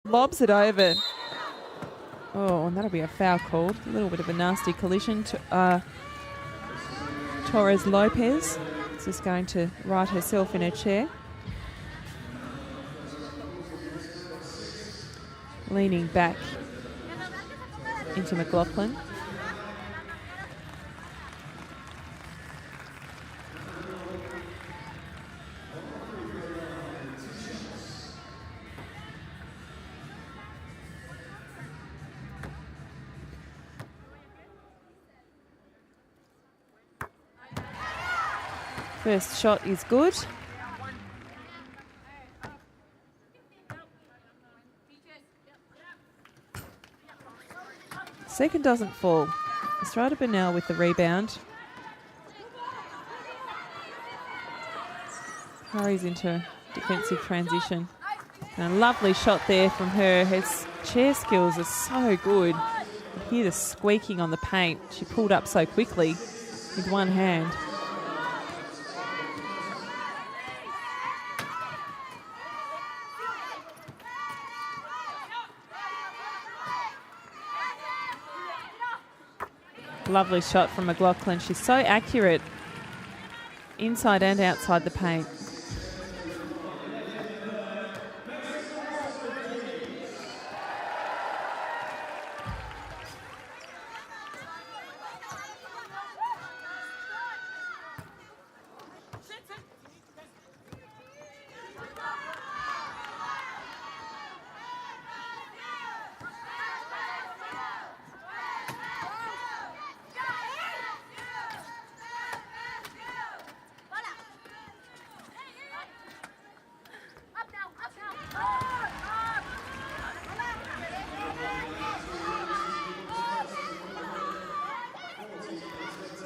lobs it over. Oh, and that'll be a foul called. A little bit of a nasty collision to Torres Lopez. Is just going to right herself in her chair. Leaning back into McLaughlin. First shot is good. Second doesn't fall. Estrada Bernal with the rebound. Hurries into defensive transition. And a lovely shot there from her. Her chair skills are so good. You hear the squeaking on the paint. She pulled up so quickly with one hand. Lovely shot from McLaughlin. She's so accurate inside and outside the paint.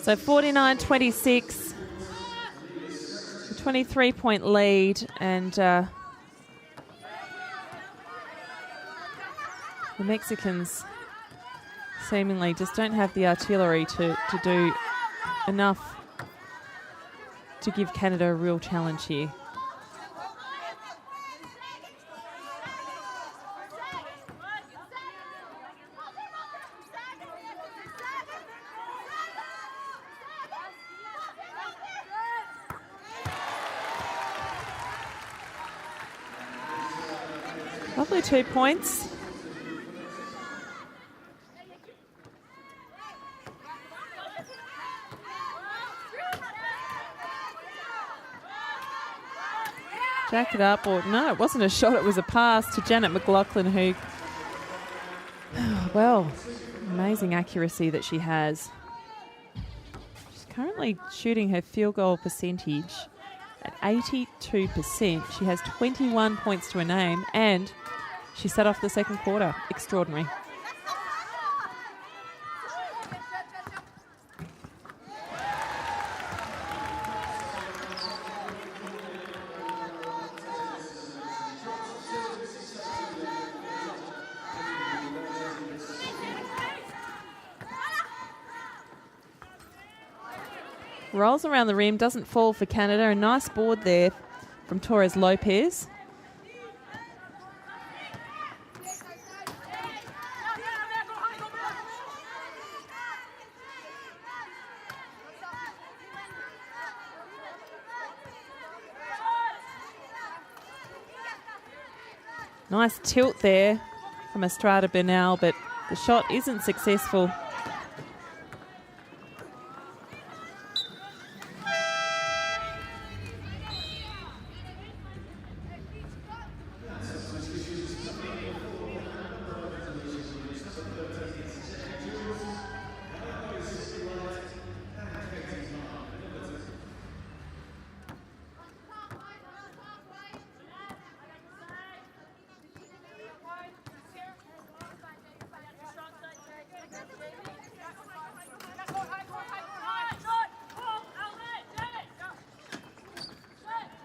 So 49-26, a 23-point lead, and the Mexicans seemingly just don't have the artillery to do enough to give Canada a real challenge here. Lovely 2 points. Jack it up, or no, it wasn't a shot, it was a pass to Janet McLaughlin, who, well, amazing accuracy that she has. She's currently shooting her field goal percentage at 82%. She has 21 points to her name, and she set off the second quarter. Extraordinary. Rolls around the rim, doesn't fall for Canada. A nice board there from Torres Lopez. Nice tilt there from Estrada Bernal, but the shot isn't successful.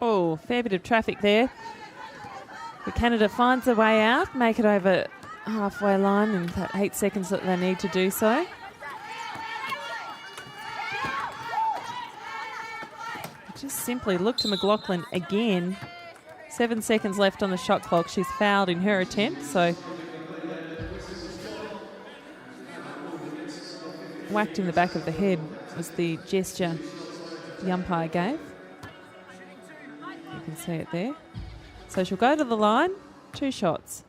Oh, fair bit of traffic there. But Canada finds a way out, make it over halfway line in that 8 seconds that they need to do so. Just simply look to McLaughlin again. 7 seconds left on the shot clock. She's fouled in her attempt, so whacked in the back of the head was the gesture the umpire gave. You can see it there. So she'll go to the line, 2 shots.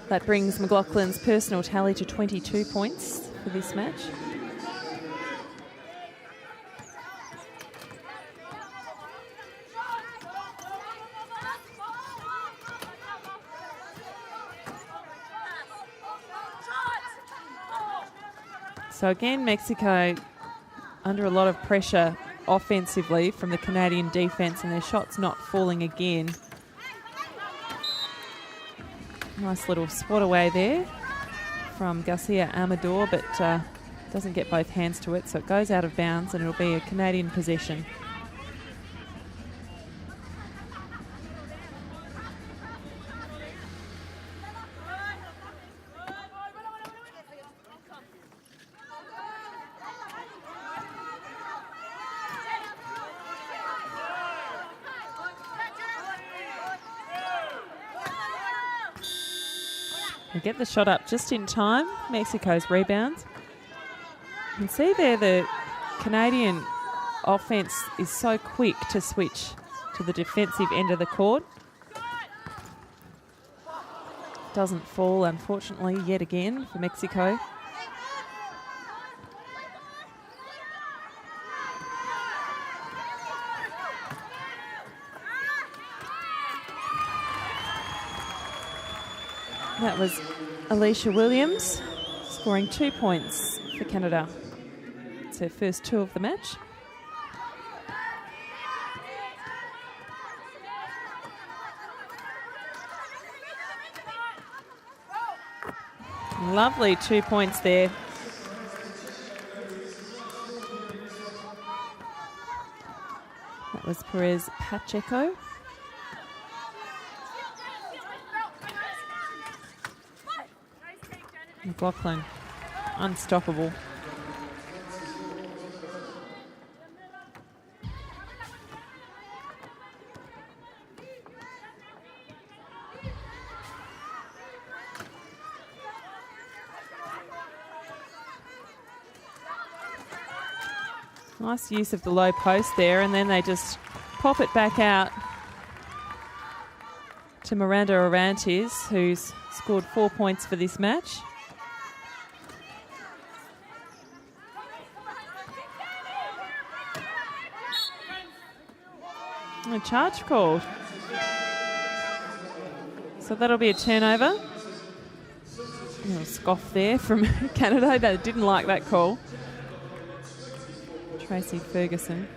That brings McLaughlin's personal tally to 22 points for this match. So again, Mexico under a lot of pressure offensively from the Canadian defence, and their shots not falling again. Nice little swat away there from Garcia Amador, but doesn't get both hands to it, so it goes out of bounds and it'll be a Canadian possession. They get the shot up just in time. Mexico's rebounds. You can see there the Canadian offence is so quick to switch to the defensive end of the court. Doesn't fall, unfortunately, yet again for Mexico. That was Alicia Williams scoring 2 points for Canada. It's her first 2 of the match. Lovely 2 points there. That was Perez Pacheco. McLaughlin, unstoppable. Nice use of the low post there, and then they just pop it back out to Miranda Orantes, who's scored 4 points for this match. A charge called. So that'll be a turnover. A little scoff there from Canada. They didn't like that call. Tracy Ferguson.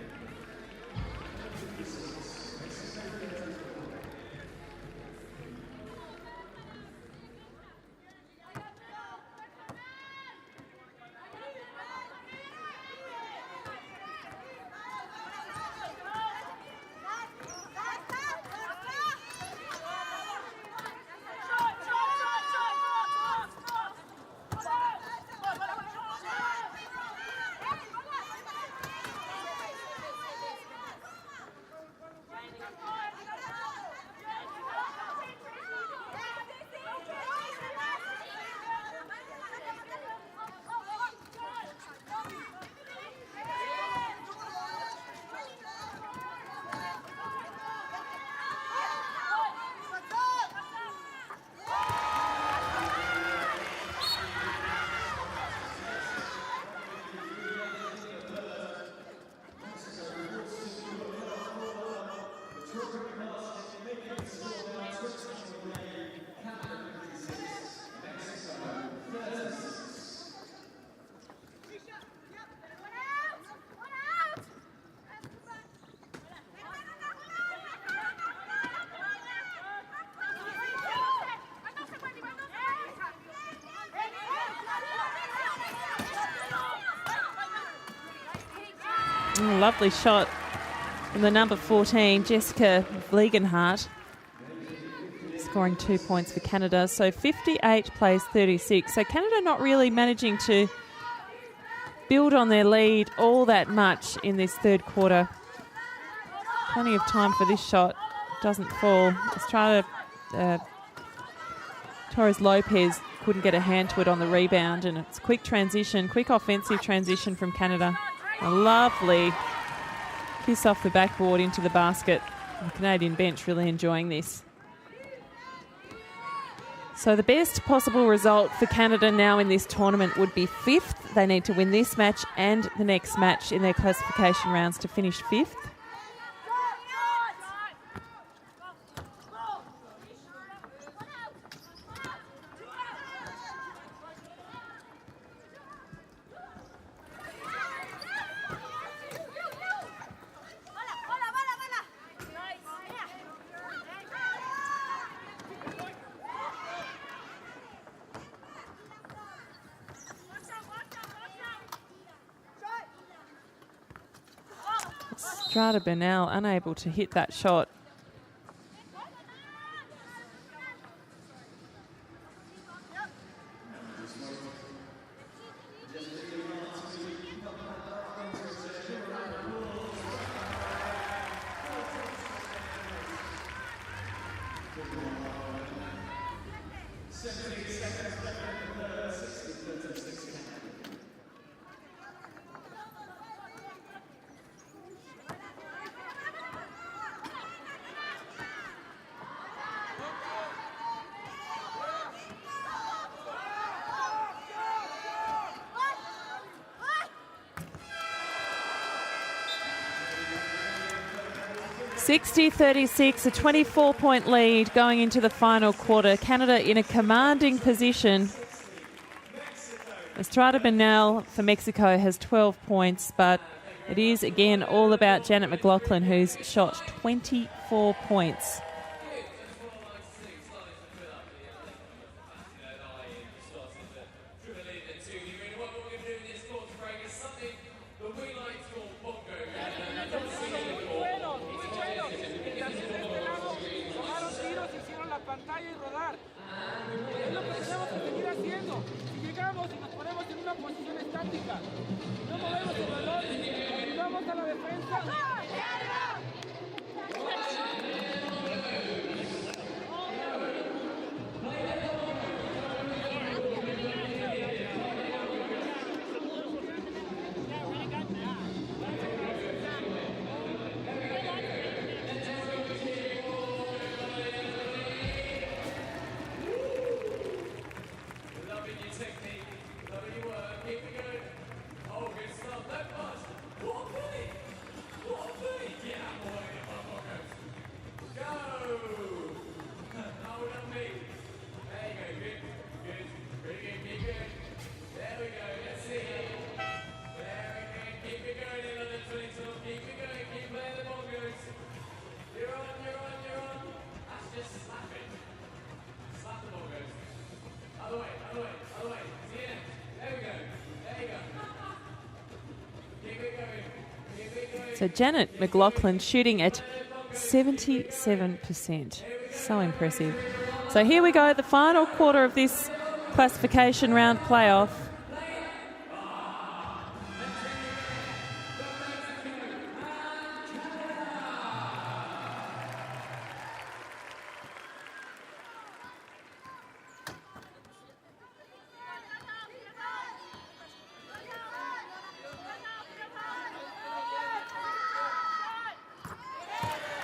Lovely shot And the number 14, Jessica Vlegenhart, scoring 2 points for Canada. So 58 plays 36. So Canada not really managing to build on their lead all that much in this third quarter. Plenty of time for this shot. Doesn't fall. Estrada, Torres Lopez couldn't get a hand to it on the rebound, and it's quick transition, quick offensive transition from Canada. A lovely kiss off the backboard into the basket. The Canadian bench really enjoying this. So the best possible result for Canada now in this tournament would be 5th. They need to win this match and the next match in their classification rounds to finish 5th. Estrada Bernal unable to hit that shot. (60-36), a 24-point lead going into the final quarter. Canada in a commanding position. Estrada Bernal for Mexico has 12 points, but it is again all about Janet McLaughlin, who's shot 24 points. So Janet McLaughlin shooting at 77%. So impressive. So here we go, the final quarter of this classification round playoff.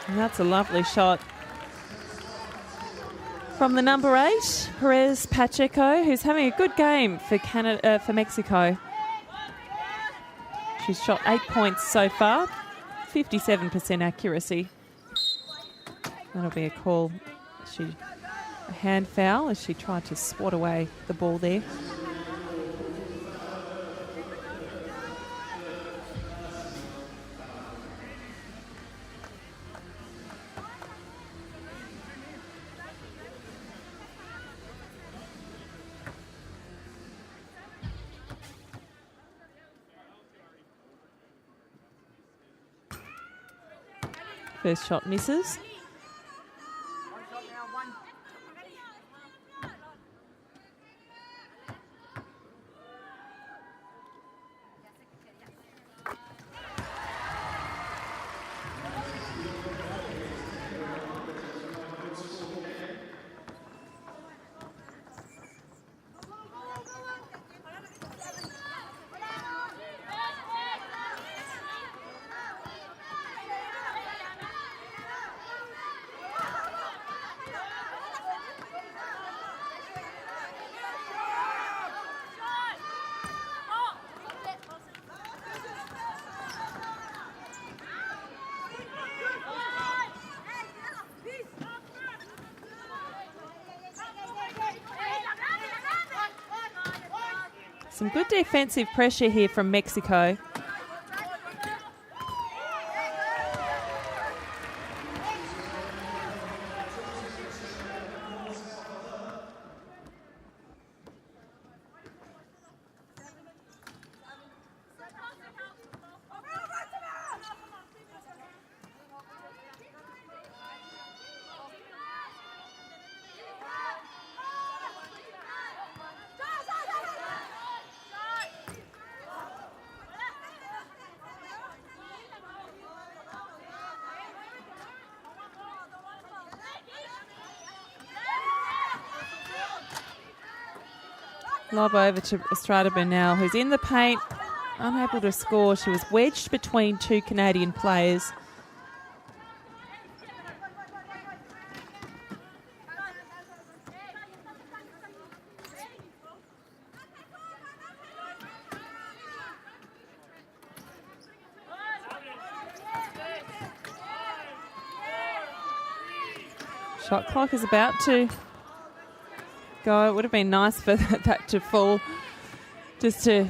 And that's a lovely shot from the number 8, Perez Pacheco, who's having a good game for for Mexico. She's shot 8 points so far, 57% accuracy. That'll be a call. A hand foul as she tried to swat away the ball there. First shot misses. Some good defensive pressure here from Mexico. Lob over to Estrada Bernal, who's in the paint, unable to score. She was wedged between two Canadian players. Shot clock is about to go. It would have been nice for that to fall, just to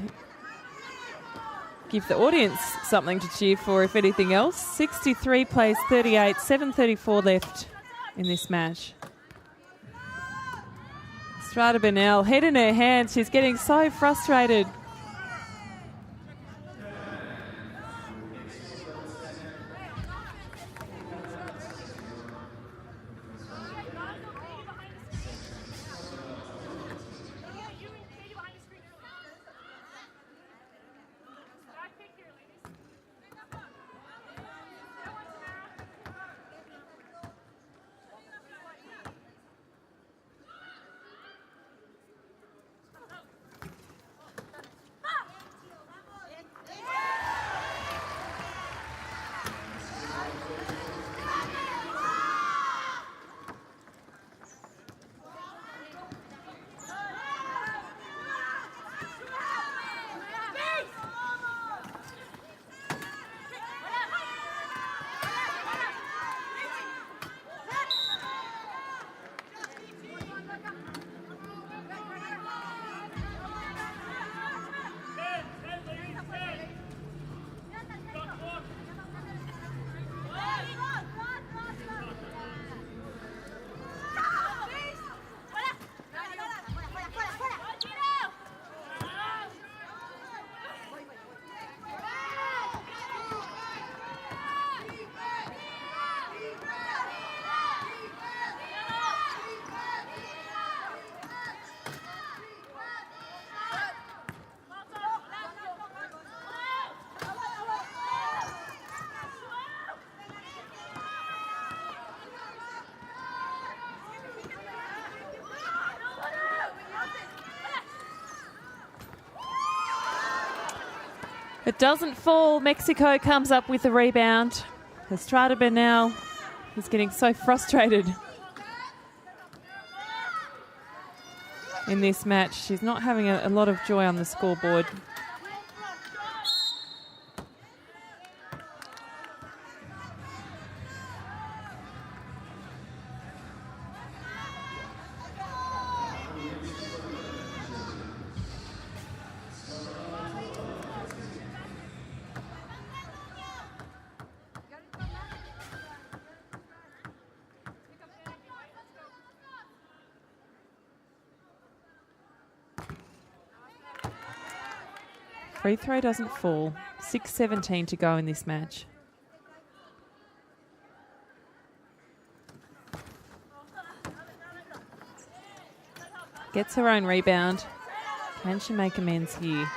give the audience something to cheer for, if anything else. 63 plays 38, 7:34 left in this match. Estrada Bernal, head in her hands. She's getting so frustrated. It doesn't fall. Mexico comes up with the rebound. Estrada Bernal is getting so frustrated in this match. She's not having a lot of joy on the scoreboard. Free throw doesn't fall. 6:17 to go in this match. Gets her own rebound. Can she make amends here?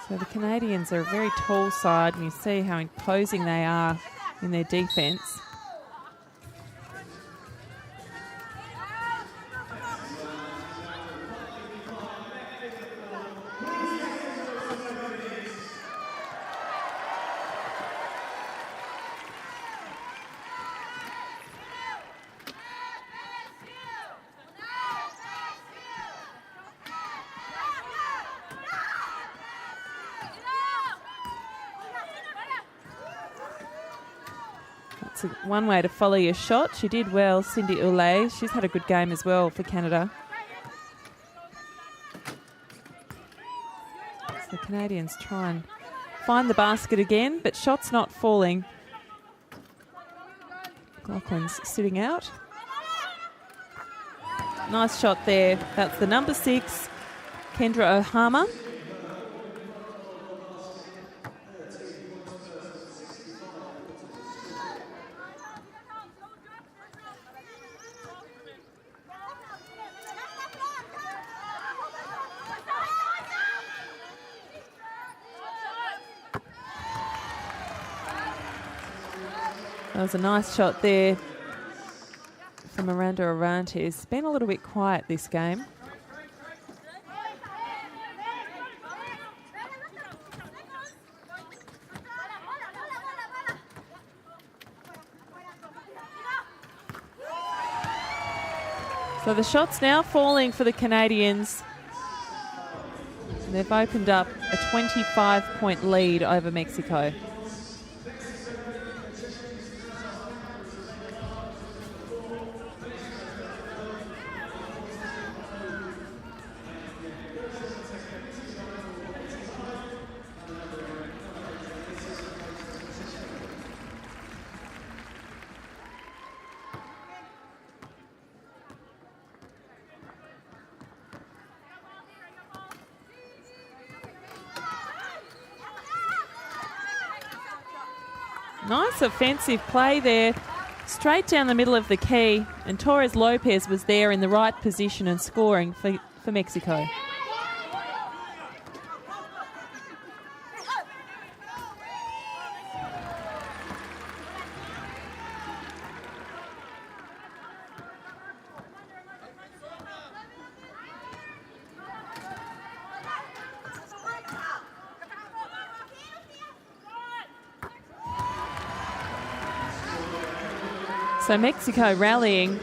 So the Canadians are a very tall side, and you see how imposing they are in their defence. One way to follow your shot. She did well, Cindy Oulet. She's had a good game as well for Canada. So the Canadians try and find the basket again, but shots not falling. Laughlin's sitting out. Nice shot there. That's the number 6, Kendra Ohama. That was a nice shot there from Miranda Orantes. It's been a little bit quiet this game. So the shots now falling for the Canadians. And they've opened up a 25-point lead over Mexico. Nice offensive play there, straight down the middle of the key, and Torres Lopez was there in the right position and scoring for Mexico. So Mexico rallying.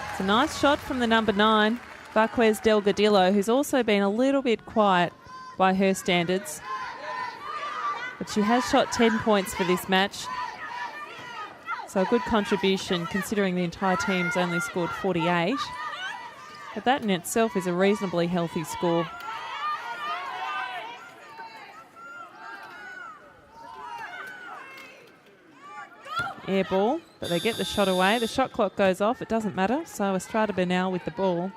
It's a nice shot from the number 9, Vaquez Delgadillo, who's also been a little bit quiet by her standards. But she has shot 10 points for this match. So a good contribution considering the entire team's only scored 48. But that in itself is a reasonably healthy score. Air ball, but they get the shot away. The shot clock goes off. It doesn't matter. So Estrada Bernal with the ball.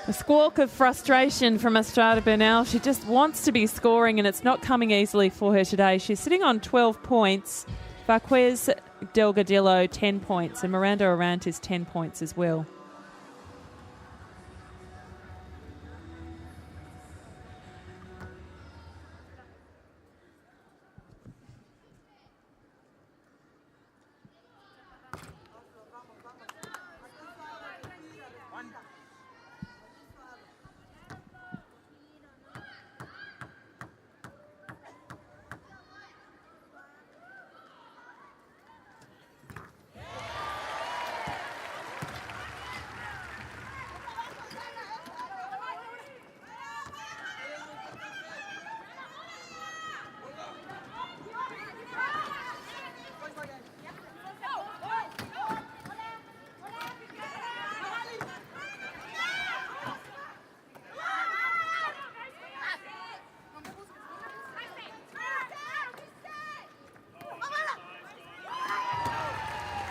A squawk of frustration from Estrada Bernal. She just wants to be scoring and it's not coming easily for her today. She's sitting on 12 points. Vaquez Delgadillo 10 points and Miranda Orantes 10 points as well.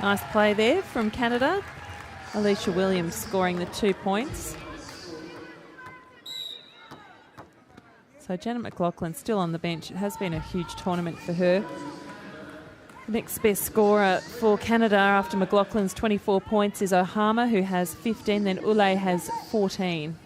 Nice play there from Canada. Alicia Williams scoring the 2 points. So Janet McLaughlin still on the bench. It has been a huge tournament for her. The next best scorer for Canada after McLaughlin's 24 points is Ohama, who has 15, then Ule has 14.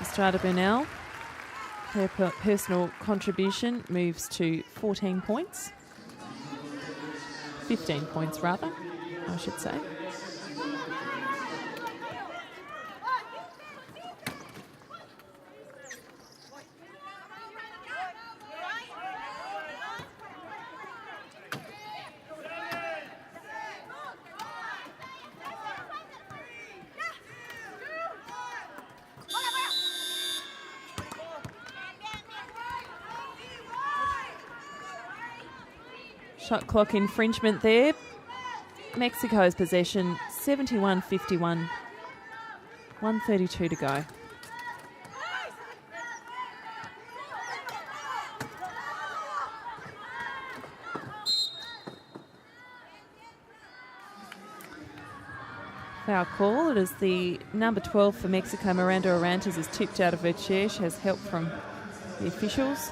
Estrada Burnell, her personal contribution moves to 14 points. 15 points rather, I should say. Shot clock infringement there. Mexico's possession, 71-51. 1:32 to go. Foul call. It is the number 12 for Mexico, Miranda Orantes, is tipped out of her chair. She has help from the officials.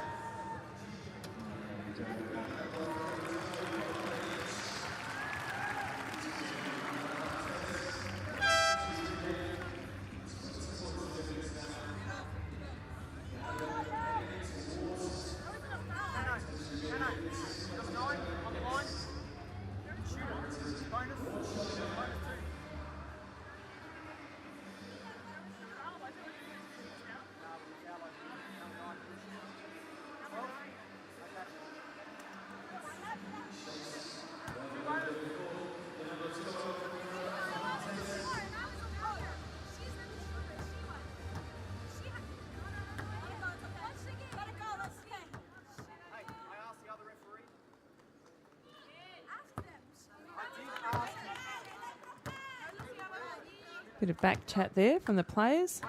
Bit of back chat there from the players.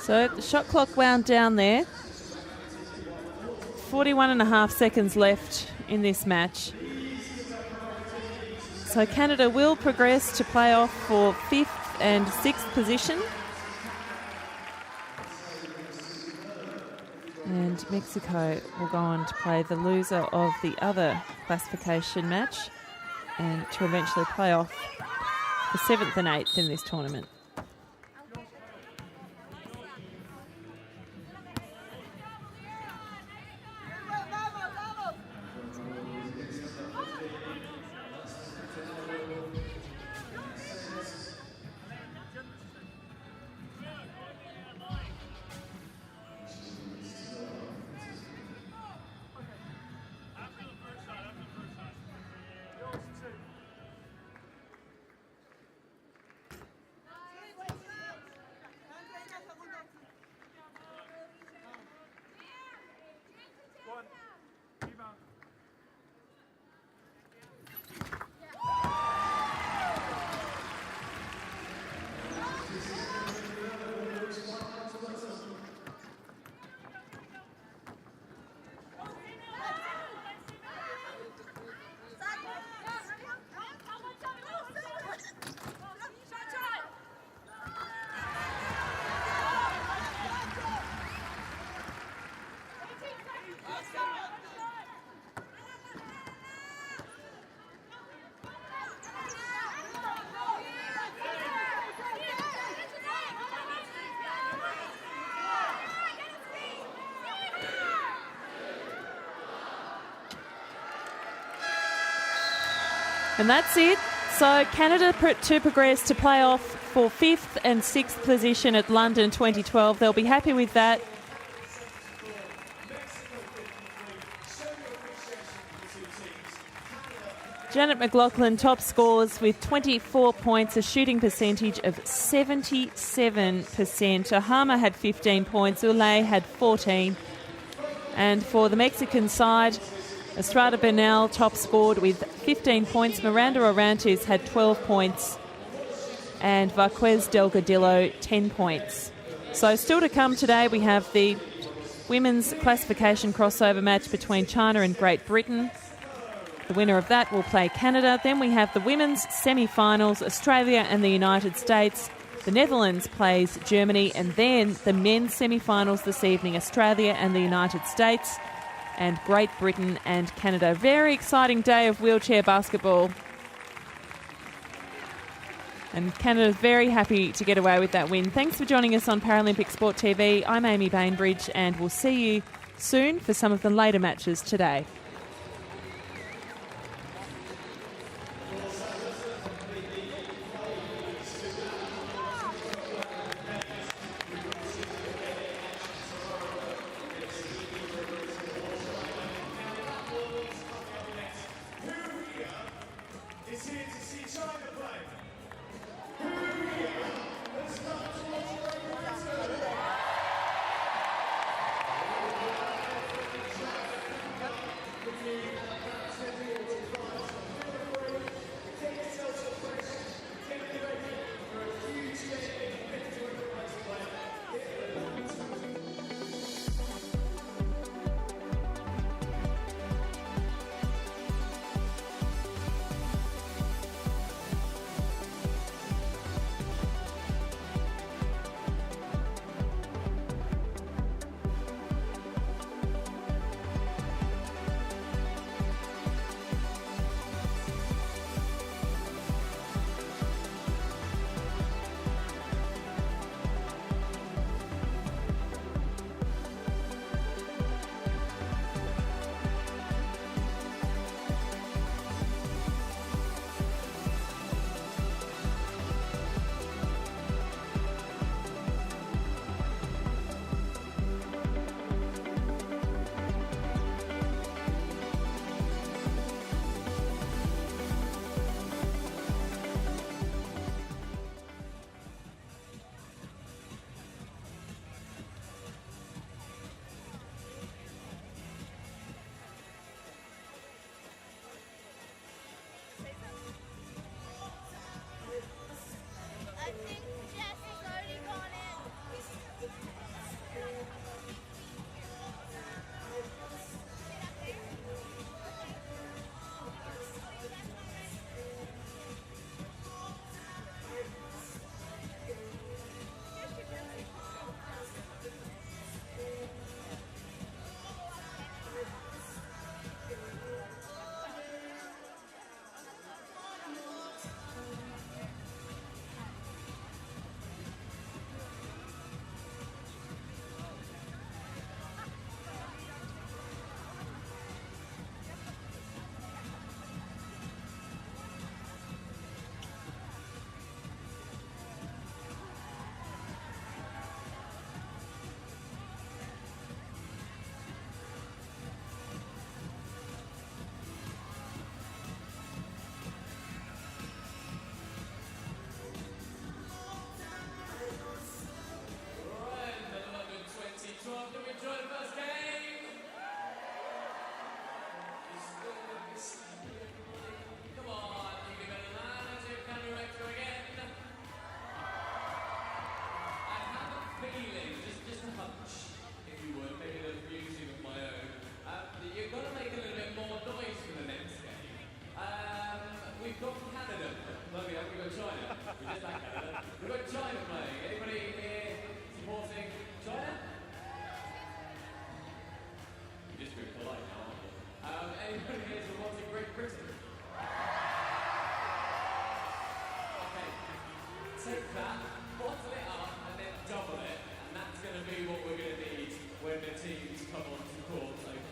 So the shot clock wound down there. 41 and a half seconds left in this match. So Canada will progress to play off for 5th and 6th position. And Mexico will go on to play the loser of the other classification match and to eventually play off for 7th and 8th in this tournament. And that's it. So Canada to progress to playoff for 5th and 6th position at London 2012. They'll be happy with that. Janet McLaughlin top scores with 24 points, a shooting percentage of 77%. Ahama had 15 points, Ulay had 14. And for the Mexican side, Estrada Bernal top scored with 15 points. Miranda Orantes had 12 points. And Varquez Delgadillo 10 points. So still to come today, we have the women's classification crossover match between China and Great Britain. The winner of that will play Canada. Then we have the women's semi-finals, Australia and the United States. The Netherlands plays Germany, and then the men's semi-finals this evening, Australia and the United States, and Great Britain and Canada. Very exciting day of wheelchair basketball. And Canada's very happy to get away with that win. Thanks for joining us on Paralympic Sport TV. I'm Amy Bainbridge, and we'll see you soon for some of the later matches today.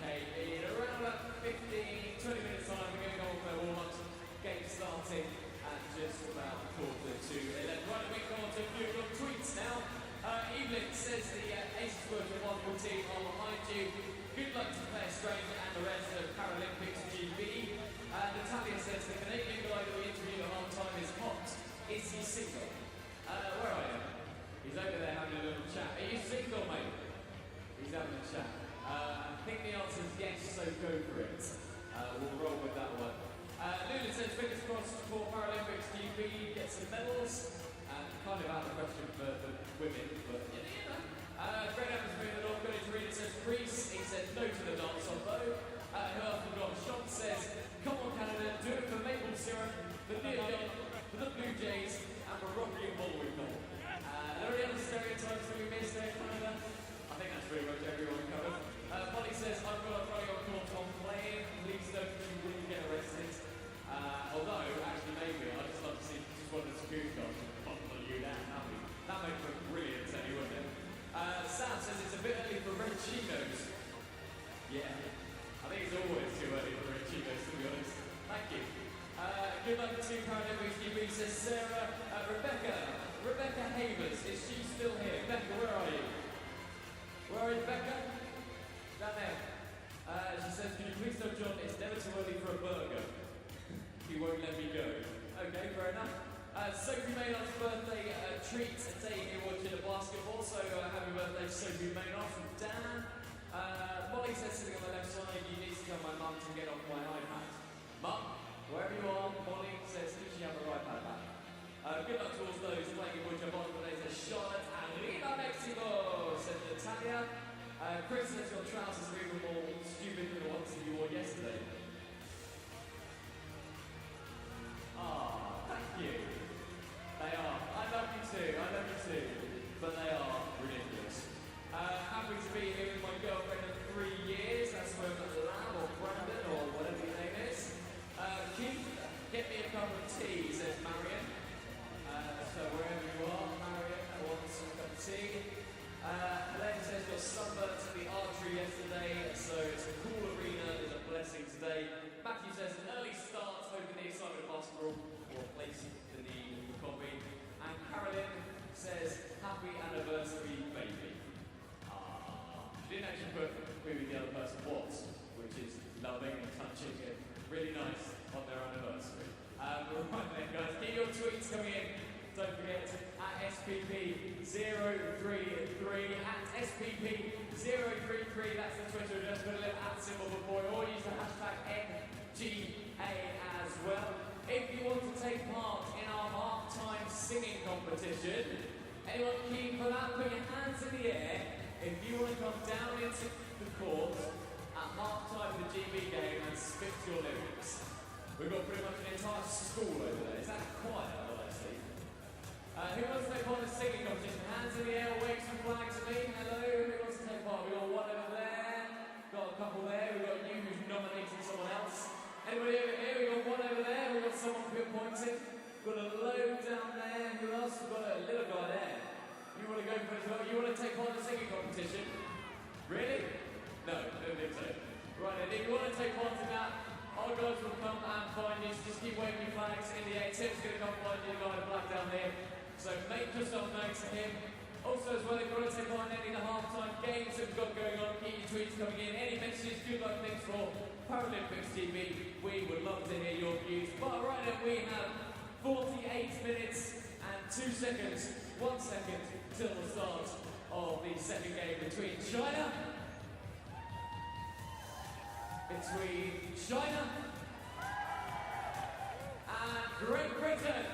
Okay, in around about 15, 20 minutes time, we're going to go on for a warm-up. Game start. starting at just about 11:15. Right, we go on to a few of your tweets now. Evelyn says the Aces World Wonderful team are behind you. Good luck to Claire Strange and the rest of Paralympics GB. Natalia says the Canadian guy that we interviewed at half-time is hot. Is he single? Where are you? He's over there having a little chat. Are you single, mate? He's having a chat. I think the answer is yes, so go for it. We'll roll with that one. Luna says, fingers crossed for Paralympics GB, get some medals. Kind of out of the question for women, but you know. Fred Evans moving on, going to read it, says Greece. He said no to the dance although. Who else we got? Sean says, come on Canada, do it for maple syrup, for Neil Young, for the Blue Jays, and for Rocky and Bullwinkle. Are there any other stereotypes that we missed there, Canada? I think that's pretty much everyone covered. Polly says, I've got a funny on court on playing. Please don't you really get arrested. Although, actually, maybe, I'd just love to see just one of the security guards bundle you down. That would look brilliant, Teddy, wouldn't it? Sam says it's a bit early for red chinos. Yeah, I think it's always too early for red chinos, to be honest. Thank you. Good luck to Paralympics GB, says Sarah. Rebecca Havers, is she still here? Rebecca, where are you? Where are you, Rebecca? Down there. She says, can you please tell John it's never too early for a burger? He won't let me go. Okay, fair enough. Sophie Maynard's birthday treat today if you're watching the basketball, so happy birthday to Sophie Maynard from Dan. Molly says sitting on the left side, you need to tell my mum to get off my iPad. Mum, wherever you are, Molly says, does she have her iPad back? Good luck to all those playing in Winter Bond today, says Charlotte and Viva Mexico, says Natalia. Chris says your trousers are even more stupid than the ones that you wore yesterday. Thank you. They are. I love you too. But they are ridiculous. Happy to be here with my girlfriend of 3 years. That's from Lam or Brandon or whatever your name is. Keith, get me a cup of tea, says Marion. So wherever you are, Marion, I want some cup of tea. Helene says your sunburnt at the archery yesterday, so it's a cool arena, is a blessing today. Matthew says an early start, hoping the excitement of basketball or place the need for coffee. And Carolyn says happy anniversary, baby. She didn't actually put who the other person was, which is loving and touching and really nice on their anniversary. Right then, guys, keep your tweets coming in. Don't forget, at SPP033, at SPP033, that's the Twitter address, put a little @ before, or use the hashtag NGA as well. If you want to take part in our half-time singing competition, anyone keen for that, put your hands in the air. If you want to come down into the court at half-time of the GB game and spit your lyrics. We've got pretty much an entire school over there. Is that quiet, what I see? Who wants to take part in the singing competition? Hands in the air, wave some flags at me. Hello, who wants to take part? We've got one over there, got a couple there, we've got you who's nominating someone else. Anybody over here? We've got one over there, we've got someone pinpointing. We've got a load down there, who else? We've got a little guy there. You want to go for it as well? You want to take part in the singing competition? Really? No, don't think so. Right then, if you want to take part in that, our guys will come and find you, so just keep waving your flags in the air. Tim's going to come find you, the guy in black down there. So make yourself known to him. Also as well, if you want to take part in any of the half-time games that we've got going on, keep your tweets coming in. Any messages, good luck things for Paralympics TV. We would love to hear your views. But right now we have 48 minutes and 2 seconds, 1 second, till the start of the second game between China and Great Britain.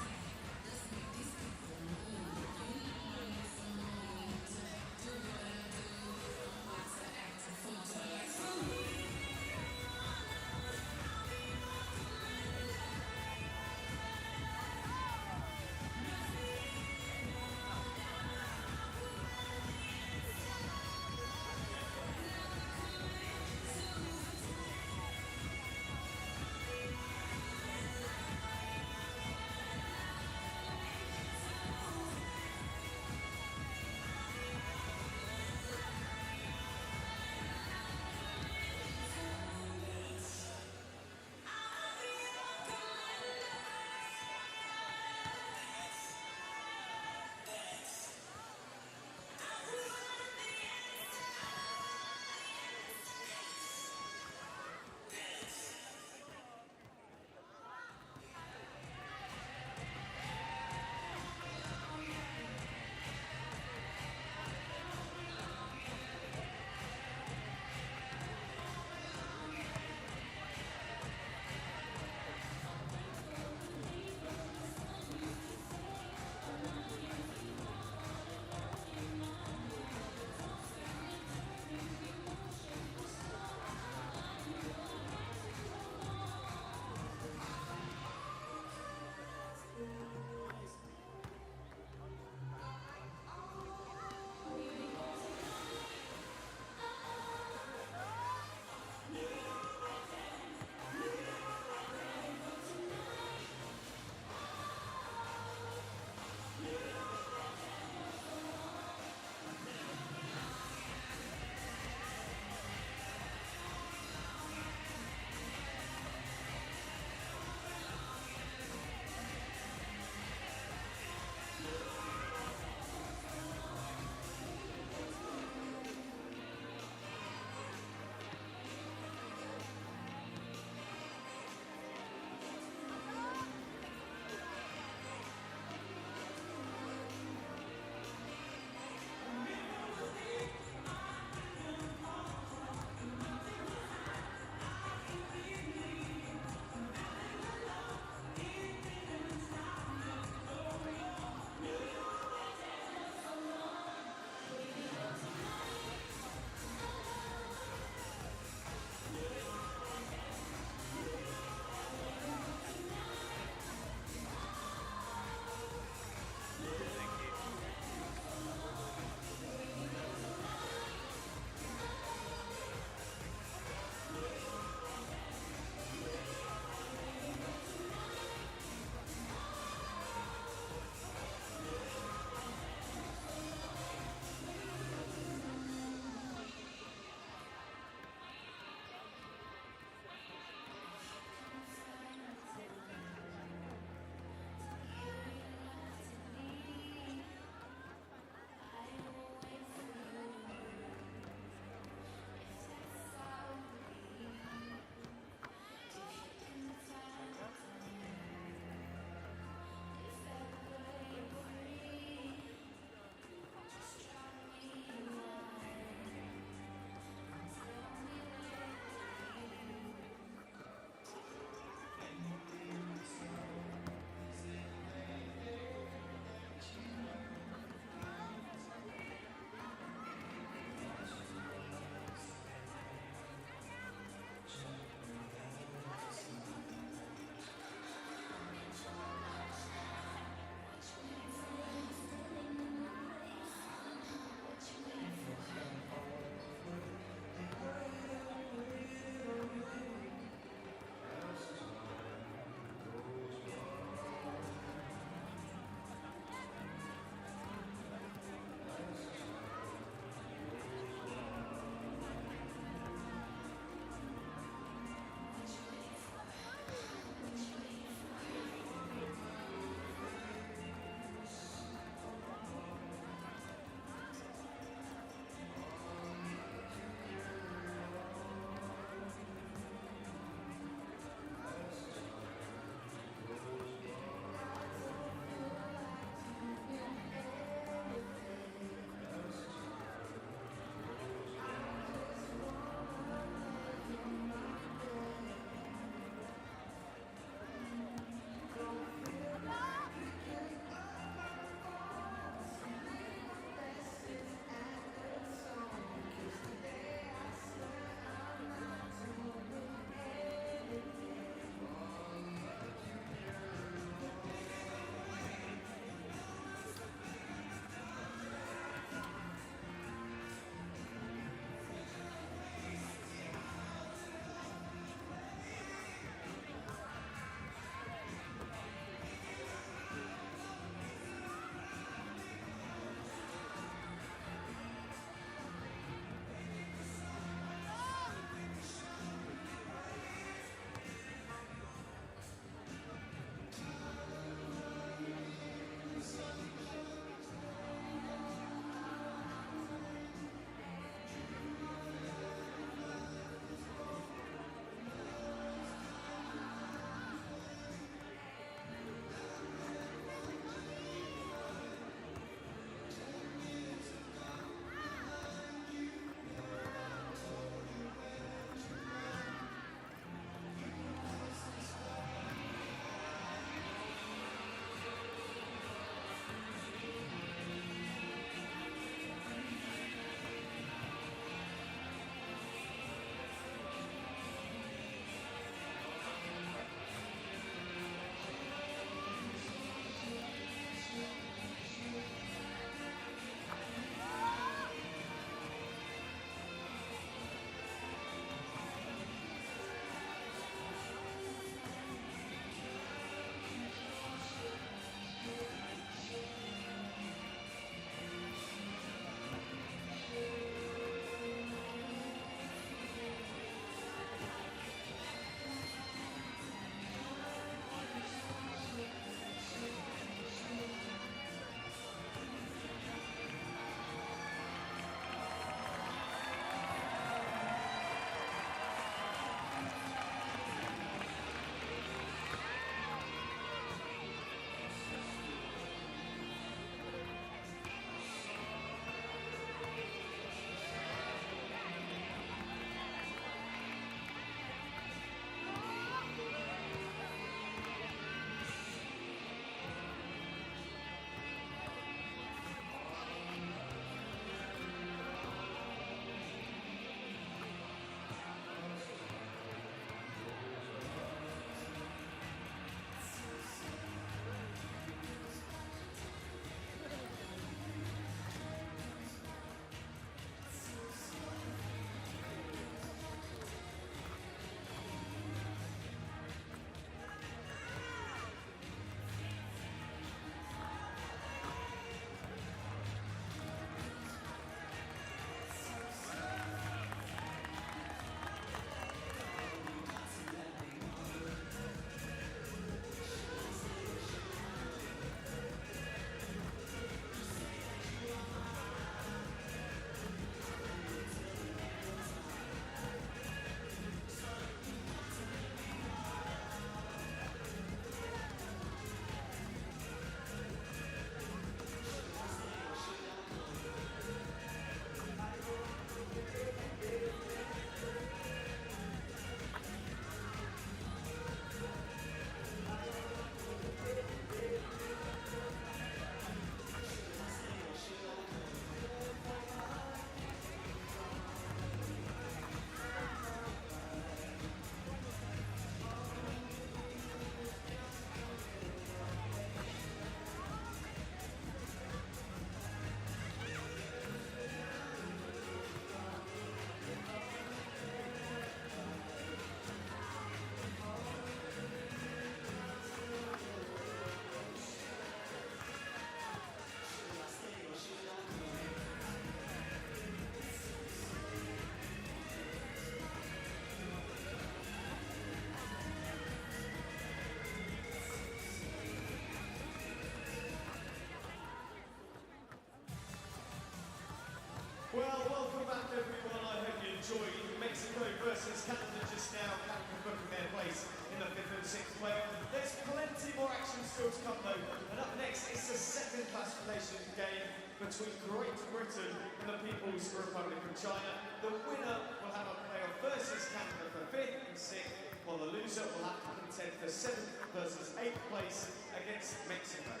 back, everyone. I hope you enjoyed Mexico versus Canada just now. Canada booking their place in the 5th and 6th playoff. There's plenty more action still to come though. And up next, it's the second classification game between Great Britain and the People's Republic of China. The winner will have a playoff versus Canada for 5th and 6th, while the loser will have to contend for 7th versus 8th place against Mexico.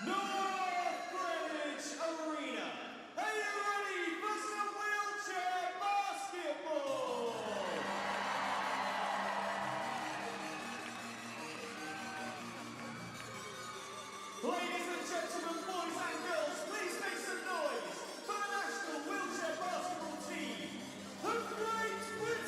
North Greenwich Arena. Are you ready for some wheelchair basketball? Ladies and gentlemen, boys and girls, please make some noise for the national wheelchair basketball team of Great Britain!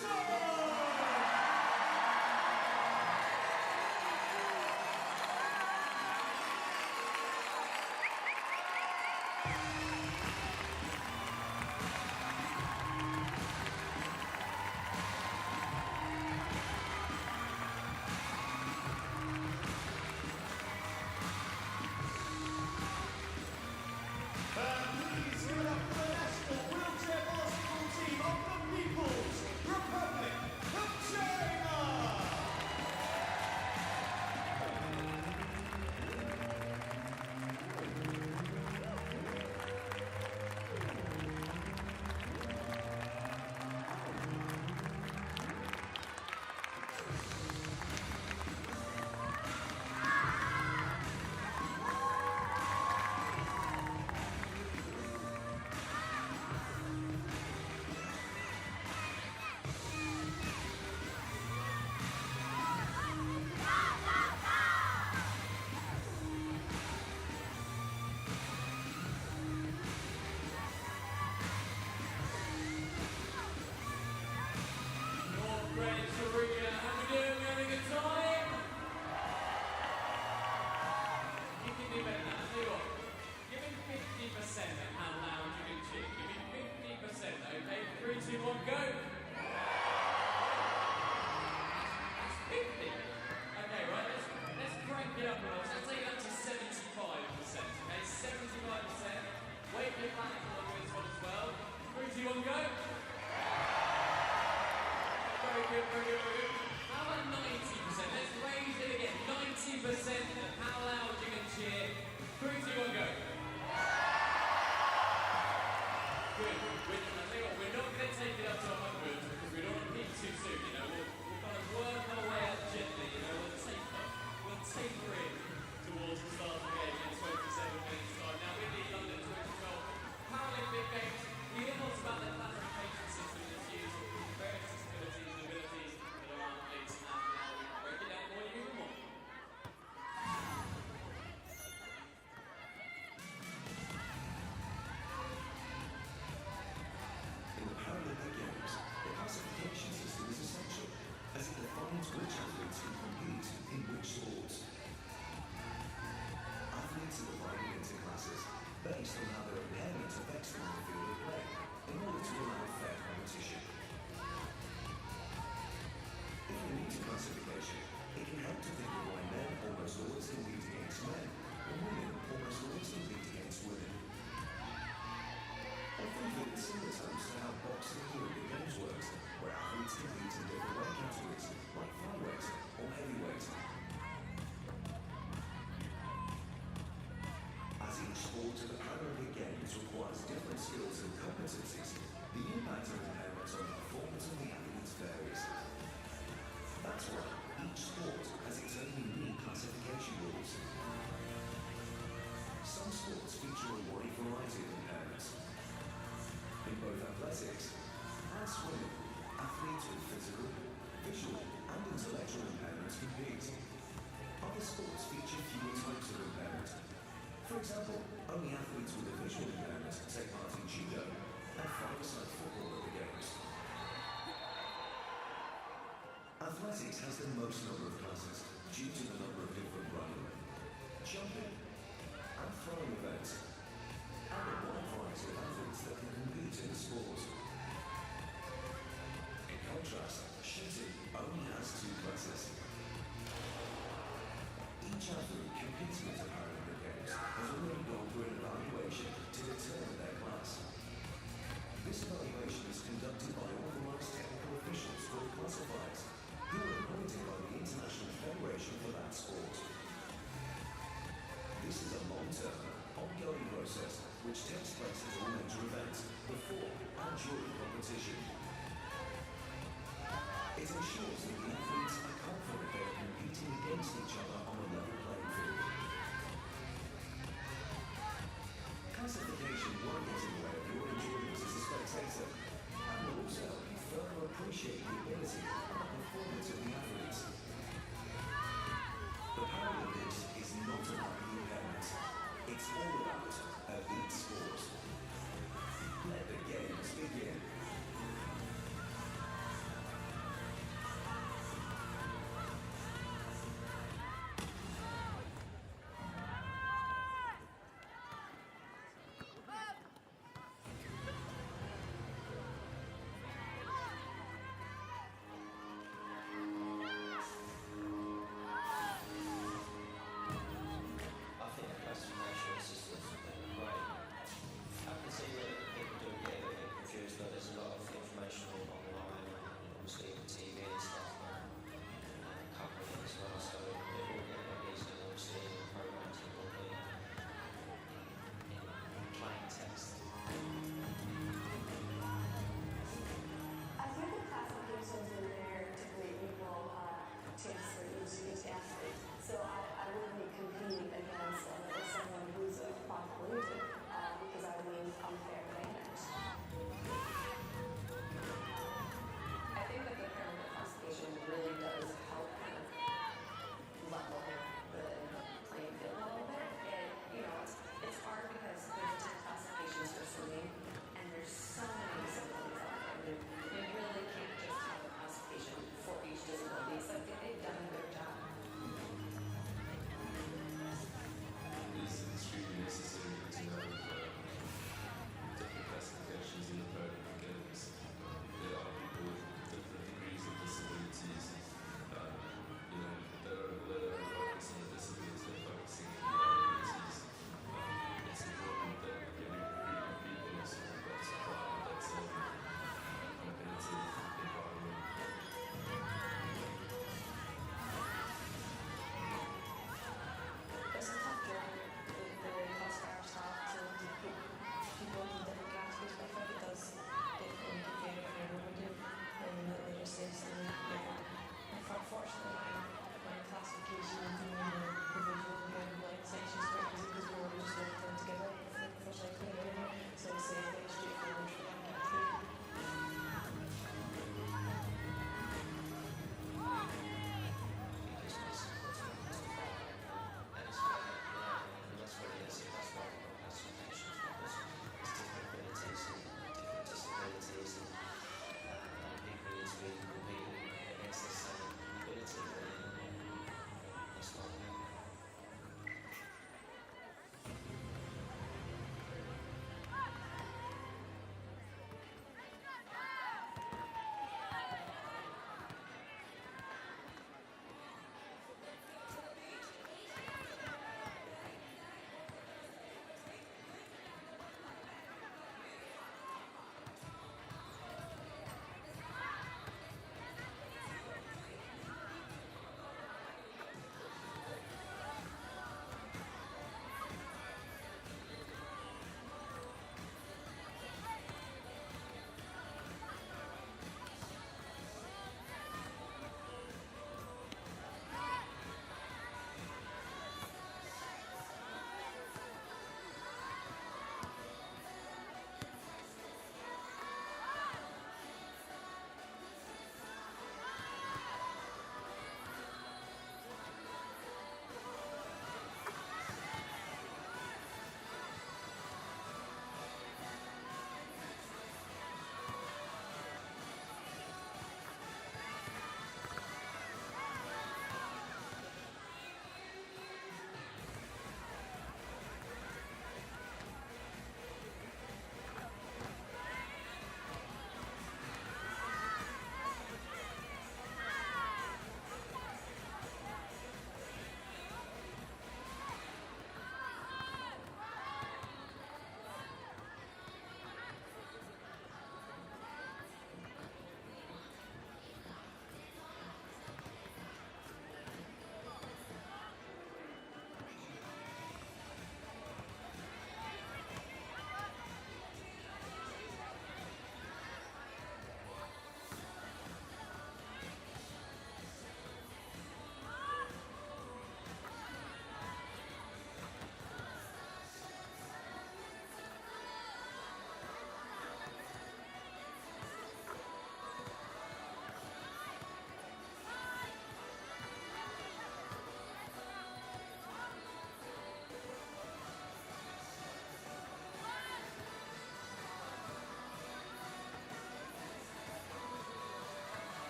Please give it up for the national wheelchair basketball team of the People's Republic of China! North Greenwich Arena, how we doing? Having a good time? You can do better than that. Tell you what, give me 50% of how loud you can cheer. Give me 50%, okay? 3, 2, 1, go! That's 50. Okay, right, let's crank it up a notch. Let's take it up to 75%, okay? 75%. Wait your back along with this one as well. 3, 2, 1, go! Very good, very good, very good. How about 90%? Let's raise it again. 90% of how loud you can cheer. 3, 2, 1, go. Good. We're not going to take it up to 100 because we don't want to peak too soon, you know. We'll kind of work our way up gently, you know. We'll taper in towards the start of the game in 27 minutes' time. Now, with the London 2012 Paralympic Games, we hear lots about the classification system that's used for various disabilities and abilities that are athletes, and now we can break it down for you even more. In the Paralympic Games, the classification system is essential, as it defines which athletes can compete in which sports. Athletes are divided into classes based on how their impairment affects them in the field of play, in order to allow fair competition. If you need a classification, it can help to think of why men almost always compete against men, and women almost always compete against women. I think that it's similar terms to how boxing and Olympic Games works, where athletes compete in different weight categories, like flyweight or heavyweight. As each sport of the Paralympic Games requires different skills and competencies, the impact of impairments on the performance of the athletes varies. That's why each sport has its own unique classification rules. Some sports feature a wide variety of impairments. In both athletics and swimming, athletes with physical, visual, and intellectual impairments compete. Other sports feature fewer types of impairment. For example, only athletes with a visual impairment take part in judo and five-a-side football at the Games. Athletics has the most number of classes due to the number of different running, jumping, and throwing events, and a wide variety of athletes that can compete in the sport. In contrast, shooting only has 2 classes.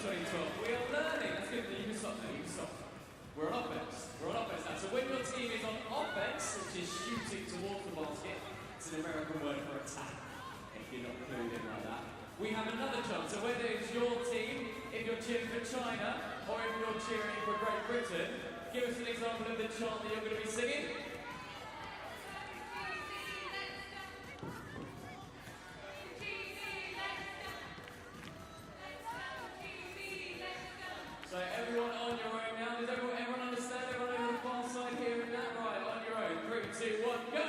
2012. We are learning. That's good. You can stop now. You can stop. We're on offense. We're on offense now. So when your team is on offense, which is shooting towards the basket, it's an American word for attack. If you're not clued in like that. We have another chance. So whether it's your team, if you're cheering for China, or if you're cheering for Great Britain, give us an example of the chant that you're going to be singing. So everyone on your own now. Does everyone understand? Everyone over the far side hearing that? Right, on your own. 3, 2, 1, go!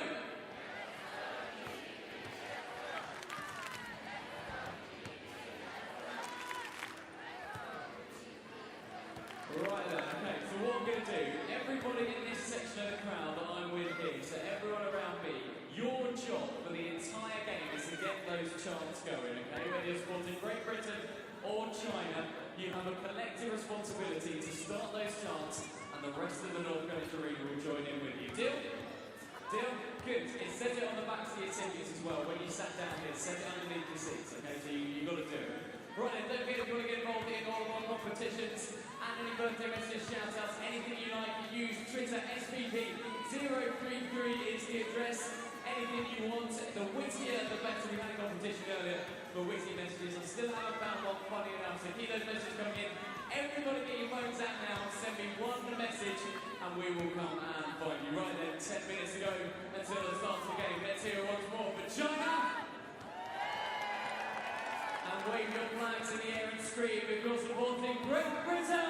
Right then, okay, so what I'm going to do, everybody in this section of the crowd that I'm with here, so everyone around me, your job for the entire game is to get those chants going, okay? Whether you're supporting Great Britain or China, you have a collective responsibility to start those chants, and the rest of the North Coast Arena will join in with you. Deal? Deal? Good. It says it on the backs of your tickets as well. When you sat down here, it says it underneath the seats, okay? So you've got to do it. Right then, don't forget if you want to get involved in all of our competitions and any birthday messages, shout-outs, anything you like, use Twitter, SPP033 is the address. Anything you want, the wittier the better. We had a competition earlier for witty messages. I still haven't found one funny enough, so keep those messages coming in. Everybody get your phones out now, send me one message and we will come and find you. Right then, 10 minutes to go until the start of the game. Let's hear it once more for China! And wave your flags in the air and scream if you're supporting Great Britain!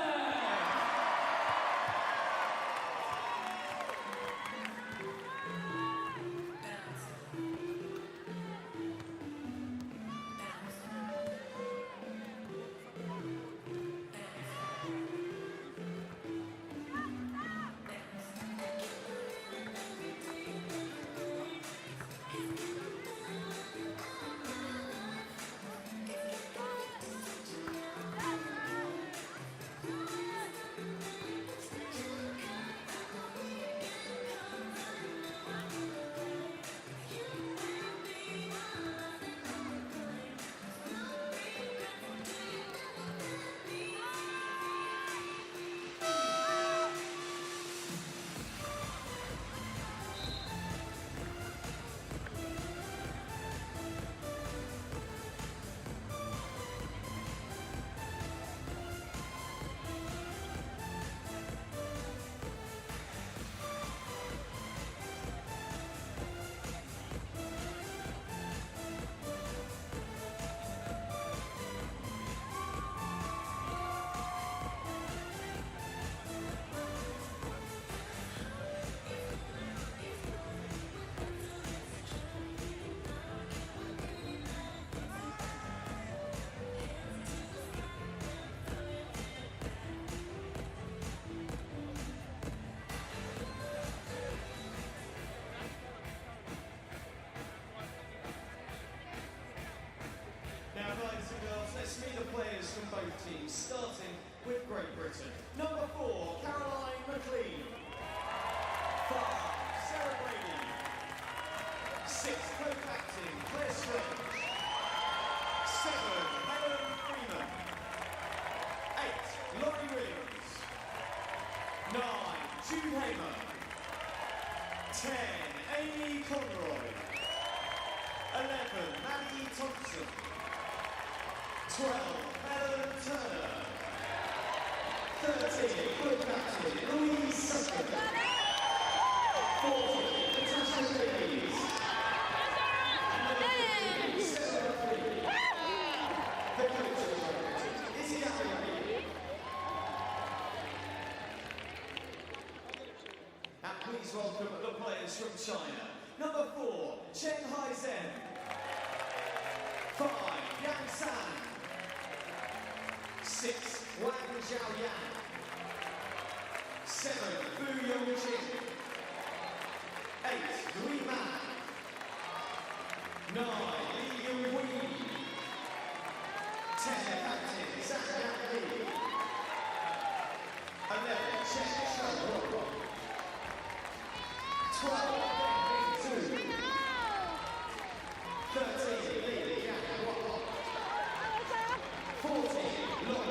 Now, guys and girls, let's meet the players from both teams, starting with Great Britain. Number 4, Caroline McLean. 5, Sarah Brady. 6, co-captain, Claire Strange. 7, Helen Freeman. 8, Laurie Williams. 9, Jude Hamer. 10, Amy Conroy. 11, Maddie Thompson. 12, Helen Turner. 13, co-captain, Louise Sutton. 14, Natasha Davies. And number 15, Sarah Freeman. The coach of Great Britain, Izzy Allen. And please welcome the players from China. Number 4, Chen Hai-Zhen. 5, Yang San. 6, Wang Zhaoyan. 7, Fu Yongqing. 8, Lui Man. 9, Li Yonghui. 10, Captain Zhang Yan Li. 11, Chen Xiaorong. 12, Bing Bing Zhu. 13, Li Lianhua. 14, Long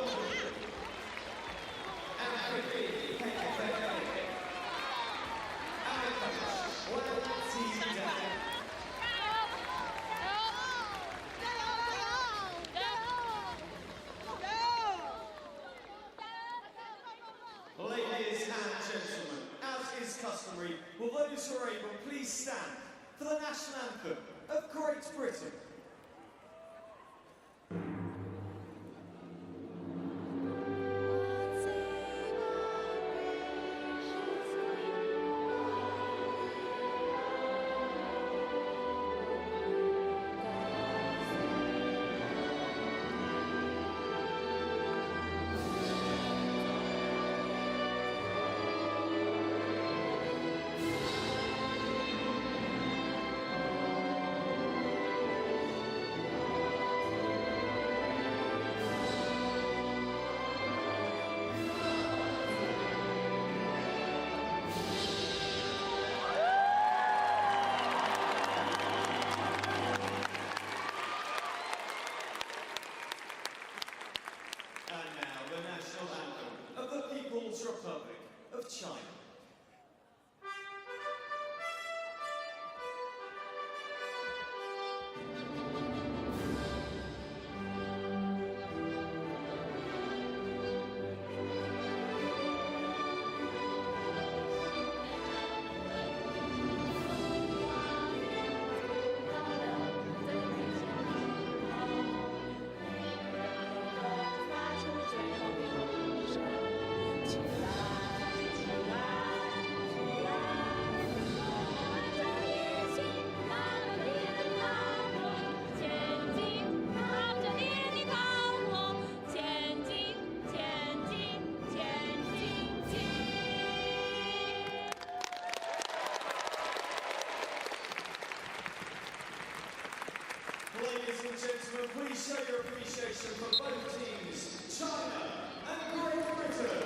Ladies and gentlemen, please show your appreciation for both teams, China and Great Britain.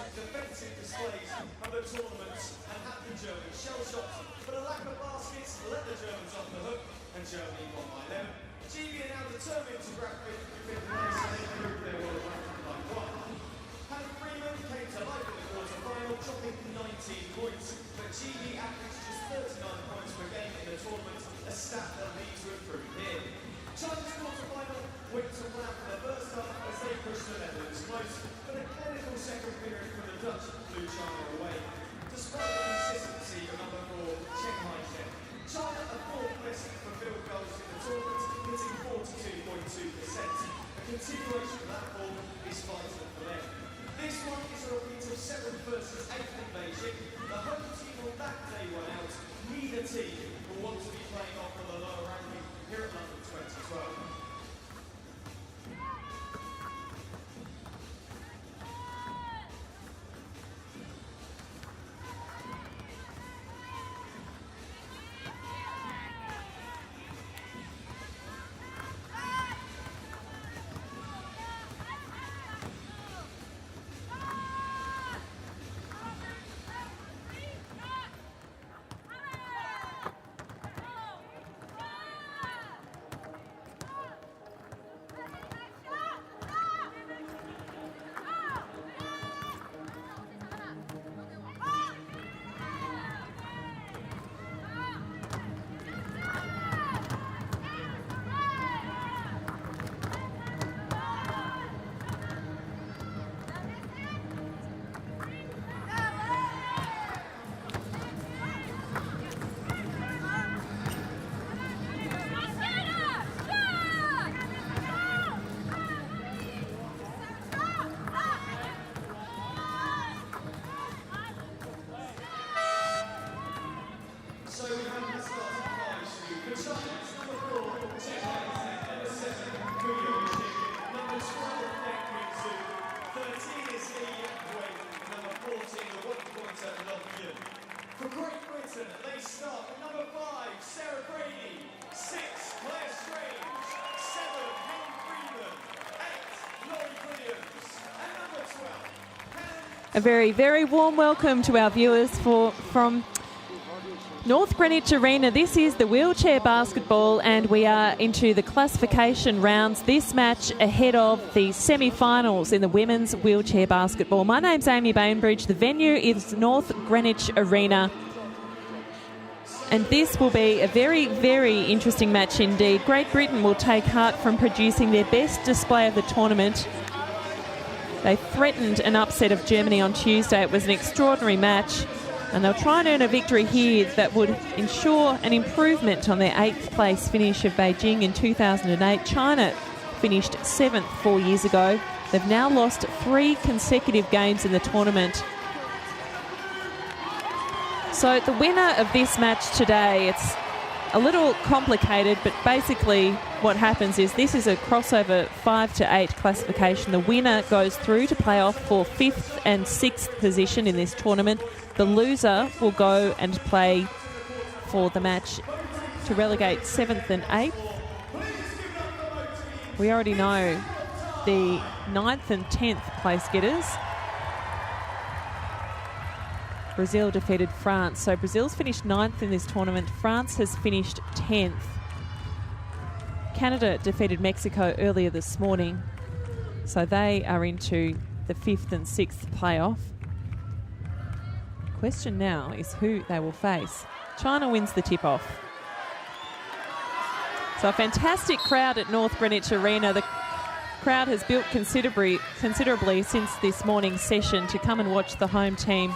Defensive displays of the tournaments and had the Germans shell shocked, but a lack of baskets let the Germans off the hook, and Germany won by 11. GB are now determined to grab fifth place, and they proved their world record by 1. Hannah Freeman came to life in the quarter-final, dropping 19 points, but GB averaged just 39 points per game in the tournament, a stat that needs to improve here. China's quarter-final went to plan for the first half as they pushed the Netherlands close, but a clinical second period for the Dutch blew China away. Despite the consistency of number 4, Cheng Hai-sheng, China are fourth best for field goals in the tournament, hitting 42.2%. A continuation of that form is vital for them. This one is a repeat of 7th versus 8th in Beijing. The home team on that day went out. Neither team will want to be playing off for the lower ranking here at London 2012. A very, very warm welcome to our viewers from North Greenwich Arena. This is the wheelchair basketball, and we are into the classification rounds. This match ahead of the semi-finals in the women's wheelchair basketball. My name's Amy Bainbridge. The venue is North Greenwich Arena. And this will be a very, very interesting match indeed. Great Britain will take heart from producing their best display of the tournament. They threatened an upset of Germany on Tuesday. It was an extraordinary match, and they'll try and earn a victory here that would ensure an improvement on their 8th place finish of Beijing in 2008. China finished 7th 4 years ago. They've now lost 3 consecutive games in the tournament. So the winner of this match today, it's a little complicated, but basically what happens is this is a crossover 5 to 8 classification. The winner goes through to play off for 5th and 6th position in this tournament. The loser will go and play for the match to relegate 7th and 8th. We already know the 9th and 10th place getters. Brazil defeated France. So Brazil's finished 9th in this tournament. France has finished 10th. Canada defeated Mexico earlier this morning. So they are into the 5th and 6th playoff. Question now is who they will face. China wins the tip-off. So a fantastic crowd at North Greenwich Arena. The crowd has built considerably since this morning's session to come and watch the home team.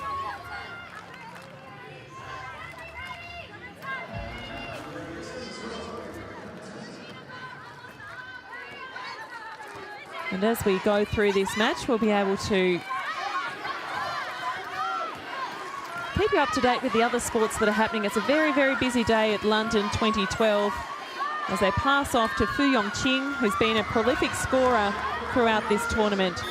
And as we go through this match, we'll be able to keep you up to date with the other sports that are happening. It's a very, very busy day at London 2012 as they pass off to Fu Yongqing, who's been a prolific scorer throughout this tournament.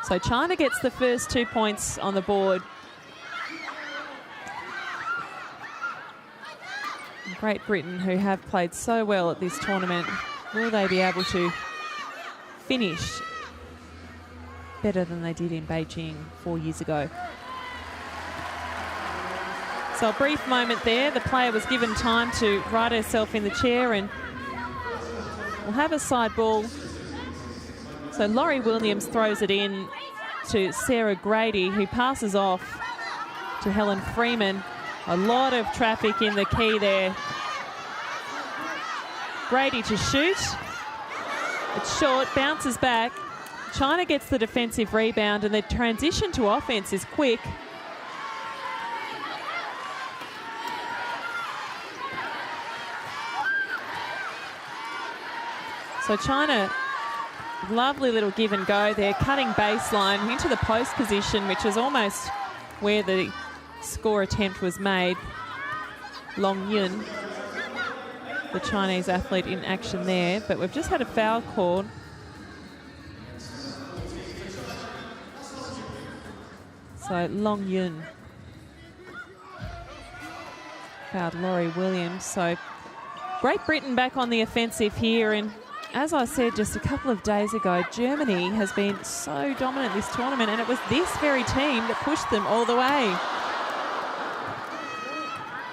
So China gets the first 2 points on the board. Great Britain, who have played so well at this tournament, will they be able to finish better than they did in Beijing 4 years ago? So a brief moment there. The player was given time to right herself in the chair, and we'll have a side ball. So Laurie Williams throws it in to Sarah Grady, who passes off to Helen Freeman. A lot of traffic in the key there. Grady to shoot. It's short, bounces back. China gets the defensive rebound, and their transition to offense is quick. So China, lovely little give and go there, cutting baseline into the post position, which is almost where the score attempt was made. Long Yun, the Chinese athlete, in action there, but we've just had a foul called. So Long Yun fouled Laurie Williams. So Great Britain back on the offensive here, and as I said just a couple of days ago, Germany has been so dominant this tournament, and it was this very team that pushed them all the way.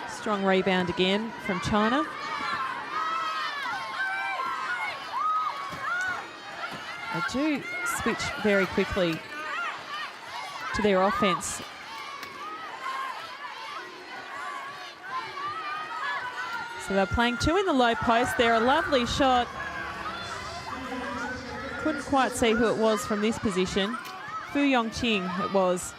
Strong rebound again from China. They do switch very quickly to their offense. So they're playing two in the low post. They're a lovely shot. Couldn't quite see who it was from this position. Fu Yongqing it was.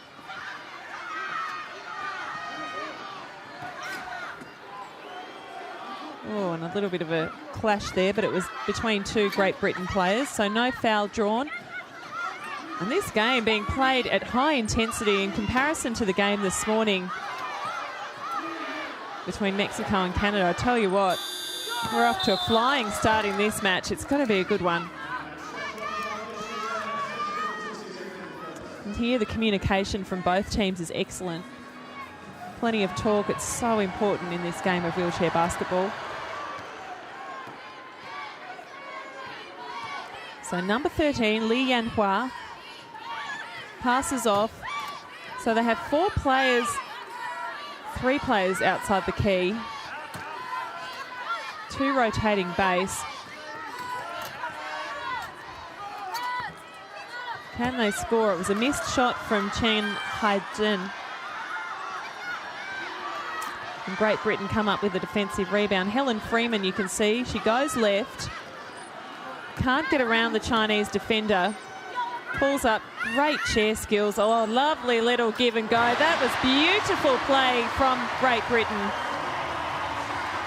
Oh, and a little bit of a clash there, but it was between two Great Britain players, so no foul drawn. And this game being played at high intensity in comparison to the game this morning between Mexico and Canada. I tell you what, we're off to a flying start in this match. It's going to be a good one. And here the communication from both teams is excellent. Plenty of talk. It's so important in this game of wheelchair basketball. So number 13, Li Yanhua, passes off. So they have three players outside the key. Two rotating base. Can they score? It was a missed shot from Chen Haijin. And Great Britain come up with a defensive rebound. Helen Freeman, you can see, she goes left. Can't get around the Chinese defender. Pulls up, great chair skills. Oh, lovely little give and go. That was beautiful play from Great Britain.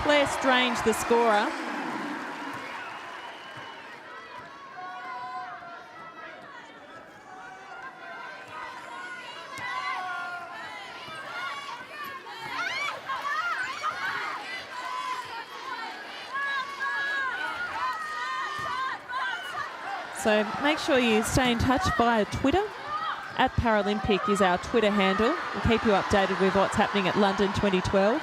Claire Strange, the scorer. So make sure you stay in touch via Twitter. @Paralympic is our Twitter handle. We'll keep you updated with what's happening at London 2012.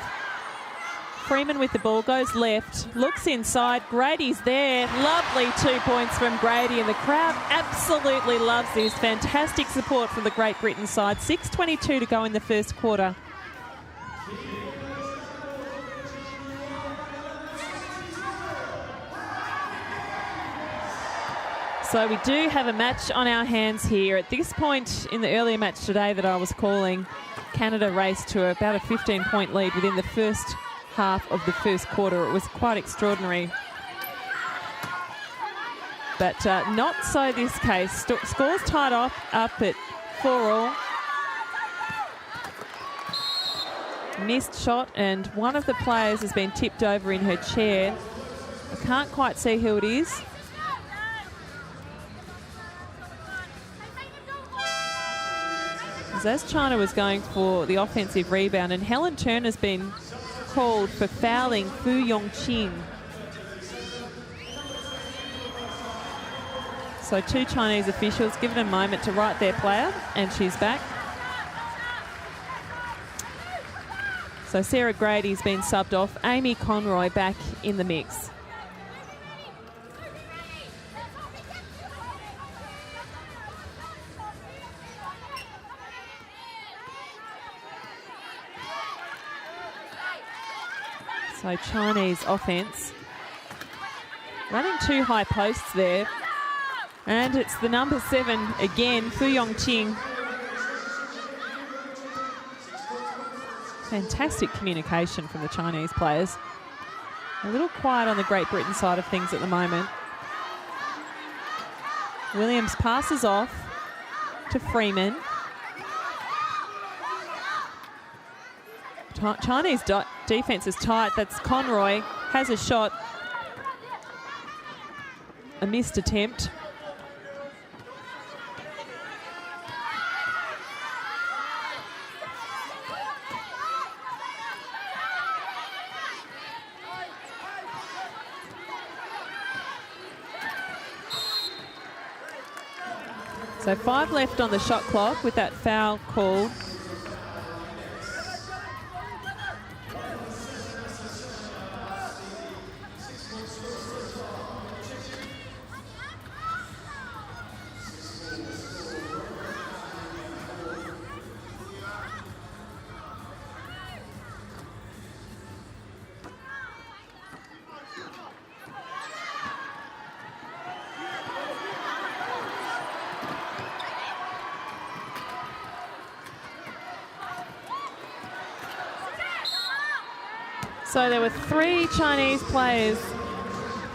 Freeman with the ball, goes left, looks inside. Grady's there. Lovely 2 points from Grady, and the crowd absolutely loves this. Fantastic support from the Great Britain side. 6:22 to go in the first quarter. So we do have a match on our hands here. At this point in the earlier match today that I was calling, Canada raced to about a 15-point lead within the first half of the first quarter. It was quite extraordinary. But not so this case. Scores tied up at 4-all. Missed shot, and one of the players has been tipped over in her chair. I can't quite see who it is. As China was going for the offensive rebound, and Helen Turner's been called for fouling Fu Yongqing. So 2 Chinese officials given a moment to right their player, and she's back. So Sarah Grady's been subbed off. Amy Conroy back in the mix. So Chinese offense. Running 2 high posts there. And it's the number 7 again, Fu Yongqing. Fantastic communication from the Chinese players. A little quiet on the Great Britain side of things at the moment. Williams passes off to Freeman. Chinese defense is tight. That's Conroy. Has a shot. A missed attempt. So 5 left on the shot clock with that foul called. So there were 3 Chinese players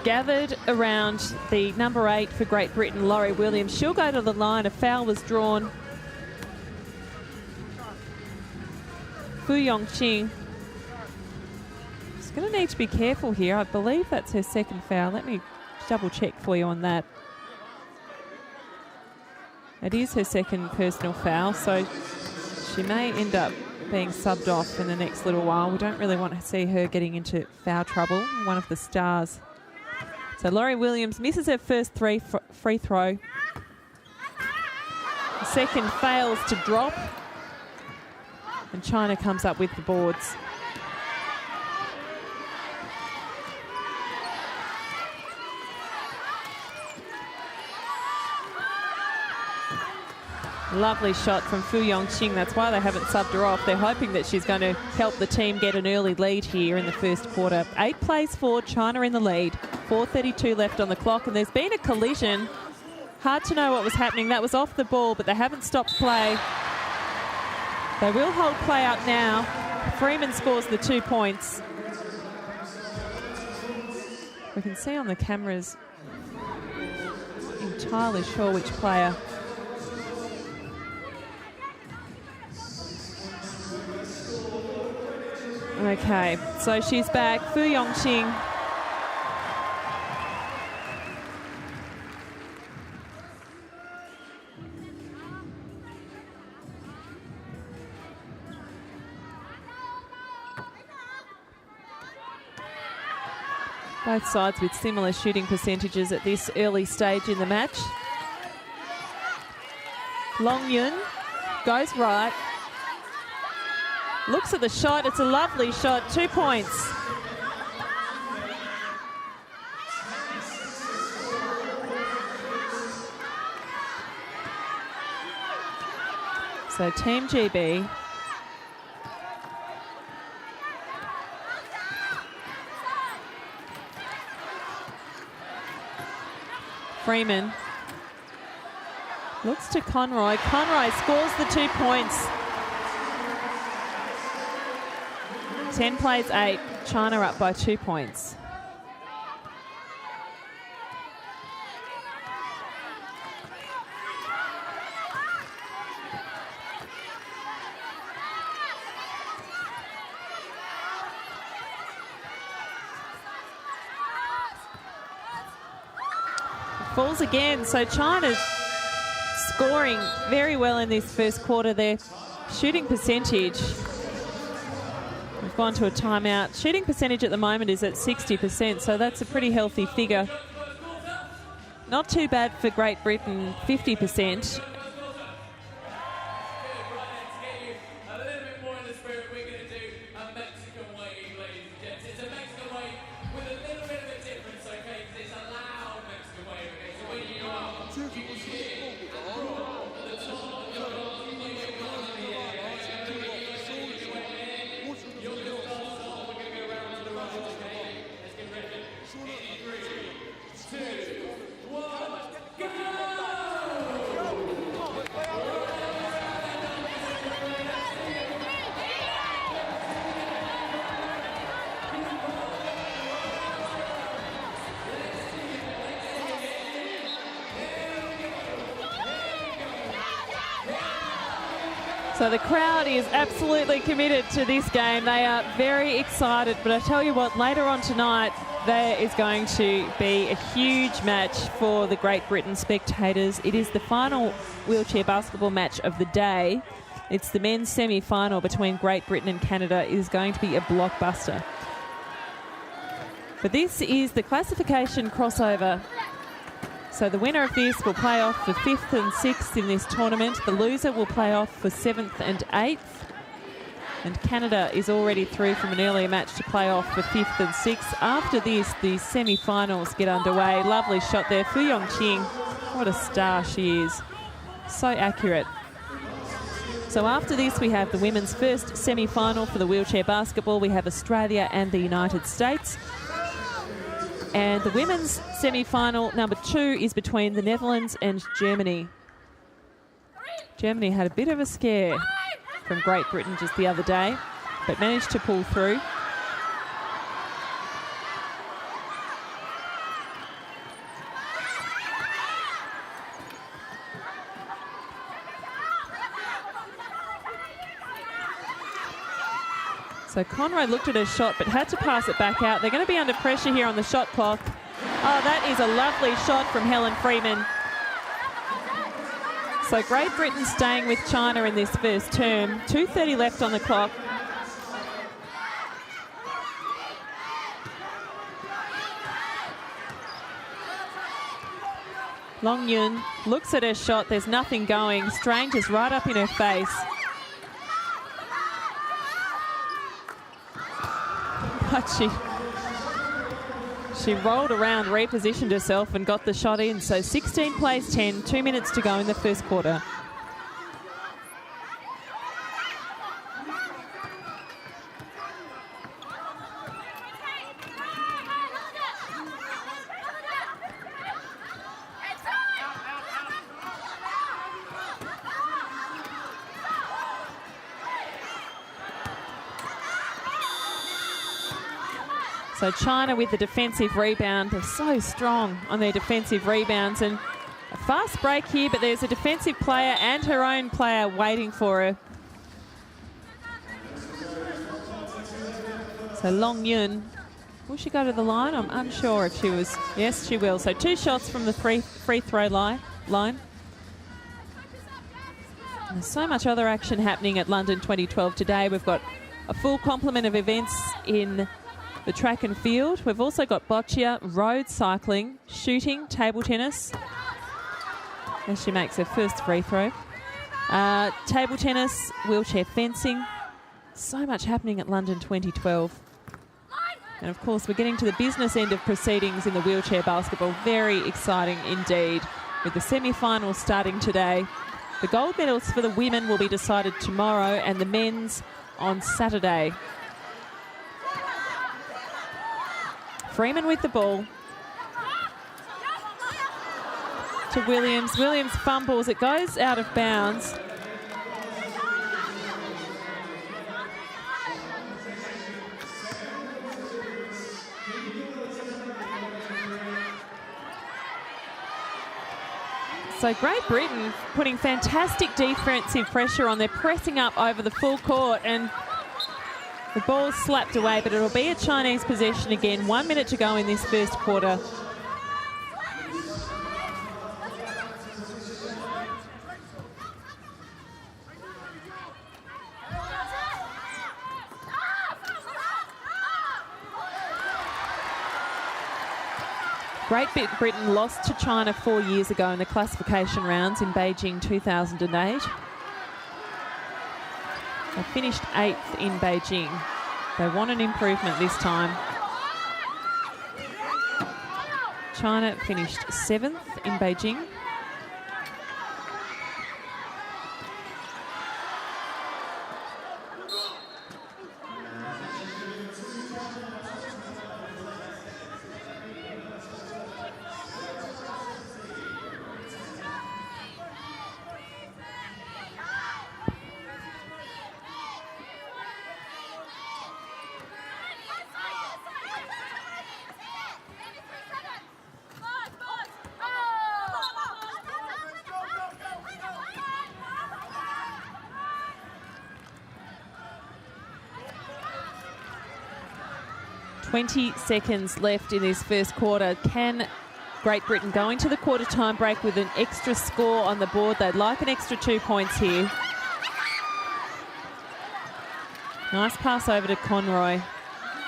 gathered around the number 8 for Great Britain, Laurie Williams. She'll go to the line. A foul was drawn. Fu Yongqing is going to need to be careful here. I believe that's her second foul. Let me double check for you on that. It is her second personal foul, so she may end up being subbed off in the next little while. We don't really want to see her getting into foul trouble, one of the stars. So Laurie Williams misses her first free throw. The second fails to drop. And China comes up with the boards. Lovely shot from Fu Yongqing. That's why they haven't subbed her off. They're hoping that she's going to help the team get an early lead here in the first quarter. 8 plays for China in the lead. 4:32 left on the clock, and there's been a collision. Hard to know what was happening. That was off the ball, but they haven't stopped play. They will hold play up now. Freeman scores the 2 points. We can see on the cameras, not entirely sure which player. Okay, so she's back. Fu Yongqing. Both sides with similar shooting percentages at this early stage in the match. Long Yun goes right. Looks at the shot. It's a lovely shot. 2 points. So Team GB. Freeman looks to Conroy. Conroy scores the 2 points. 10 plays 8. China up by 2 points. Falls again, so China's scoring very well in this first quarter. Their shooting percentage, we've gone to a timeout. Shooting percentage at the moment is at 60%, so that's a pretty healthy figure. Not too bad for Great Britain, 50%. So the crowd is absolutely committed to this game. They are very excited, but I tell you what, later on tonight, there is going to be a huge match for the Great Britain spectators. It is the final wheelchair basketball match of the day. It's the men's semi-final between Great Britain and Canada. It is going to be a blockbuster. But this is the classification crossover. So the winner of this will play off for 5th and 6th in this tournament. The loser will play off for 7th and 8th. And Canada is already through from an earlier match to play off for 5th and 6th. After this, the semi-finals get underway. Lovely shot there. Fu Yongqing, what a star she is. So accurate. So after this, we have the women's first semi-final for the wheelchair basketball. We have Australia and the United States. And the women's semi-final number 2 is between the Netherlands and Germany. Germany had a bit of a scare from Great Britain just the other day, but managed to pull through. So Conrad looked at her shot but had to pass it back out. They're going to be under pressure here on the shot clock. Oh, that is a lovely shot from Helen Freeman. So Great Britain staying with China in this first term. 2:30 left on the clock. Long Yun looks at her shot. There's nothing going. Strange is right up in her face. But she rolled around, repositioned herself and got the shot in. So 16 plays 10, 2 minutes to go in the first quarter. So China with the defensive rebound. They're so strong on their defensive rebounds. And a fast break here, but there's a defensive player and her own player waiting for her. So Long Yun, will she go to the line? I'm unsure if she was. Yes, she will. So 2 shots from the free throw line. And there's so much other action happening at London 2012 today. We've got a full complement of events in the track and field. We've also got boccia, road cycling, shooting, table tennis. As she makes her first free throw. Table tennis, wheelchair fencing. So much happening at London 2012. And of course, we're getting to the business end of proceedings in the wheelchair basketball. Very exciting indeed, with the semi-finals starting today. The gold medals for the women will be decided tomorrow and the men's on Saturday. Freeman with the ball to Williams. Williams fumbles. It goes out of bounds. So Great Britain putting fantastic defensive pressure on. They're pressing up over the full court, and the ball's slapped away, but it'll be a Chinese possession again. 1 minute to go in this first quarter. Great Britain lost to China 4 years ago in the classification rounds in Beijing 2008. They finished 8th in Beijing. They want an improvement this time. China finished 7th in Beijing. .20 seconds left in this first quarter. Can Great Britain go into the quarter time break with an extra score on the board? They'd like an extra 2 points here. Nice pass over to Conroy.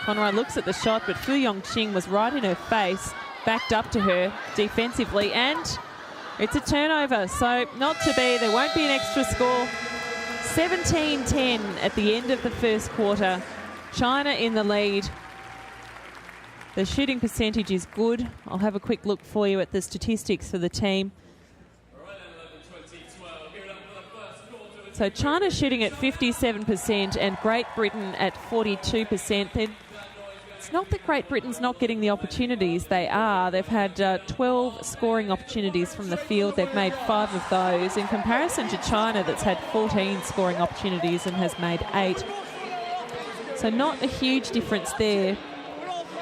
Conroy looks at the shot, but Fu Yongqing was right in her face, backed up to her defensively, and it's a turnover. So not to be. There won't be an extra score. 17-10 at the end of the first quarter. China in the lead. The shooting percentage is good. I'll have a quick look for you at the statistics for the team. So China shooting at 57% and Great Britain at 42%. It's not that Great Britain's not getting the opportunities. They are. They've had 12 scoring opportunities from the field. They've made 5 of those, in comparison to China that's had 14 scoring opportunities and has made 8. So not a huge difference there.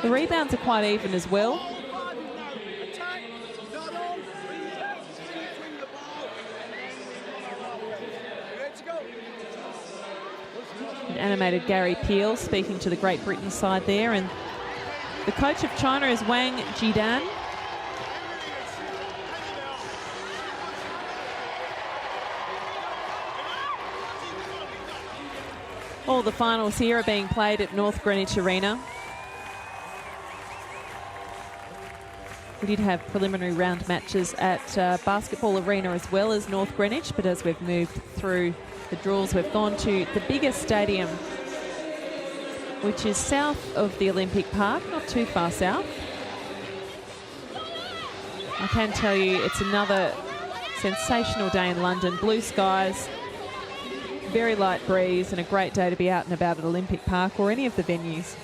The rebounds are quite even as well. An animated Gary Peel speaking to the Great Britain side there, and the coach of China is Wang Jidan. All the finals here are being played at North Greenwich Arena. We did have preliminary round matches at Basketball Arena as well as North Greenwich, but as we've moved through the draws, we've gone to the biggest stadium, which is south of the Olympic Park, not too far south. I can tell you it's another sensational day in London. Blue skies, very light breeze, and a great day to be out and about at Olympic Park or any of the venues.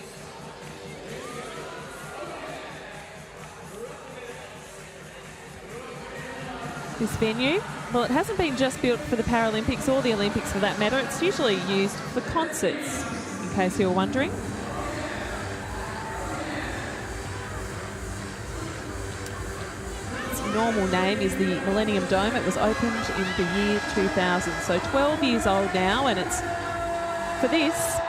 This venue, well, it hasn't been just built for the Paralympics or the Olympics for that matter. It's usually used for concerts, in case you were wondering. Its normal name is the Millennium Dome. It was opened in the year 2000, so 12 years old now, and it's for this.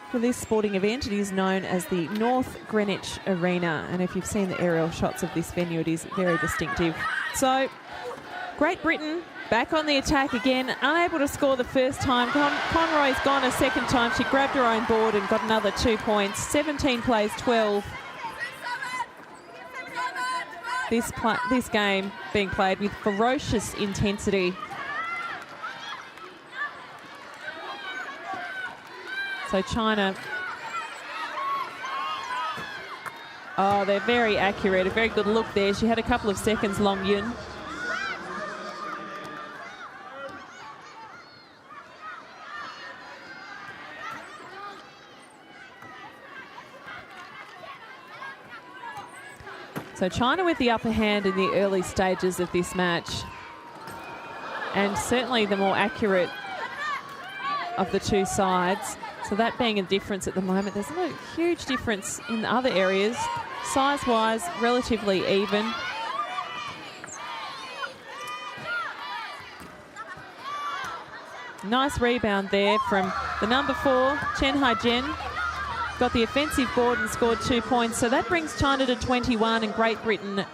For this sporting event, it is known as the North Greenwich Arena, and if you've seen the aerial shots of this venue, it is very distinctive. So, Great Britain back on the attack again, unable to score the first time. Conroy's gone a second time. She grabbed her own board and got another 2 points. 17 plays 12. This game being played with ferocious intensity. So China, oh, they're very accurate. A very good look there. She had a couple of seconds, Long Yun. So China with the upper hand in the early stages of this match, and certainly the more accurate of the two sides. So that being a difference at the moment. There's no huge difference in the other areas. size-wise, relatively even. Nice rebound there from the number 4, Chen Hai-jen. Got the offensive board and scored 2 points. So that brings China to 21 and Great Britain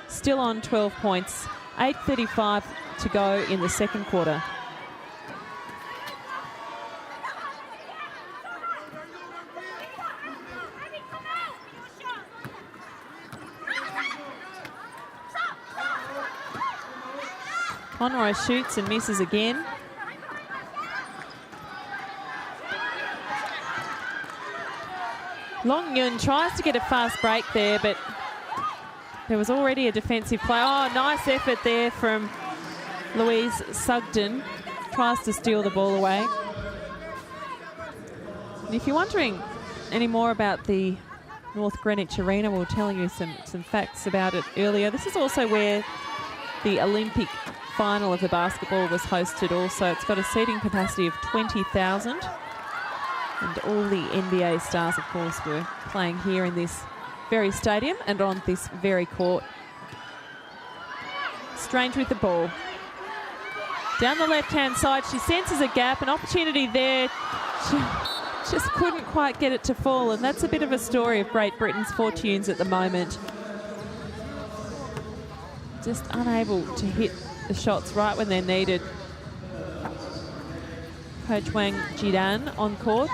still on 12 points. 8:35 to go in the second quarter. Conroy shoots and misses again. Long Yun tries to get a fast break there, but there was already a defensive play. Oh, nice effort there from Louise Sugden. Tries to steal the ball away. And if you're wondering any more about the North Greenwich Arena, we were telling you some facts about it earlier. This is also where the Olympic final of the basketball was hosted also. It's got a seating capacity of 20,000. And all the NBA stars, of course, were playing here in this very stadium and on this very court. Strange with the ball. Down the left-hand side, she senses a gap, an opportunity there. She just couldn't quite get it to fall, and that's a bit of a story of Great Britain's fortunes at the moment. Just unable to hit the shots right when they're needed. Coach Wang Jidan on court.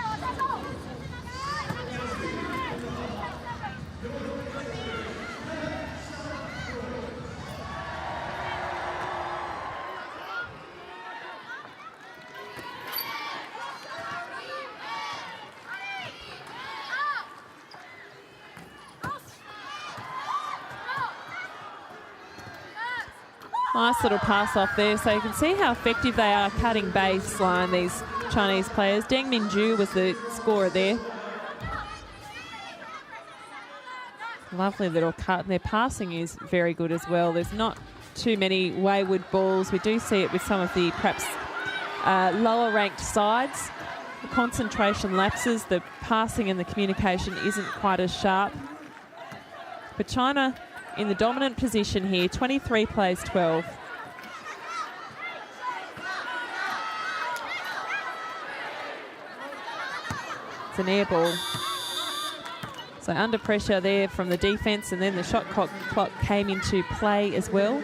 Nice little pass off there, so you can see how effective they are cutting baseline, these Chinese players. Deng Minju was the scorer there. Lovely little cut, and their passing is very good as well. There's not too many wayward balls. We do see it with some of the perhaps lower ranked sides. The concentration lapses, the passing and the communication isn't quite as sharp. But China in the dominant position here, 23 plays 12. It's an air ball. So under pressure there from the defence, and then the shot clock came into play as well.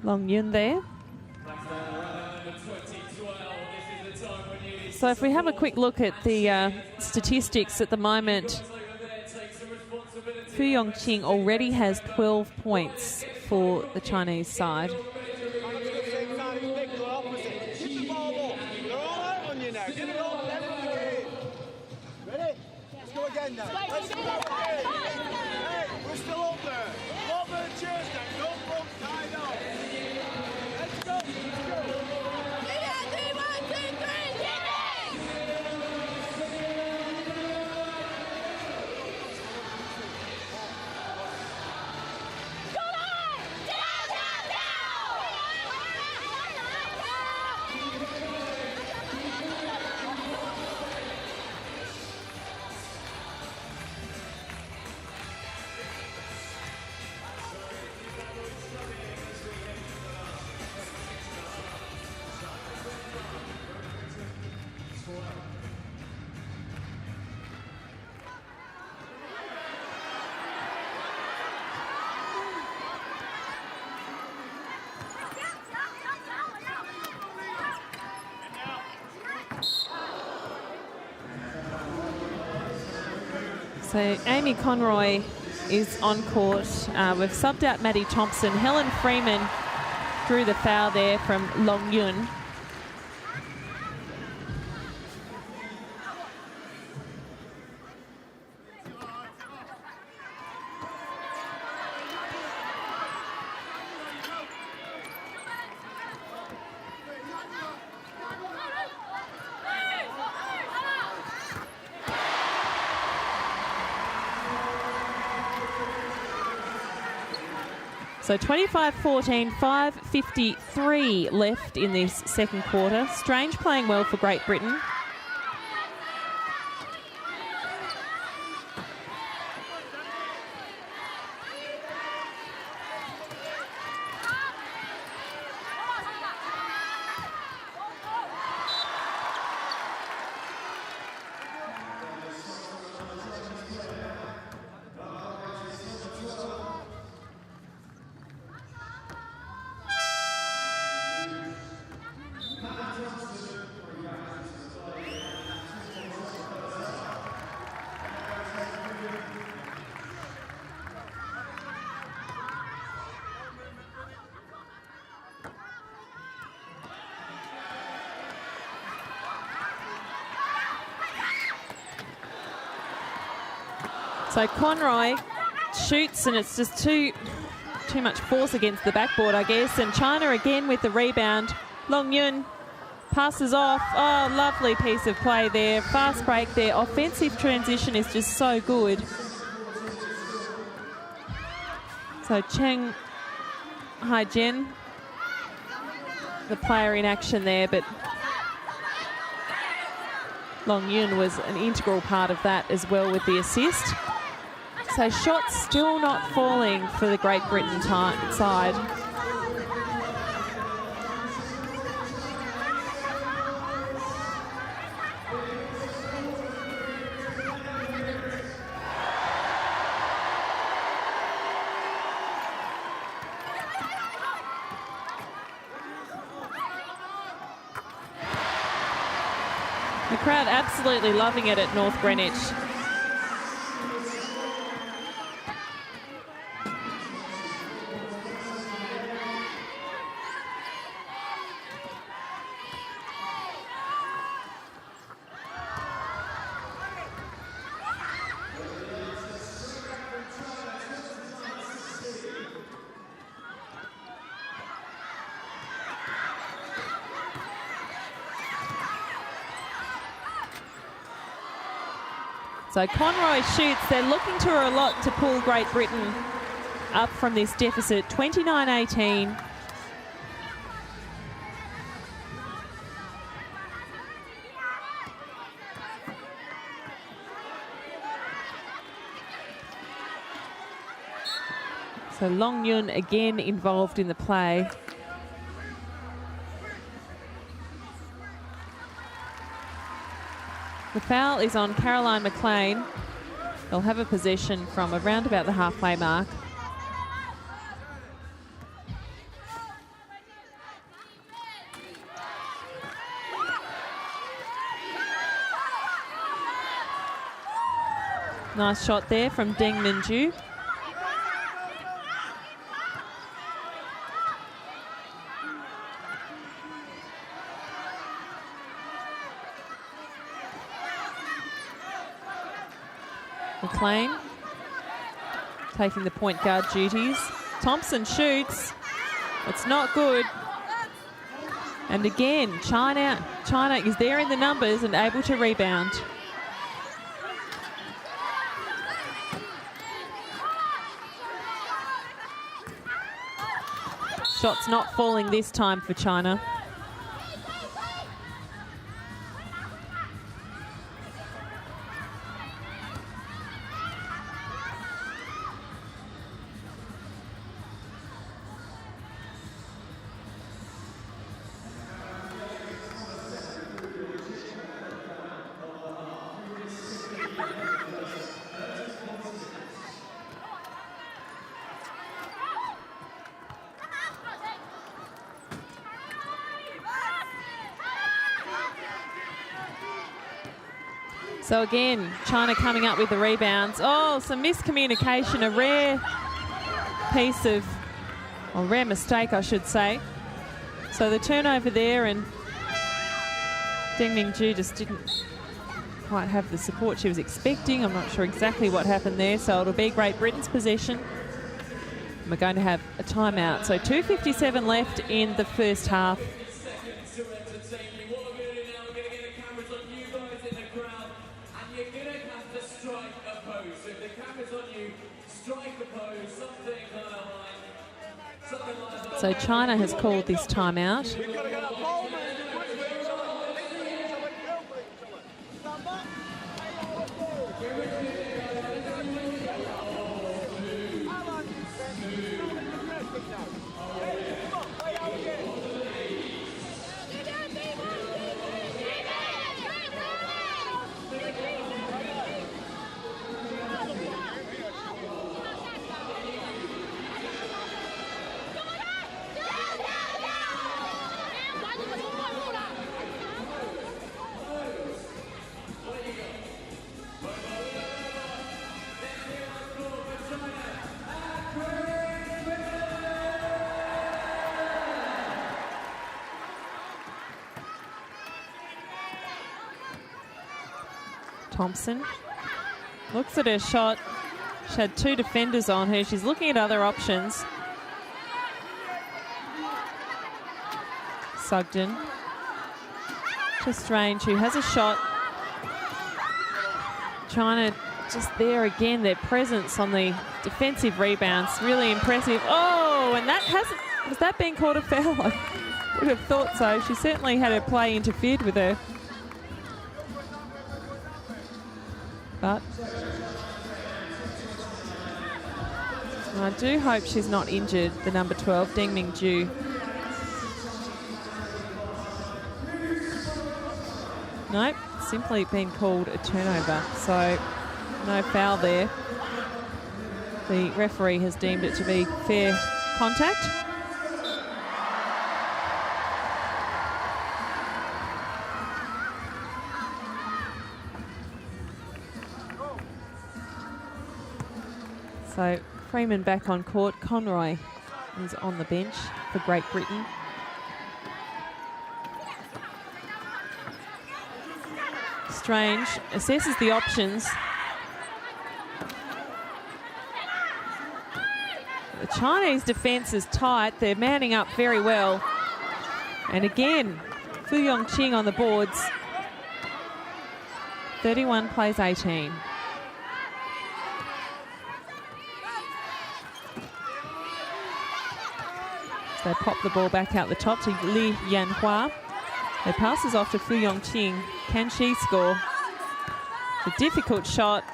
Long Yun there. So if we have a quick look at the statistics at the moment, Fu Yongqing already has 12 points for the Chinese side. So Amy Conroy is on court. We've subbed out Maddie Thompson. Helen Freeman drew the foul there from Long Yun. So 25-14, 5:53 left in this second quarter. Strange playing well for Great Britain. So Conroy shoots and it's just too much force against the backboard, I guess. And China again with the rebound. Long Yun passes off. Oh, lovely piece of play there. Fast break there. Offensive transition is just so good. So Cheng Hai-jen, the player in action there, but Long Yun was an integral part of that as well with the assist. So shots still not falling for the Great Britain side. The crowd absolutely loving it at North Greenwich. So Conroy shoots. They're looking to her a lot to pull Great Britain up from this deficit, 29-18. So Long Yun again involved in the play. The foul is on Caroline McLean. They'll have a possession from around about the halfway mark. Nice shot there from Deng Minju. McLean taking the point guard duties. Thompson shoots. It's not good. And again, China is there in the numbers and able to rebound. Shots not falling this time for China. So again, China coming up with the rebounds. Oh, some miscommunication, a rare piece of, or rare mistake, I should say. So the turnover there, and Deng Minju just didn't quite have the support she was expecting. I'm not sure exactly what happened there. So it'll be Great Britain's possession. And we're going to have a timeout. So 2:57 left in the first half. So China has called this timeout. Thompson looks at her shot. She had two defenders on her. She's looking at other options. Sugden to Strange, who has a shot. China just there again, their presence on the defensive rebounds, really impressive. Oh, and that hasn't, has that been called a foul? I would have thought so. She certainly had her play interfered with her. But I do hope she's not injured, the number 12, Deng Mingju. Nope, simply been called a turnover, so no foul there. The referee has deemed it to be fair contact. So Freeman back on court. Conroy is on the bench for Great Britain. Strange assesses the options. The Chinese defence is tight. They're manning up very well. And again, Fu Yongqing on the boards. 31 plays 18. They pop the ball back out the top to Li Yanhua. It passes off to Fu Yongqing. Can she score? A difficult shot.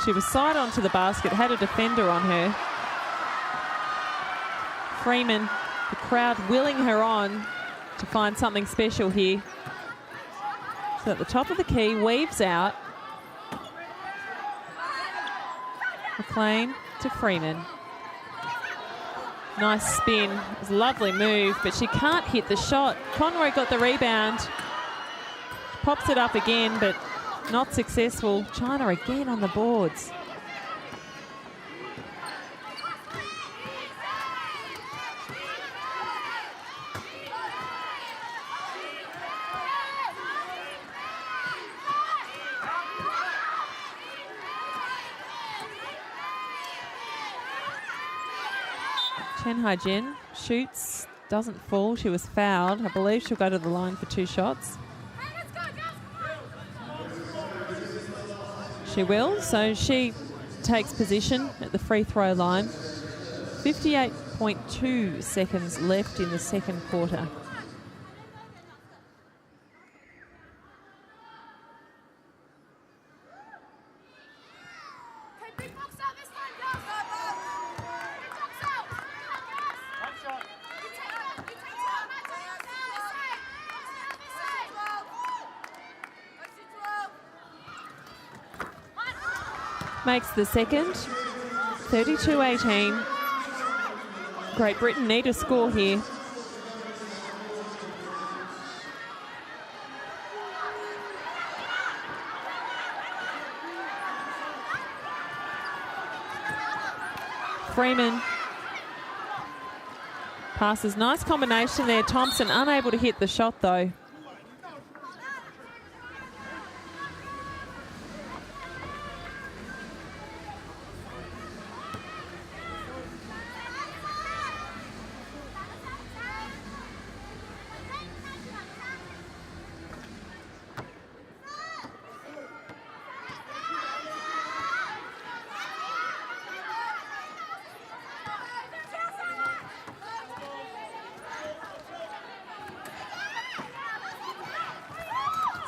She was side onto the basket, had a defender on her. Freeman, the crowd willing her on to find something special here. So at the top of the key, weaves out. McLean to Freeman. Nice spin. It was a lovely move, but she can't hit the shot. Conroy got the rebound. Pops it up again, but not successful. China again on the boards. Chen Haijin shoots, doesn't fall. She was fouled. I believe she'll go to the line for 2 shots. She will, so she takes position at the free throw line. 58.2 seconds left in the second quarter. Makes the second, 32-18. Great Britain need a score here. Freeman passes, nice combination there. Thompson unable to hit the shot though.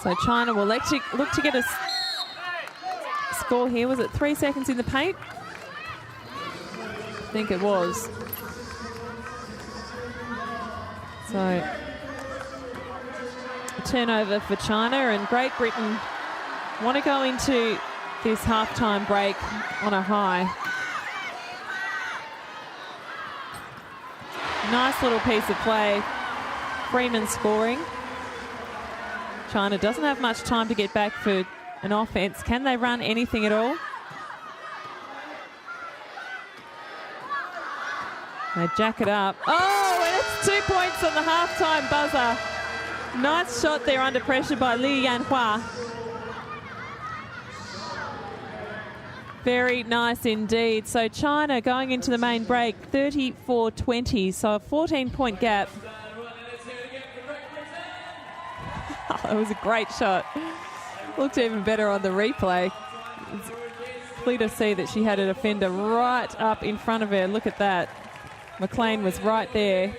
So China will look to get a score here. Was it 3 seconds in the paint? I think it was. So a turnover for China, and Great Britain want to go into this halftime break on a high. Nice little piece of play. Freeman scoring. China doesn't have much time to get back for an offense. Can they run anything at all? They jack it up. Oh, and it's 2 points on the halftime buzzer. Nice shot there under pressure by Li Yanhua. Very nice indeed. So China going into the main break, 34-20, so a 14-point gap. Oh, that was a great shot. Looked even better on the replay. It's clear to see that she had a defender right up in front of her. Look at that. McLean was right there.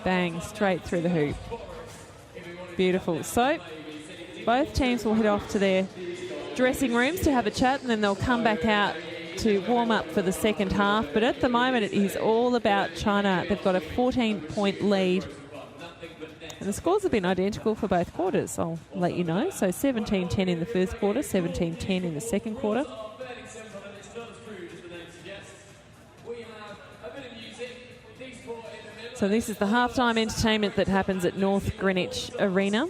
Bang, straight through the hoop. Beautiful. So both teams will head off to their dressing rooms to have a chat, and then they'll come back out to warm up for the second half. But at the moment, it is all about China. They've got a 14-point lead. And the scores have been identical for both quarters, I'll let you know. So 17-10 in the first quarter, 17-10 in the second quarter. So this is the halftime entertainment that happens at North Greenwich Arena.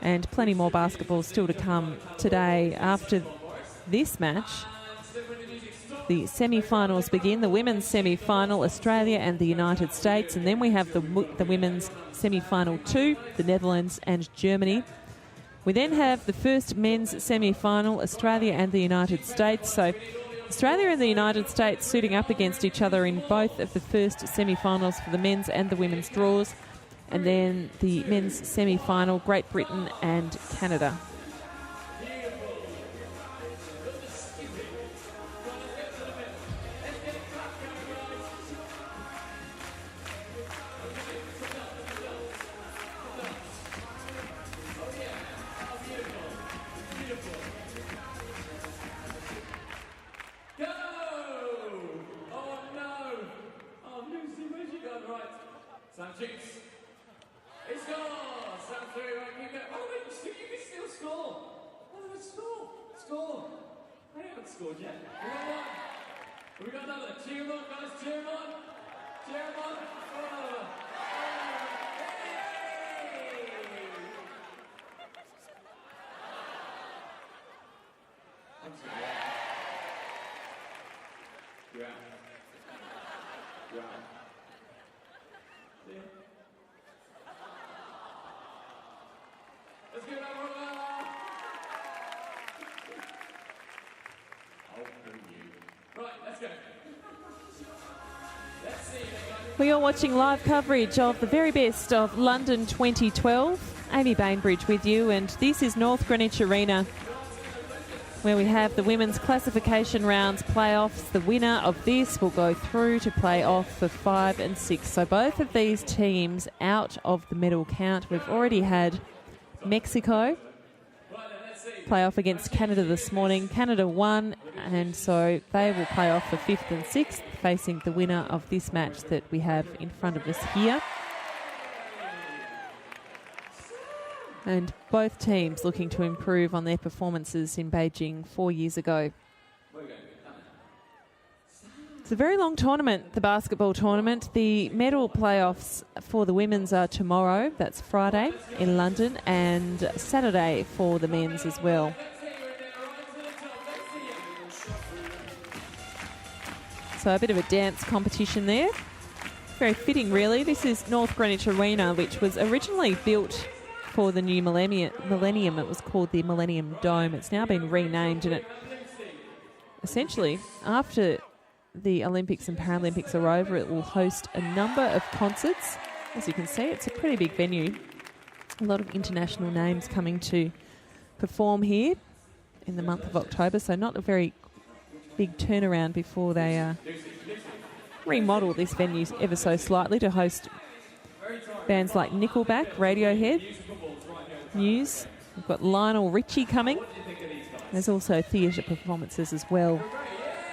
And plenty more basketball still to come today. After this match, the semi-finals begin. The women's semi-final, Australia and the United States. And then we have the women's semi-final 2, the Netherlands and Germany. We then have the first men's semi-final, Australia and the United States. So Australia and the United States suiting up against each other in both of the first semi-finals for the men's and the women's draws. And then the men's semi-final, Great Britain and Canada. We are watching live coverage of the very best of London 2012. Amy Bainbridge with you, and this is North Greenwich Arena, where we have the women's classification rounds playoffs. The winner of this will go through to play off for 5 and 6. So both of these teams out of the medal count. We've already had Mexico play off against Canada this morning. Canada won, and so they will play off for 5th and 6th, facing the winner of this match that we have in front of us here. And both teams looking to improve on their performances in Beijing 4 years ago. It's a very long tournament, the basketball tournament. The medal playoffs for the women's are tomorrow, that's Friday in London, and Saturday for the men's as well. So a bit of a dance competition there. Very fitting, really. This is North Greenwich Arena, which was originally built for the new millennium. It was called the Millennium Dome. It's now been renamed, and it essentially, after the Olympics and Paralympics are over, it will host a number of concerts. As you can see, it's a pretty big venue. A lot of international names coming to perform here in the month of October, so not a very big turnaround before they remodel this venue ever so slightly to host bands like Nickelback, Radiohead, news. We've got Lionel Richie coming. There's also theatre performances as well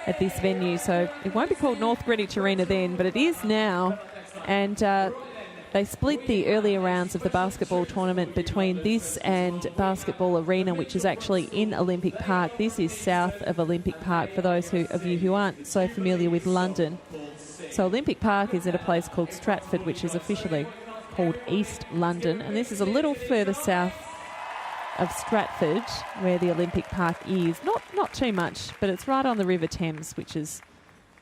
at this venue. So it won't be called North Greenwich Arena then, but it is now. And they split the earlier rounds of the basketball tournament between this and Basketball Arena, which is actually in Olympic Park. This is south of Olympic Park for those of you who aren't so familiar with London. So Olympic Park is at a place called Stratford, which is officially called East London. And this is a little further south of Stratford, where the Olympic Park is. Not too much, but it's right on the River Thames, which is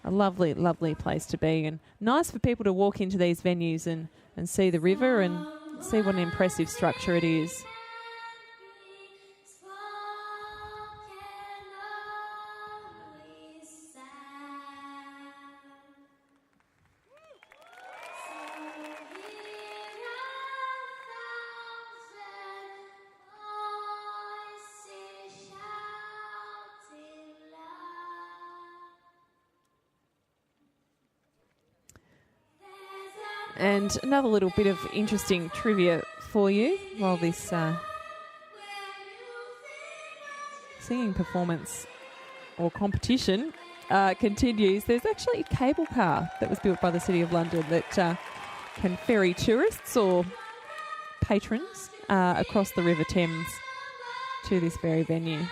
a lovely, lovely place to be. And nice for people to walk into these venues and see the river and see what an impressive structure it is. And another little bit of interesting trivia for you while this singing performance or competition continues. There's actually a cable car that was built by the City of London that can ferry tourists or patrons across the River Thames to this very venue.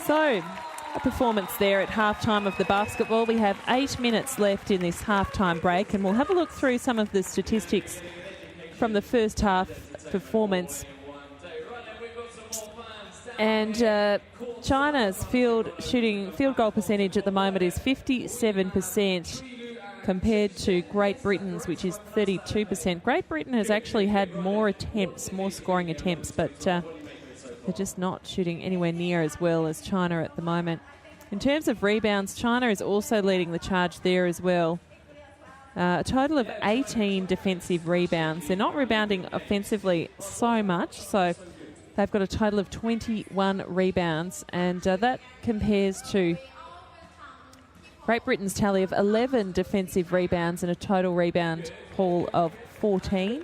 So, a performance there at halftime of the basketball. We have 8 minutes left in this halftime break, and we'll have a look through some of the statistics from the first half performance. And China's field goal percentage at the moment is 57% compared to Great Britain's, which is 32%. Great Britain has actually had more scoring attempts, but they're just not shooting anywhere near as well as China at the moment. In terms of rebounds, China is also leading the charge there as well. A total of 18 defensive rebounds. They're not rebounding offensively so much, so they've got a total of 21 rebounds, and that compares to Great Britain's tally of 11 defensive rebounds and a total rebound haul of 14.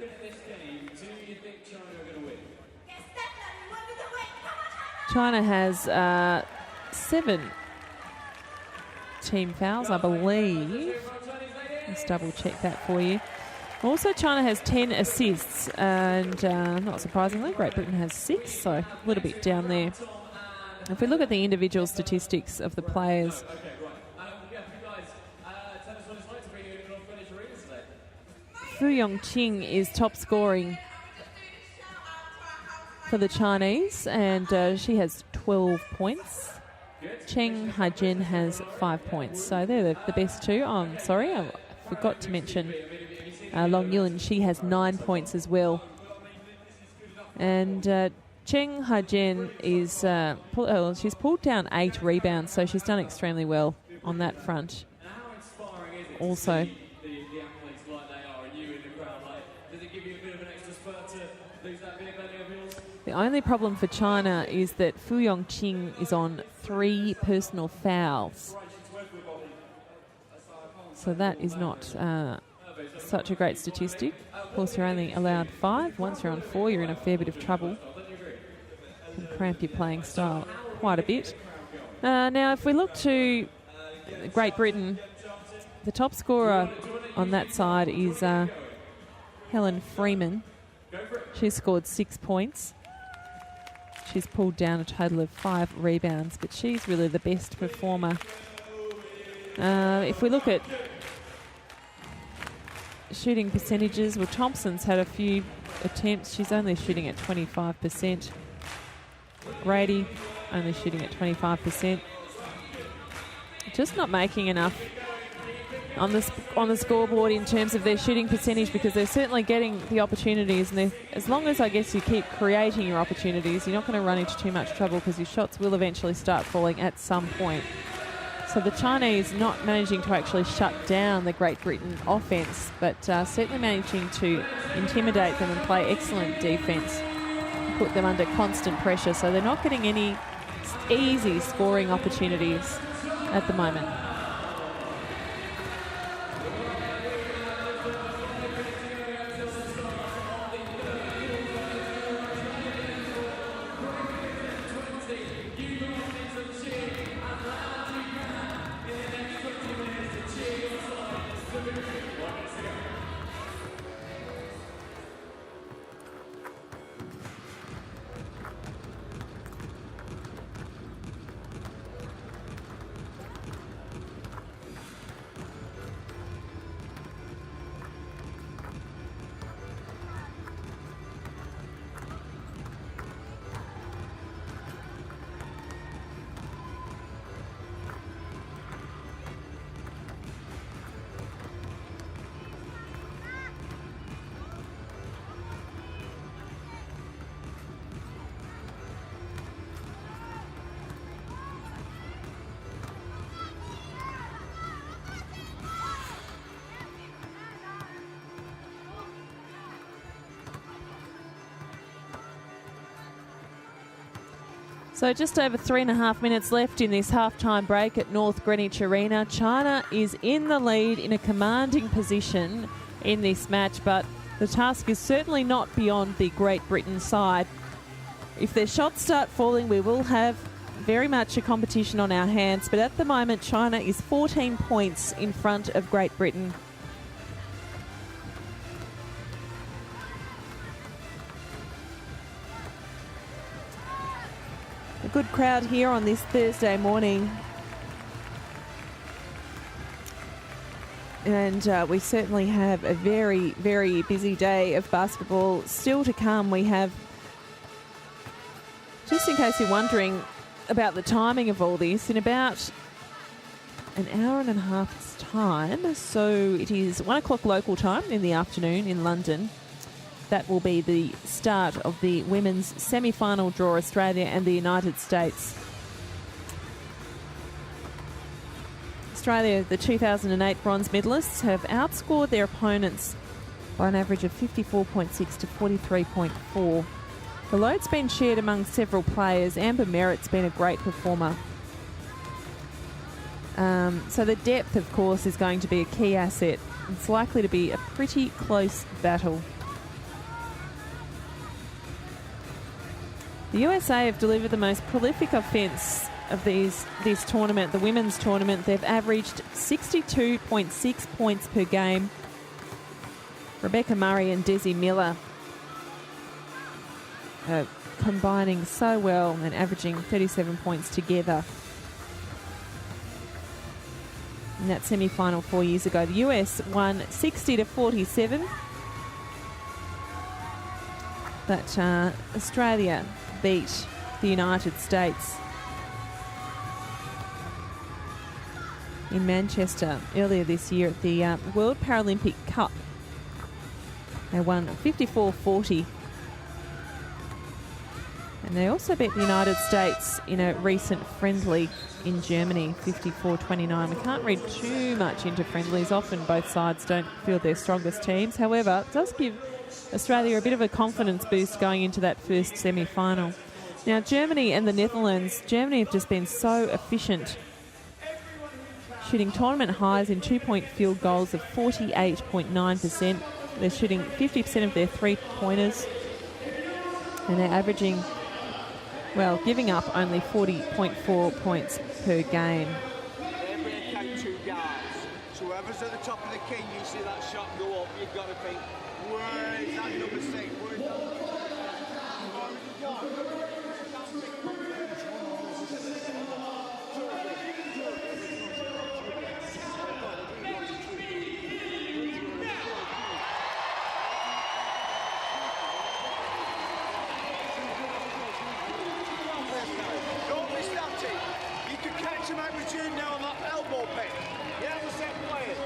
China has 7 team fouls, I believe. Let's double check that for you. Also, China has 10 assists, and not surprisingly, Great Britain has 6, so a little bit down there. If we look at the individual statistics of the players, Fu Yongqing is top scoring for the Chinese, and she has 12 points. Cheng Haijin has 5 points, so they're the best two. Oh, I'm sorry, I forgot to mention Long Yulin. She has 9 points as well. And Cheng Haijin is she's pulled down 8 rebounds, so she's done extremely well on that front. Also, the only problem for China is that Fu Yongqing is on 3 personal fouls. So that is not such a great statistic. Of course, you're only allowed 5. Once you're on 4, you're in a fair bit of trouble. Can cramp your playing style quite a bit. Now, if we look to Great Britain, the top scorer on that side is Helen Freeman. She's scored 6 points. She's pulled down a total of 5 rebounds, but she's really the best performer If we look at shooting percentages, well, Thompson's had a few attempts. She's only shooting at 25%. Grady only shooting at 25%. Just not making enough on the scoreboard in terms of their shooting percentage, because they're certainly getting the opportunities, and as long as I guess you keep creating your opportunities, you're not going to run into too much trouble, because your shots will eventually start falling at some point. So the Chinese not managing to actually shut down the Great Britain offence, but certainly managing to intimidate them and play excellent defence, put them under constant pressure. So they're not getting any easy scoring opportunities at the moment. So just over 3.5 minutes left in this halftime break at North Greenwich Arena. China is in the lead in a commanding position in this match, but the task is certainly not beyond the Great Britain side. If their shots start falling, we will have very much a competition on our hands, but at the moment China is 14 points in front of Great Britain. A good crowd here on this Thursday morning. And we certainly have a very, very busy day of basketball still to come. We have, just in case you're wondering about the timing of all this, in about an hour and a half's time, so it is 1 o'clock local time in the afternoon in London. That will be the start of the women's semi-final draw, Australia and the United States. Australia, the 2008 bronze medalists, have outscored their opponents by an average of 54.6 to 43.4. The load's been shared among several players. Amber Merritt's been a great performer. So the depth, of course, is going to be a key asset. It's likely to be a pretty close battle. The USA have delivered the most prolific offence of this tournament, the women's tournament. They've averaged 62.6 points per game. Rebecca Murray and Desi Miller are combining so well and averaging 37 points together. In that semi-final 4 years ago, the US won 60 to 47. But Australia beat the United States in Manchester earlier this year at the World Paralympic Cup. They won 54-40. And they also beat the United States in a recent friendly in Germany, 54-29. We can't read too much into friendlies. Often both sides don't field their strongest teams. However, it does give Australia a bit of a confidence boost going into that first semi-final. Now, Germany and the Netherlands, Germany have just been so efficient, shooting tournament highs in two-point field goals of 48.9%. They're shooting 50% of their three-pointers, and they're averaging, well, giving up only 40.4 points per game. They break out two guards. So whoever's at the top of the key, you see that shot go up, you've got to think, where is that number 6? Where is that? Catch him out with June now on that elbow pick. Yeah, the set players.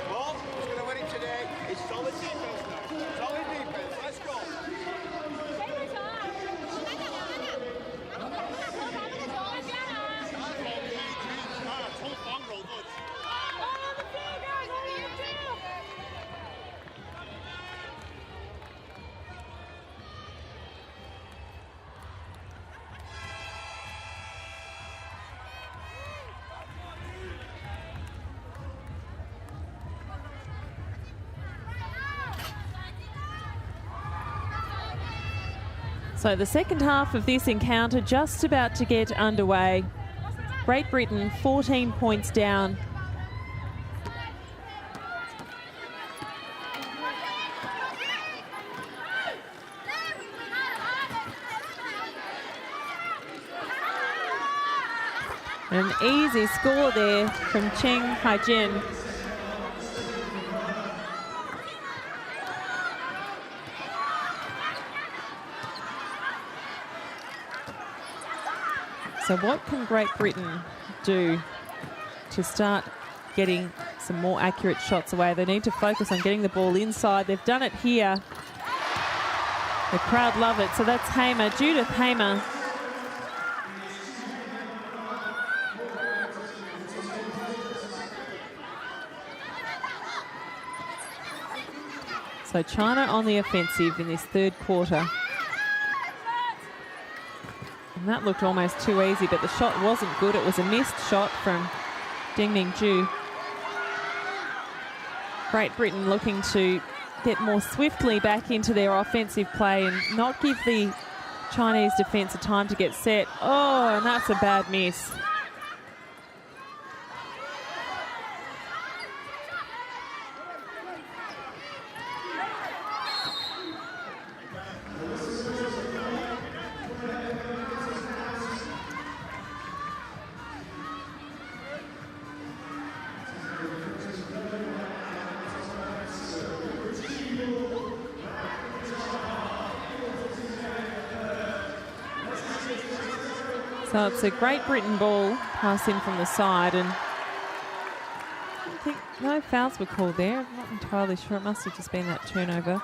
Well, who's going to win it today? It's solid defense now. Solid defense. Let's go. So the second half of this encounter just about to get underway. Great Britain 14 points down. An easy score there from Cheng Haijin. So what can Great Britain do to start getting some more accurate shots away? They need to focus on getting the ball inside. They've done it here. The crowd love it. So that's Hamer, Judith Hamer. So China on the offensive in this third quarter. And that looked almost too easy, but the shot wasn't good. It was a missed shot from Ding Mingju. Great Britain looking to get more swiftly back into their offensive play and not give the Chinese defence a time to get set. Oh, and that's a bad miss. So it's a Great Britain ball pass in from the side, and I think no fouls were called there. I'm not entirely sure. It must have just been that turnover.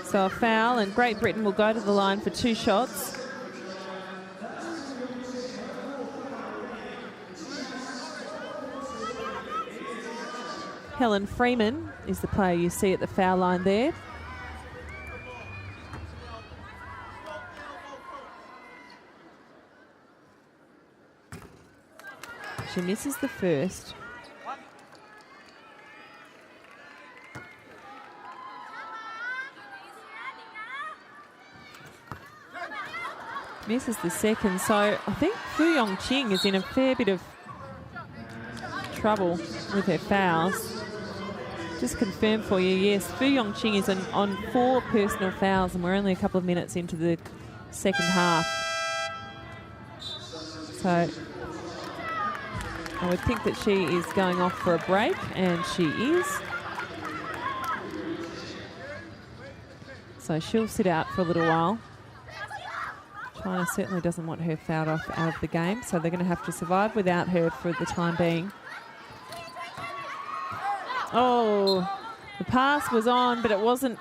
So a foul, and Great Britain will go to the line for 2 shots. Helen Freeman is the player you see at the foul line there. She misses the first. Misses the second. So I think Fu Yongqing is in a fair bit of trouble with her fouls. Just confirm for you, yes, Fu Yongqing is on 4 personal fouls, and we're only a couple of minutes into the second half. So I would think that she is going off for a break, and she is. So she'll sit out for a little while. China certainly doesn't want her fouled off out of the game, so they're going to have to survive without her for the time being. Oh, the pass was on, but it wasn't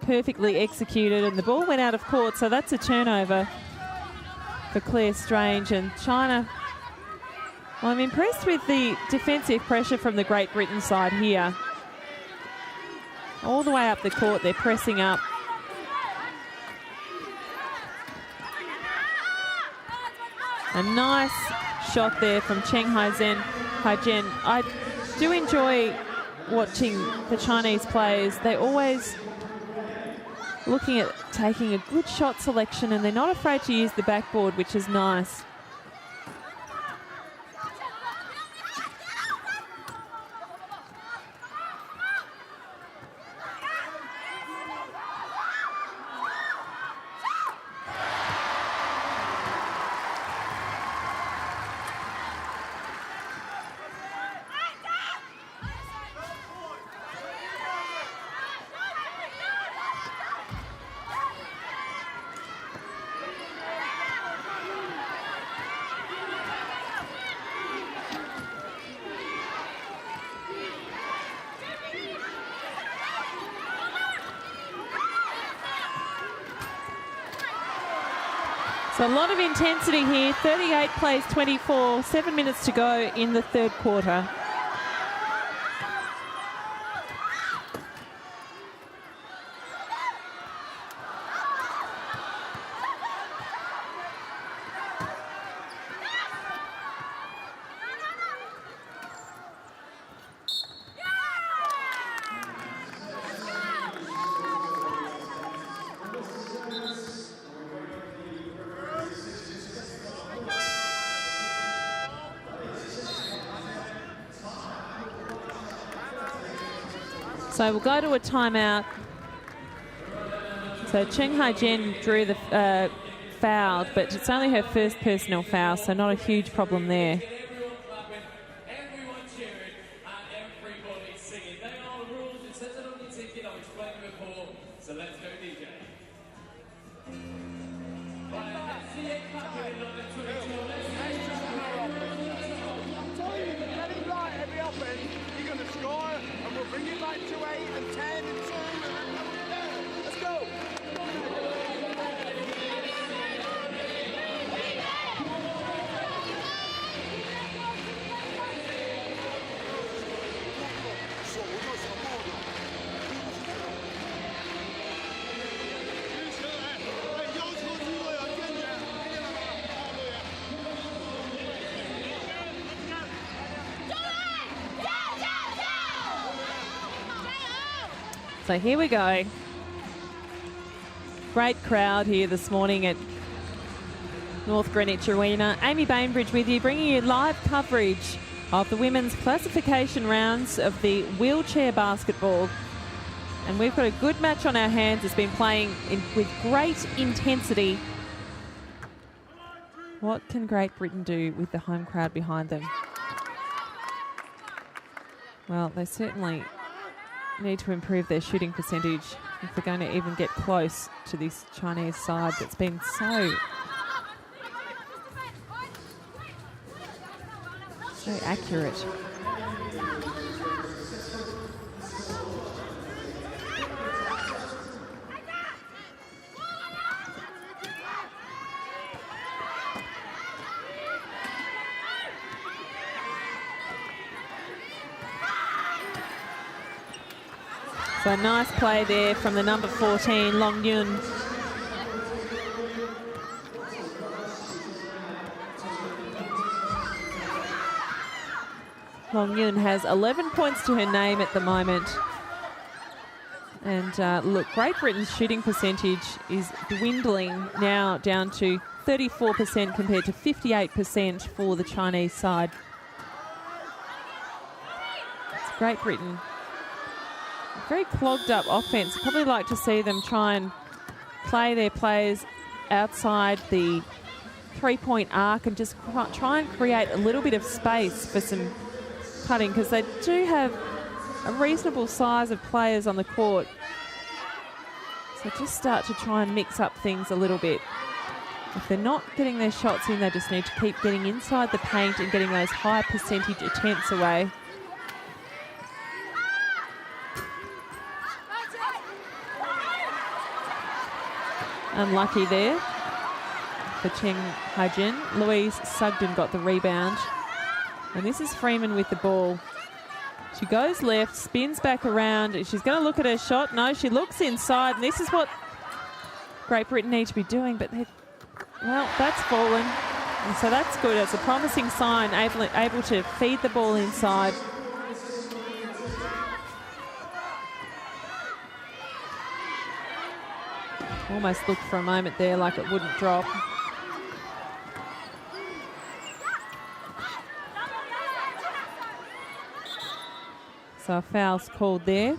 perfectly executed, and the ball went out of court, so that's a turnover for Claire Strange. And China, well, I'm impressed with the defensive pressure from the Great Britain side here. All the way up the court, they're pressing up. A nice shot there from Cheng Haijin. I do enjoy watching the Chinese players. They're always looking at taking a good shot selection, and they're not afraid to use the backboard, which is nice. So a lot of intensity here. 38 plays 24. 7 minutes to go in the third quarter. So we'll go to a timeout. So Cheng Hai-Jen drew the foul, but it's only her first personal foul, so not a huge problem there. Everyone clapping, everyone cheering, and everybody singing. They are the rules. It says it on your ticket. I've explained it before. So let's go, DJ. Right, let's see it clapping in number 22. I'm telling you, get it right every offense, you're going to score, and we'll bring it back to 8 and 10 and 2. Let's go. So here we go. Great crowd here this morning at North Greenwich Arena. Amy Bainbridge with you, bringing you live coverage of the women's classification rounds of the wheelchair basketball. And we've got a good match on our hands. It's been playing with great intensity. What can Great Britain do with the home crowd behind them? Well, they certainly need to improve their shooting percentage if they're going to even get close to this Chinese side that's been so accurate. So nice play there from the number 14, Long Yun. Long Yun has 11 points to her name at the moment. And look, Great Britain's shooting percentage is dwindling now down to 34% compared to 58% for the Chinese side. It's Great Britain. Very clogged up offense. Probably like to see them try and play their players outside the three-point arc and just try and create a little bit of space for some cutting, because they do have a reasonable size of players on the court. So just start to try and mix up things a little bit. If they're not getting their shots in, they just need to keep getting inside the paint and getting those high percentage attempts away. Unlucky there for Cheng Hai-Jen. Louise Sugden got the rebound. And this is Freeman with the ball. She goes left, spins back around. She's going to look at her shot. No, she looks inside. And this is what Great Britain need to be doing. But, well, that's fallen. And so that's good. It's a promising sign, able to feed the ball inside. Almost looked for a moment there like it wouldn't drop. So a foul's called there.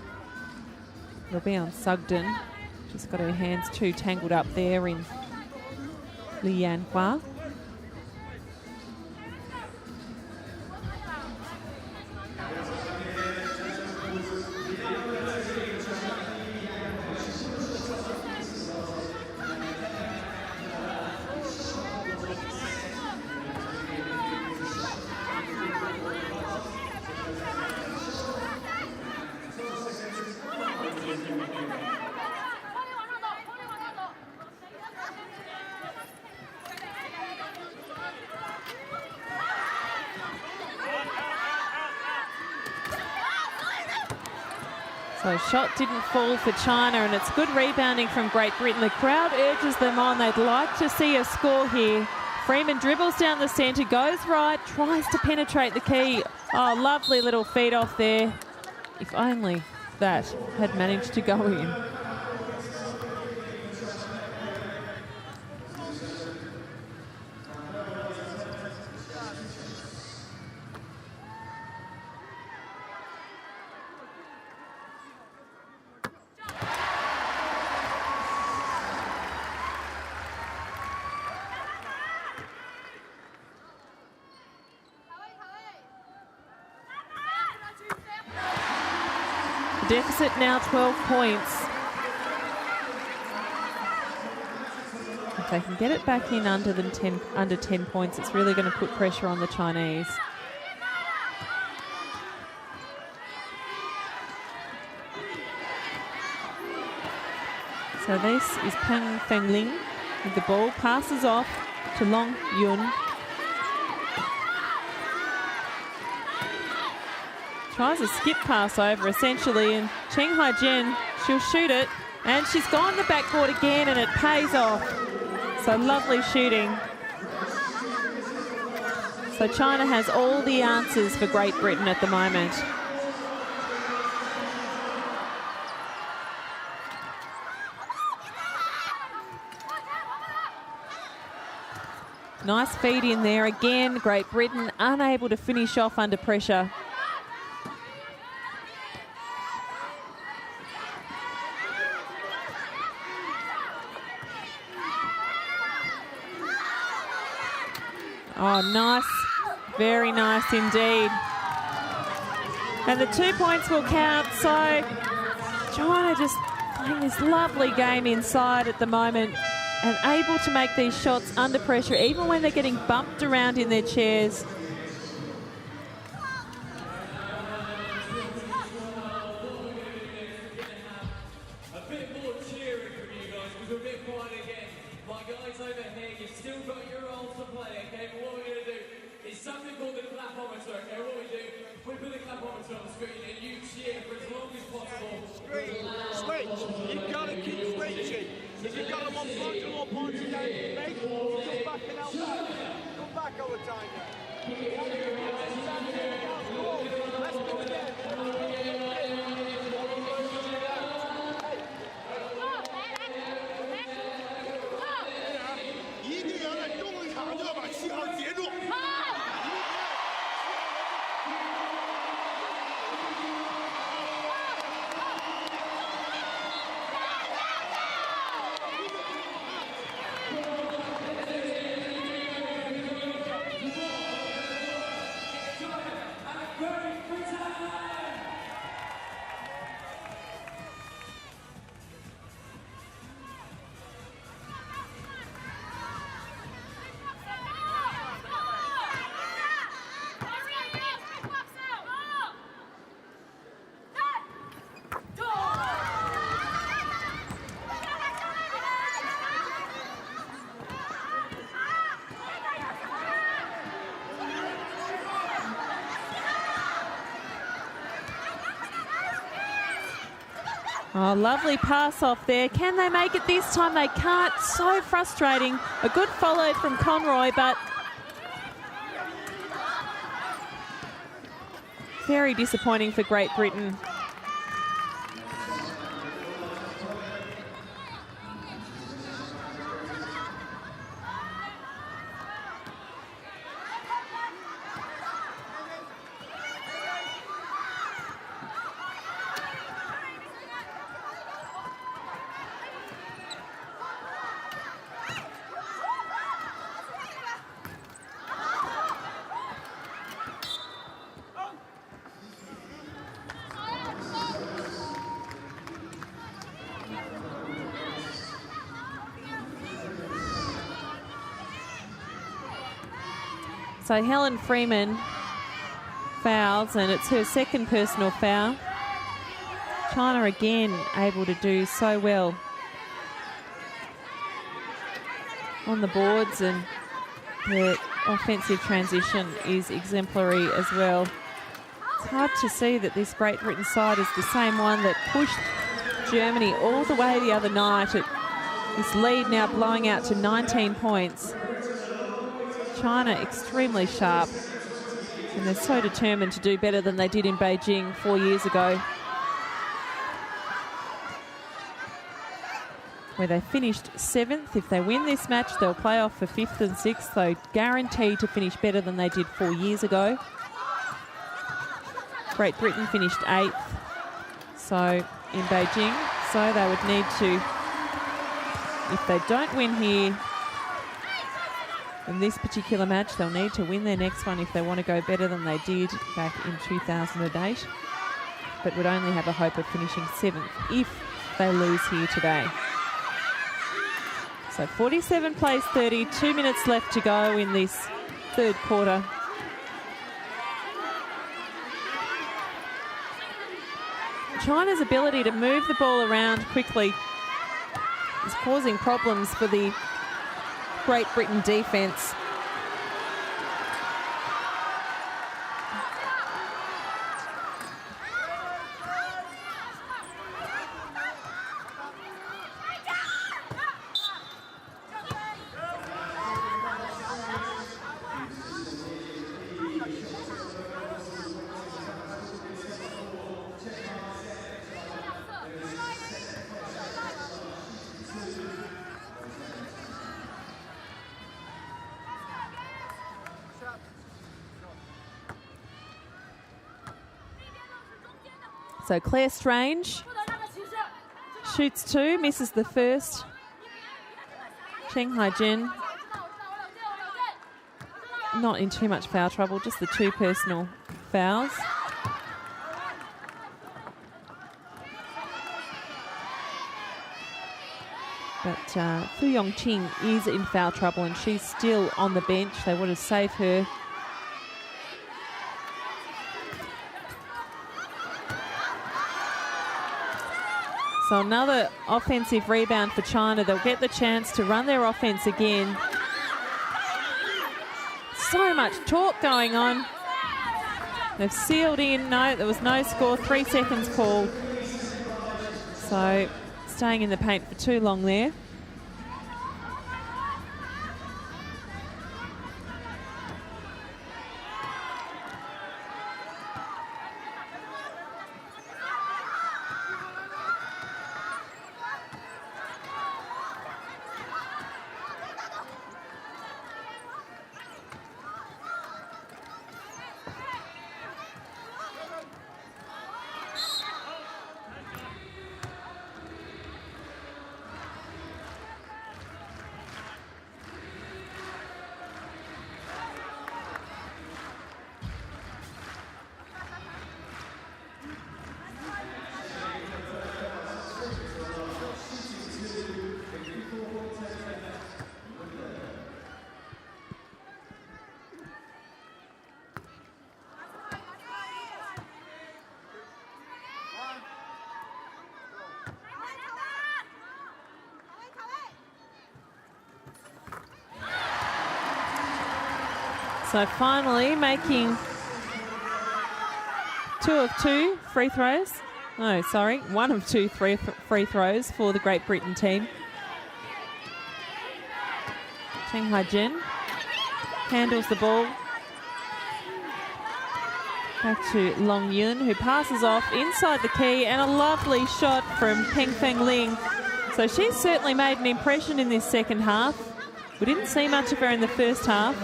It'll be on Sugden. Just got her hands too tangled up there in Li Yanhua. So shot didn't fall for China, and it's good rebounding from Great Britain. The crowd urges them on. They'd like to see a score here. Freeman dribbles down the centre, goes right, tries to penetrate the key. Oh, lovely little feed off there. If only that had managed to go in. Deficit now 12 points. If they can get it back in under 10 points, it's really going to put pressure on the Chinese. So this is Peng Fengling with the ball, passes off to Long Yun. Tries a skip pass over essentially, and Cheng Hai-jen, she'll shoot it, and she's gone the backboard again, and it pays off. So lovely shooting. So China has all the answers for Great Britain at the moment. Nice feed in there again. Great Britain unable to finish off under pressure. Oh, nice. Very nice indeed. And the 2 points will count. So China just playing this lovely game inside at the moment and able to make these shots under pressure, even when they're getting bumped around in their chairs. A bit more cheering from you guys, because we're a bit quiet again. My guys over here, you've still got your roles to play, okay? But what we're going to do is something called the clapometer, okay? What we do, we put the clapometer on the screen and you cheer for as long as possible. Switch. You've got to keep switching. If you've got them on points and all points down, make come back and outside. Come back all the time now. Let's go again. Oh, lovely pass off there. Can they make it this time? They can't. So frustrating. A good follow from Conroy, but very disappointing for Great Britain. So Helen Freeman fouls, and it's her second personal foul. China again able to do so well on the boards, and the offensive transition is exemplary as well. It's hard to see that this Great Britain side is the same one that pushed Germany all the way the other night. This lead now blowing out to 19 points. China extremely sharp, and they're so determined to do better than they did in Beijing 4 years ago, where they finished 7th. If they win this match, they'll play off for 5th and 6th, so guaranteed to finish better than they did 4 years ago. Great Britain finished 8th, so in Beijing, so they would need to, if they don't win here in this particular match, they'll need to win their next one if they want to go better than they did back in 2008, but would only have a hope of finishing 7th if they lose here today. So 47 plays 30, 2 minutes left to go in this third quarter. China's ability to move the ball around quickly is causing problems for the Great Britain defence. So Claire Strange shoots 2, misses the first. Cheng Hai-Jen not in too much foul trouble, just the 2 personal fouls. But Fu Yongqing is in foul trouble and she's still on the bench. They want to save her. So another offensive rebound for China. They'll get the chance to run their offense again. So much talk going on. They've sealed in. No, there was no score. 3 seconds called. So staying in the paint for too long there. So finally making 2 of 2 free throws. No, sorry, 1 of 2 free throws for the Great Britain team. Cheng Hai-Jen handles the ball. Back to Long Yun, who passes off inside the key, and a lovely shot from Peng Feng Ling. So she's certainly made an impression in this second half. We didn't see much of her in the first half.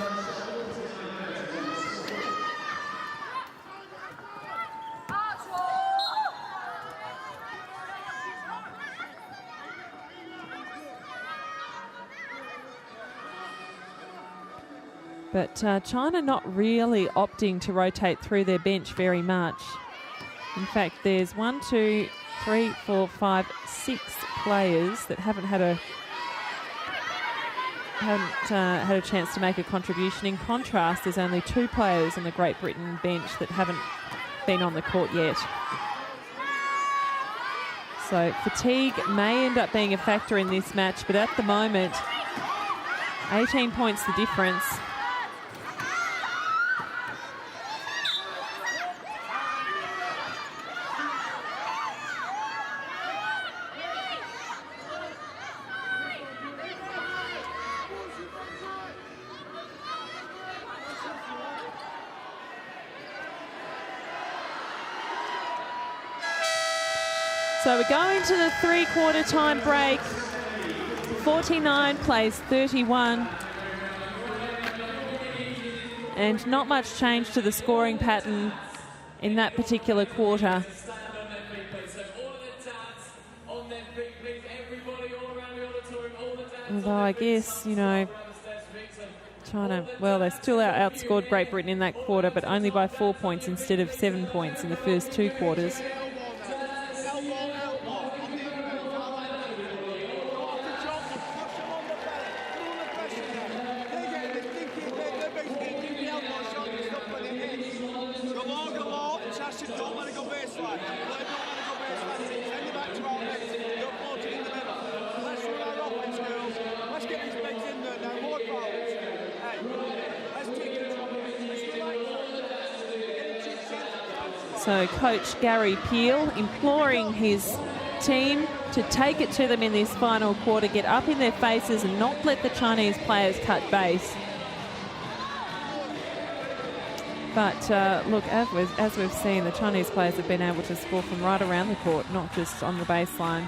But China not really opting to rotate through their bench very much. In fact, there's 1, 2, 3, 4, 5, 6 players that haven't had a chance to make a contribution. In contrast, there's only 2 players on the Great Britain bench that haven't been on the court yet. So fatigue may end up being a factor in this match, but at the moment, 18 points the difference. So we're going to the three-quarter time break. 49 plays 31. And not much change to the scoring pattern in that particular quarter. Although I guess, you know, China, well, they still outscored Great Britain in that quarter, but only by 4 points instead of 7 points in the first two quarters. So Coach Gary Peel imploring his team to take it to them in this final quarter, get up in their faces and not let the Chinese players cut base. But look, as we've seen, the Chinese players have been able to score from right around the court, not just on the baseline.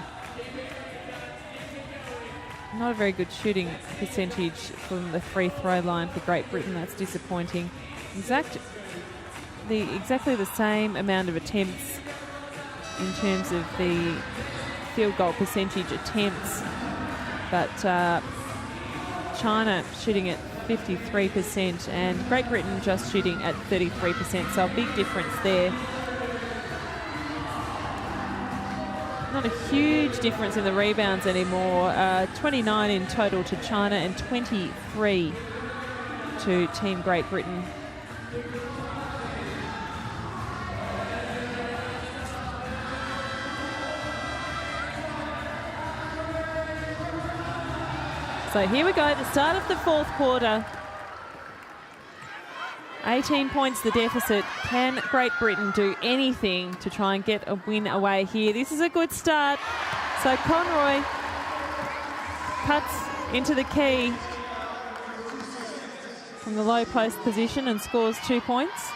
Not a very good shooting percentage from the free throw line for Great Britain. That's disappointing. Exactly the same amount of attempts in terms of the field goal percentage attempts, but China shooting at 53% and Great Britain just shooting at 33%, so a big difference there. Not a huge difference in the rebounds anymore. 29 in total to China and 23 to Team Great Britain. So here we go, the start of the fourth quarter. 18 points the deficit. Can Great Britain do anything to try and get a win away here? This is a good start. So Conroy cuts into the key from the low post position and scores 2 points.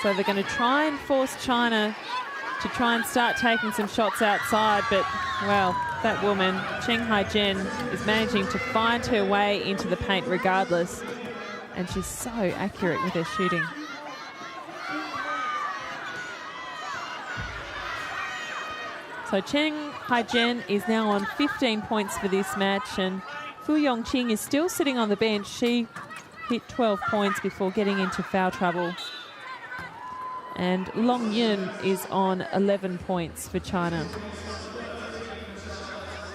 So they're going to try and force China to try and start taking some shots outside, but, well, that woman, Cheng Hai-jen, is managing to find her way into the paint regardless, and she's so accurate with her shooting. So Cheng Hai-jen is now on 15 points for this match, and Fu Yongqing is still sitting on the bench. She hit 12 points before getting into foul trouble. And Long Yun is on 11 points for China.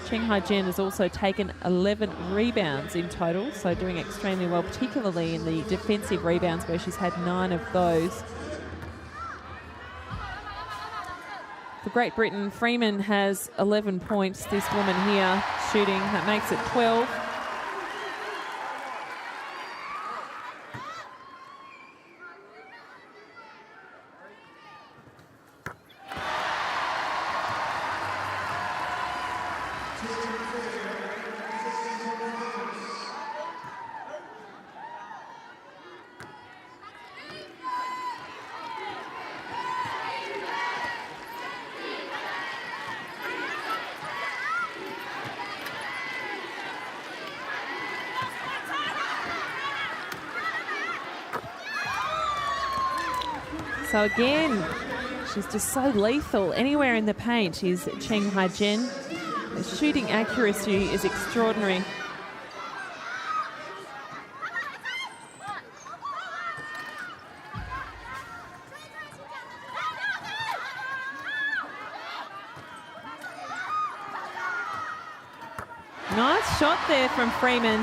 Cheng Hai-jen has also taken 11 rebounds in total, so doing extremely well, particularly in the defensive rebounds where she's had 9 of those. For Great Britain, Freeman has 11 points, this woman here shooting. That makes it 12. So again, she's just so lethal anywhere in the paint is Cheng Hai-jen. The shooting accuracy is extraordinary. Nice shot there from Freeman.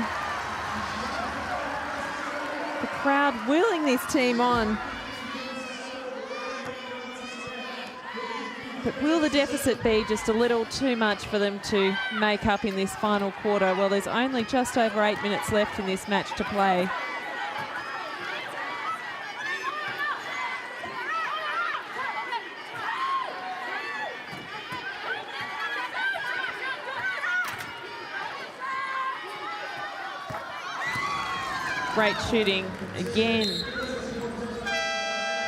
The crowd willing this team on. But will the deficit be just a little too much for them to make up in this final quarter? Well, there's only just over 8 minutes left in this match to play. great shooting again.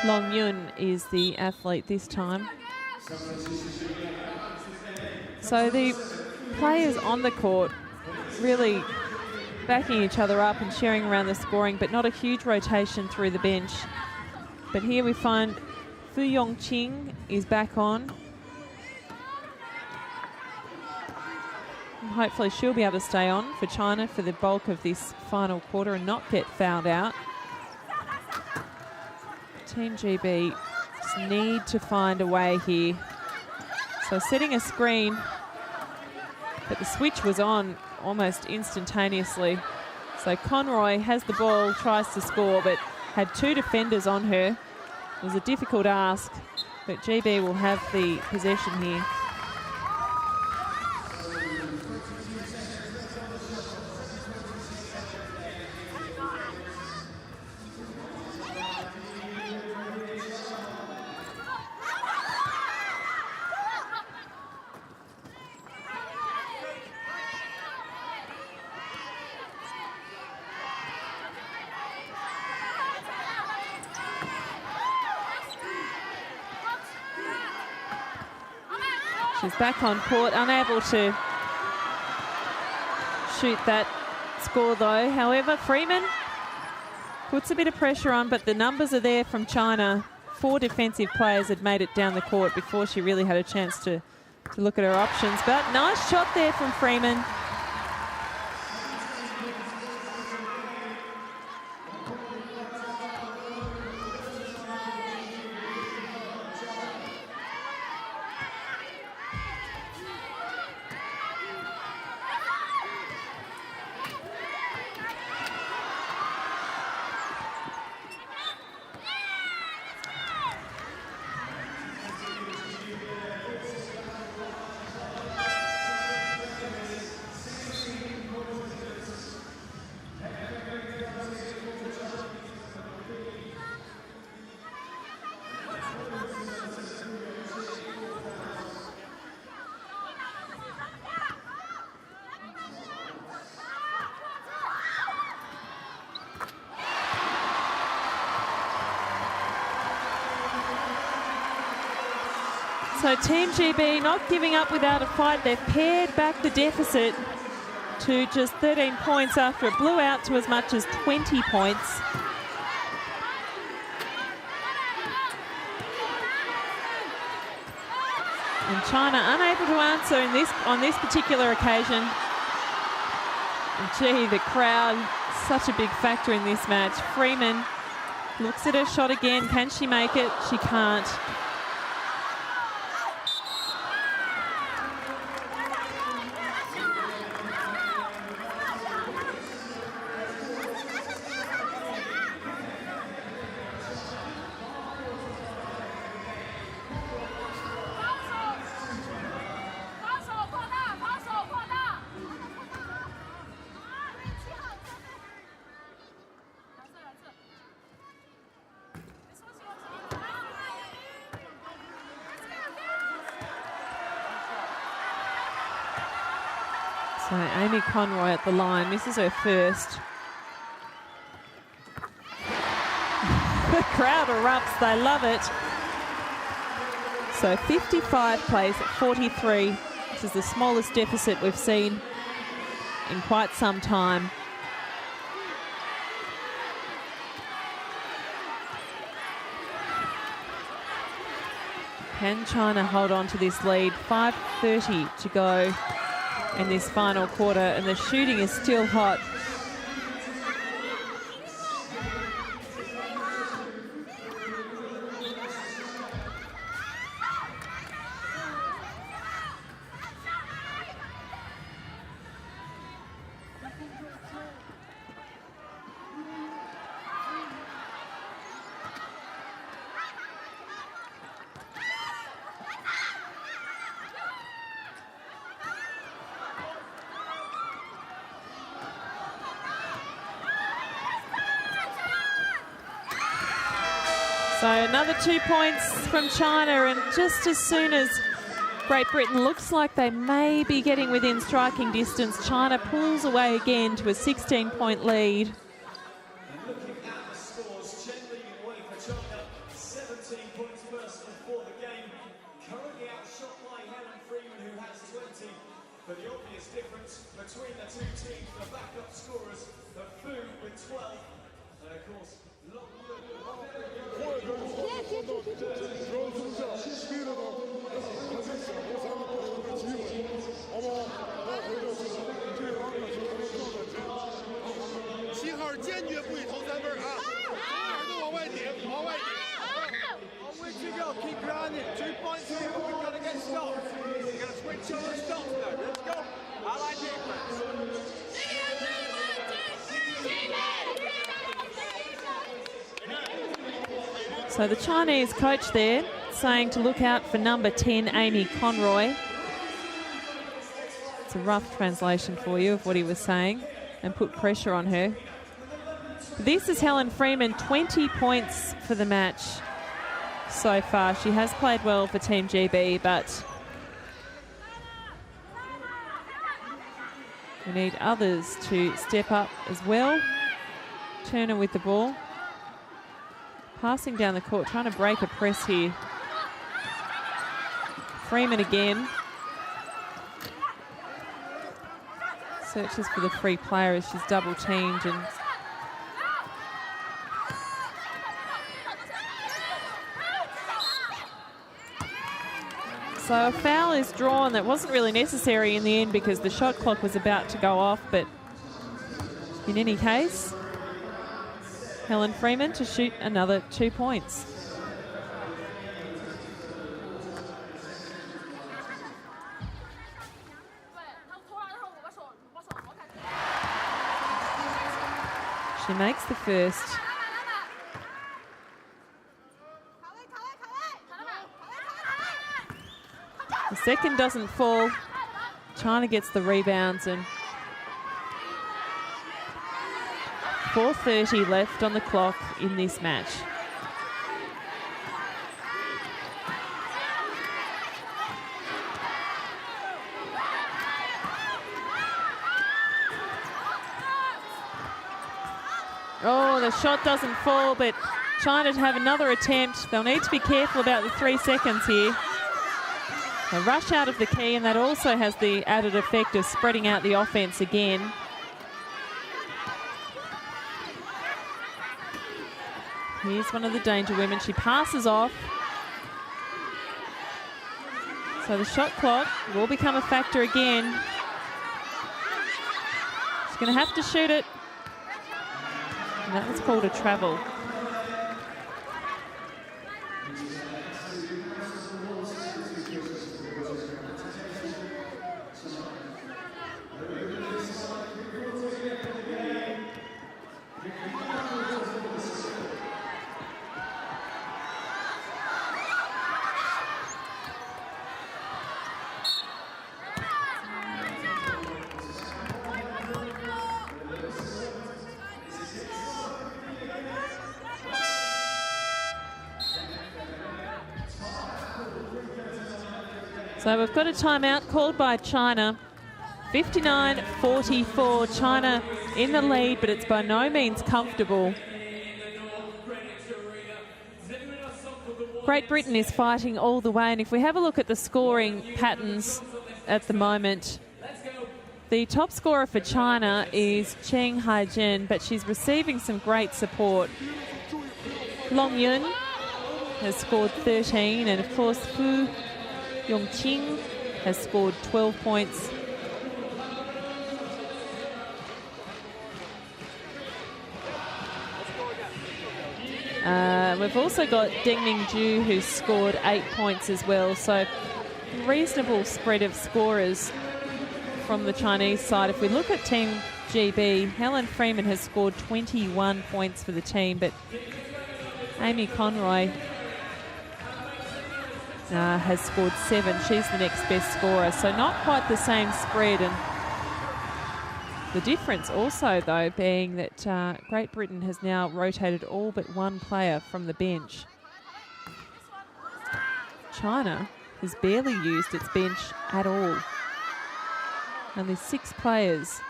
Long Yun is the athlete this time. So the players on the court really backing each other up and sharing around the scoring, but not a huge rotation through the bench. But here we find Fu Yongqing is back on. And hopefully she'll be able to stay on for China for the bulk of this final quarter and not get fouled out. Team GB just need to find a way here. So setting a screen, but the switch was on almost instantaneously. So Conroy has the ball, tries to score, but had two defenders on her. It was a difficult ask, but GB will have the possession here. She's back on court, unable to shoot that score though. However, Freeman puts a bit of pressure on, but the numbers are there from China. 4 defensive players had made it down the court before she really had a chance to look at her options. But nice shot there from Freeman. So Team GB not giving up without a fight. They've pared back the deficit to just 13 points after it blew out to as much as 20 points. And China unable to answer on this particular occasion. And gee, the crowd, such a big factor in this match. Freeman looks at her shot again. Can she make it? She can't. So Amy Conroy at the line. This is her first. The crowd erupts. They love it. So 55 plays at 43. This is the smallest deficit we've seen in quite some time. Can China hold on to this lead? 5:30 to go in this final quarter, and the shooting is still hot. So another 2 points from China, and just as soon as Great Britain looks like they may be getting within striking distance, China pulls away again to a 16-point lead. difference between the two teams. The backup scorers, the Fu with 12, and of course, keep grinding. 2 points here, but we've got to get stopped. We're going to switch over stops now. Let's go. I like defense. So the Chinese coach there saying to look out for number 10, Amy Conroy. It's a rough translation for you of what he was saying, and put pressure on her. This is Helen Freeman, 20 points for the match so far. She has played well for Team GB, but we need others to step up as well. Turner with the ball. Passing down the court, trying to break a press here. Freeman again. Searches for the free player as she's double teamed, and so a foul is drawn that wasn't really necessary in the end because the shot clock was about to go off, but in any case, Helen Freeman to shoot another 2 points. She makes the first. The second doesn't fall. China gets the rebounds, and 4:30 left on the clock in this match. Oh, the shot doesn't fall, but China to have another attempt. They'll need to be careful about the 3 seconds here. They rush out of the key, and that also has the added effect of spreading out the offense again. Here's one of the danger women. She passes off. So the shot clock will become a factor again. She's going to have to shoot it. And that was called a travel. So we've got a timeout called by China. 59-44, China in the lead, but it's by no means comfortable. Great Britain is fighting all the way, and if we have a look at the scoring patterns at the moment, the top scorer for China is Cheng Haijin, but she's receiving some great support. Long Yun has scored 13, and of course Fu Yongqing has scored 12 points. We've also got Deng Mingju, who's scored 8 points as well. So reasonable spread of scorers from the Chinese side. If we look at Team GB, Helen Freeman has scored 21 points for the team, but Amy Conroy has scored 7. She's the next best scorer, so not quite the same spread. And the difference also, though, being that Great Britain has now rotated all but one player from the bench. China has barely used its bench at all. And there's 6 players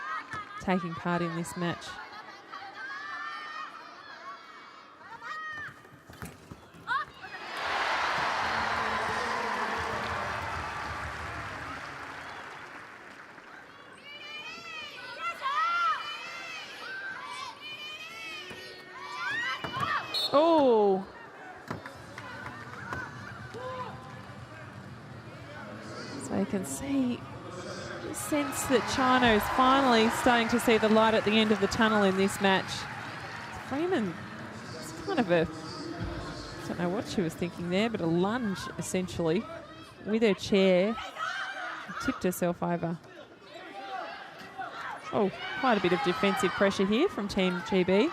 taking part in this match. Oh. So you can see, sense that China is finally starting to see the light at the end of the tunnel in this match. Freeman, it's kind of a, I don't know what she was thinking there, but a lunge essentially with her chair. Tipped herself over. Oh, quite a bit of defensive pressure here from Team GB.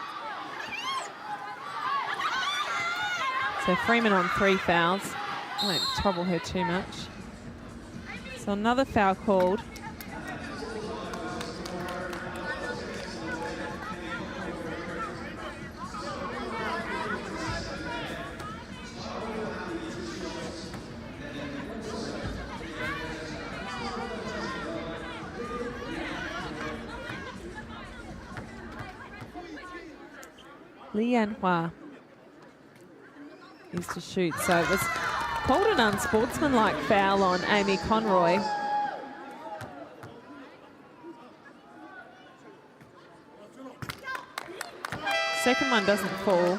So Freeman on 3 fouls. Won't trouble her too much. So another foul called. Lian Hua is to shoot. So it was called an unsportsmanlike foul on Amy Conroy. Second one doesn't fall.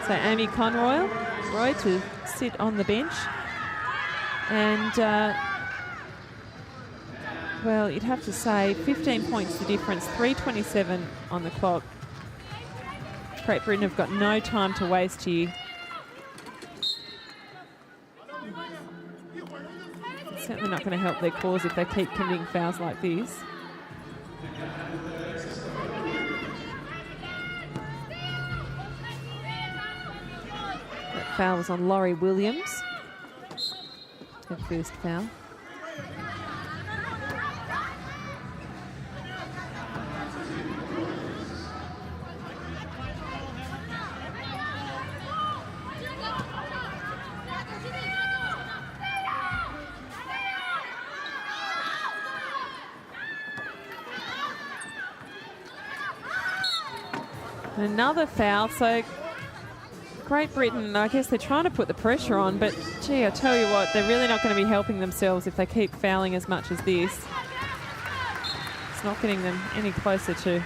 So Amy Conroy to sit on the bench. And, well, you'd have to say 15 points the difference, 3:27 on the clock. Great Britain have got no time to waste here. It's certainly not going to help their cause if they keep committing fouls like this. Foul was on Laurie Williams. Her first foul. And another foul, so Great Britain, I guess they're trying to put the pressure on, but gee, I tell you what, they're really not going to be helping themselves if they keep fouling as much as this. It's not getting them any closer to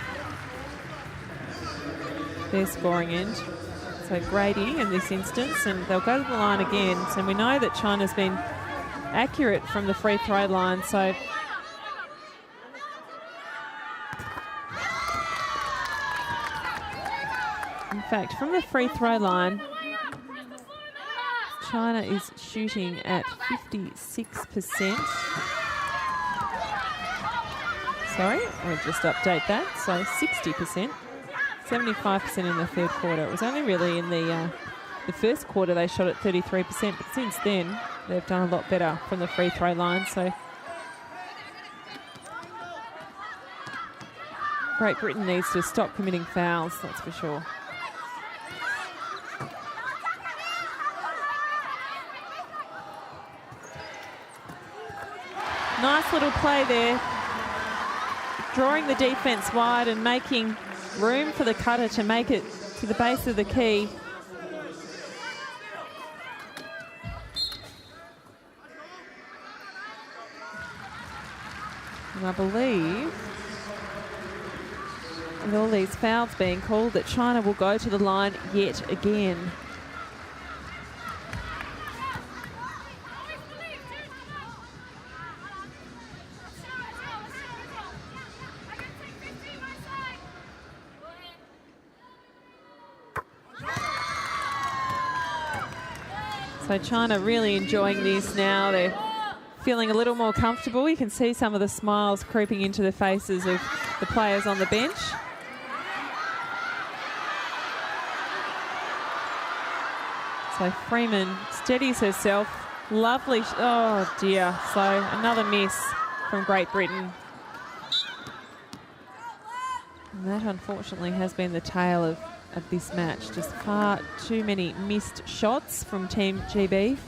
their scoring end. So Grady in this instance, and they'll go to the line again. So we know that China's been accurate from the free throw line, so in fact, from the free throw line, China is shooting at 56%. Sorry, I'll just update that. So 60%, 75% in the third quarter. It was only really in the first quarter they shot at 33%, but since then they've done a lot better from the free throw line. So Great Britain needs to stop committing fouls, that's for sure. Nice little play there, drawing the defence wide and making room for the cutter to make it to the base of the key. And I believe, with all these fouls being called, that China will go to the line yet again. So China really enjoying this now. They're feeling a little more comfortable. You can see some of the smiles creeping into the faces of the players on the bench. So Freeman steadies herself. Lovely. Oh dear. So another miss from Great Britain. And that unfortunately has been the tale of this match. Just far too many missed shots from Team GB.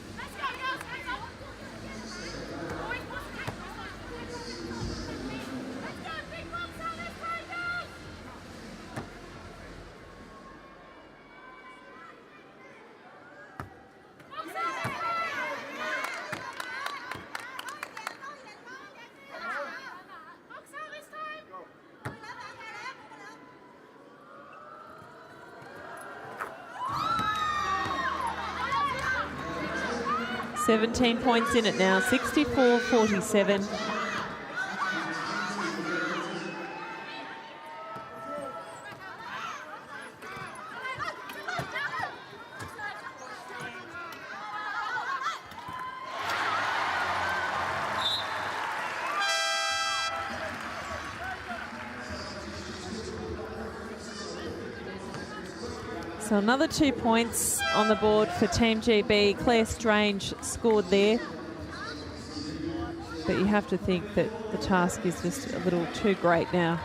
17 points in it now, 64-47. So another 2 points on the board for Team GB. Claire Strange scored there. But you have to think that the task is just a little too great now.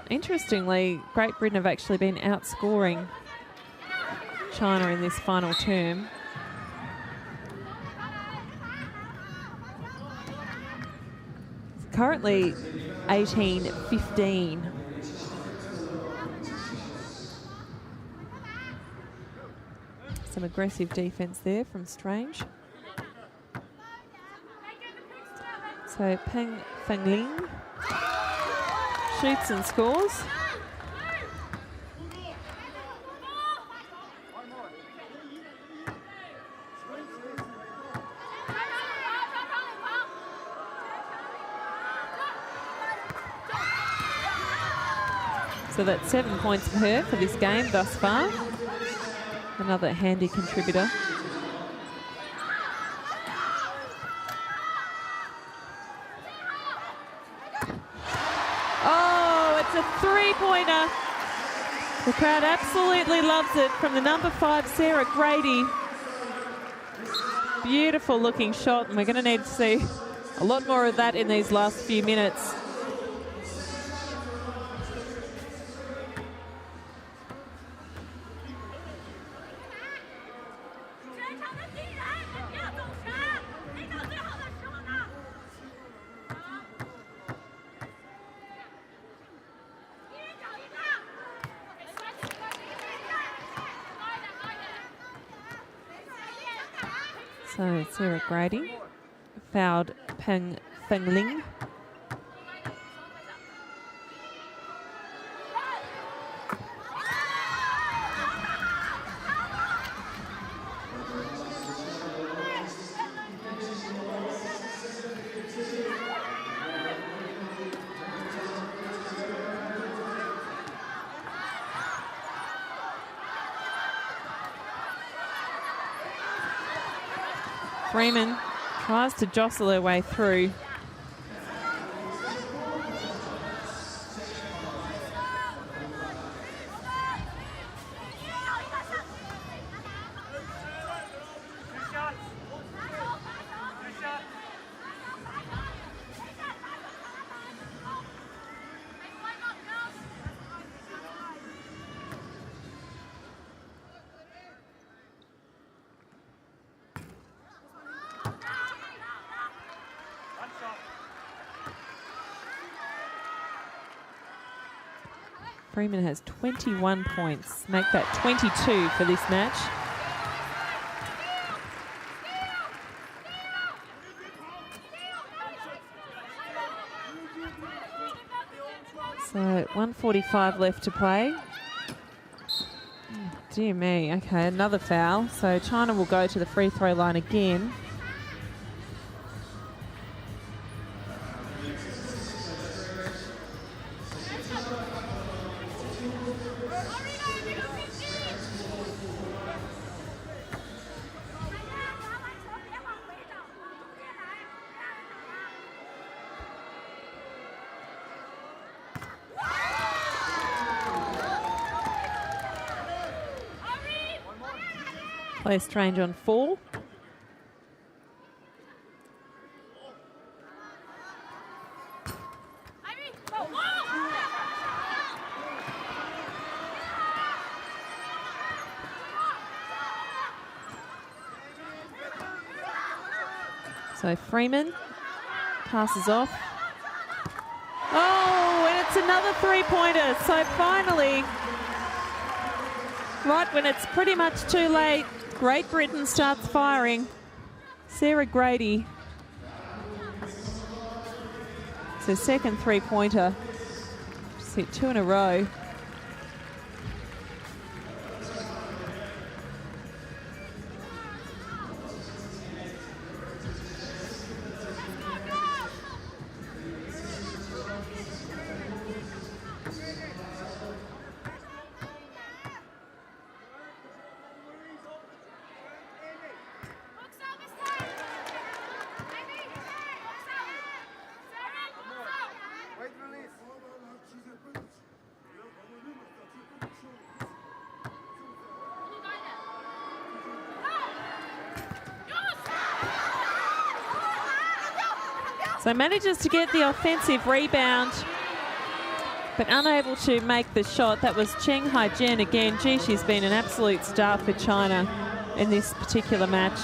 Interestingly, Great Britain have actually been outscoring China in this final term. It's currently 18-15. Some aggressive defence there from Strange. So Peng Fengling shoots and scores. So that's 7 points for her for this game thus far. Another handy contributor. Oh, it's a three-pointer. The crowd absolutely loves it from the number 5, Sarah Grady. Beautiful looking shot, and we're going to need to see a lot more of that in these last few minutes. So Sarah Grady fouled Peng Fengling. Freeman tries to jostle her way through. Freeman has 21 points. Make that 22 for this match. So 1:45 left to play. Oh, dear me. Okay, another foul. So China will go to the free throw line again. Play Strange on 4. So Freeman passes off. Oh, and it's another three-pointer. So finally, right when it's pretty much too late, Great Britain starts firing. Sarah Grady. It's her second three-pointer. She's hit 2 in a row. So manages to get the offensive rebound, but unable to make the shot. That was Cheng Hai-jen again. Gee, she's been an absolute star for China in this particular match.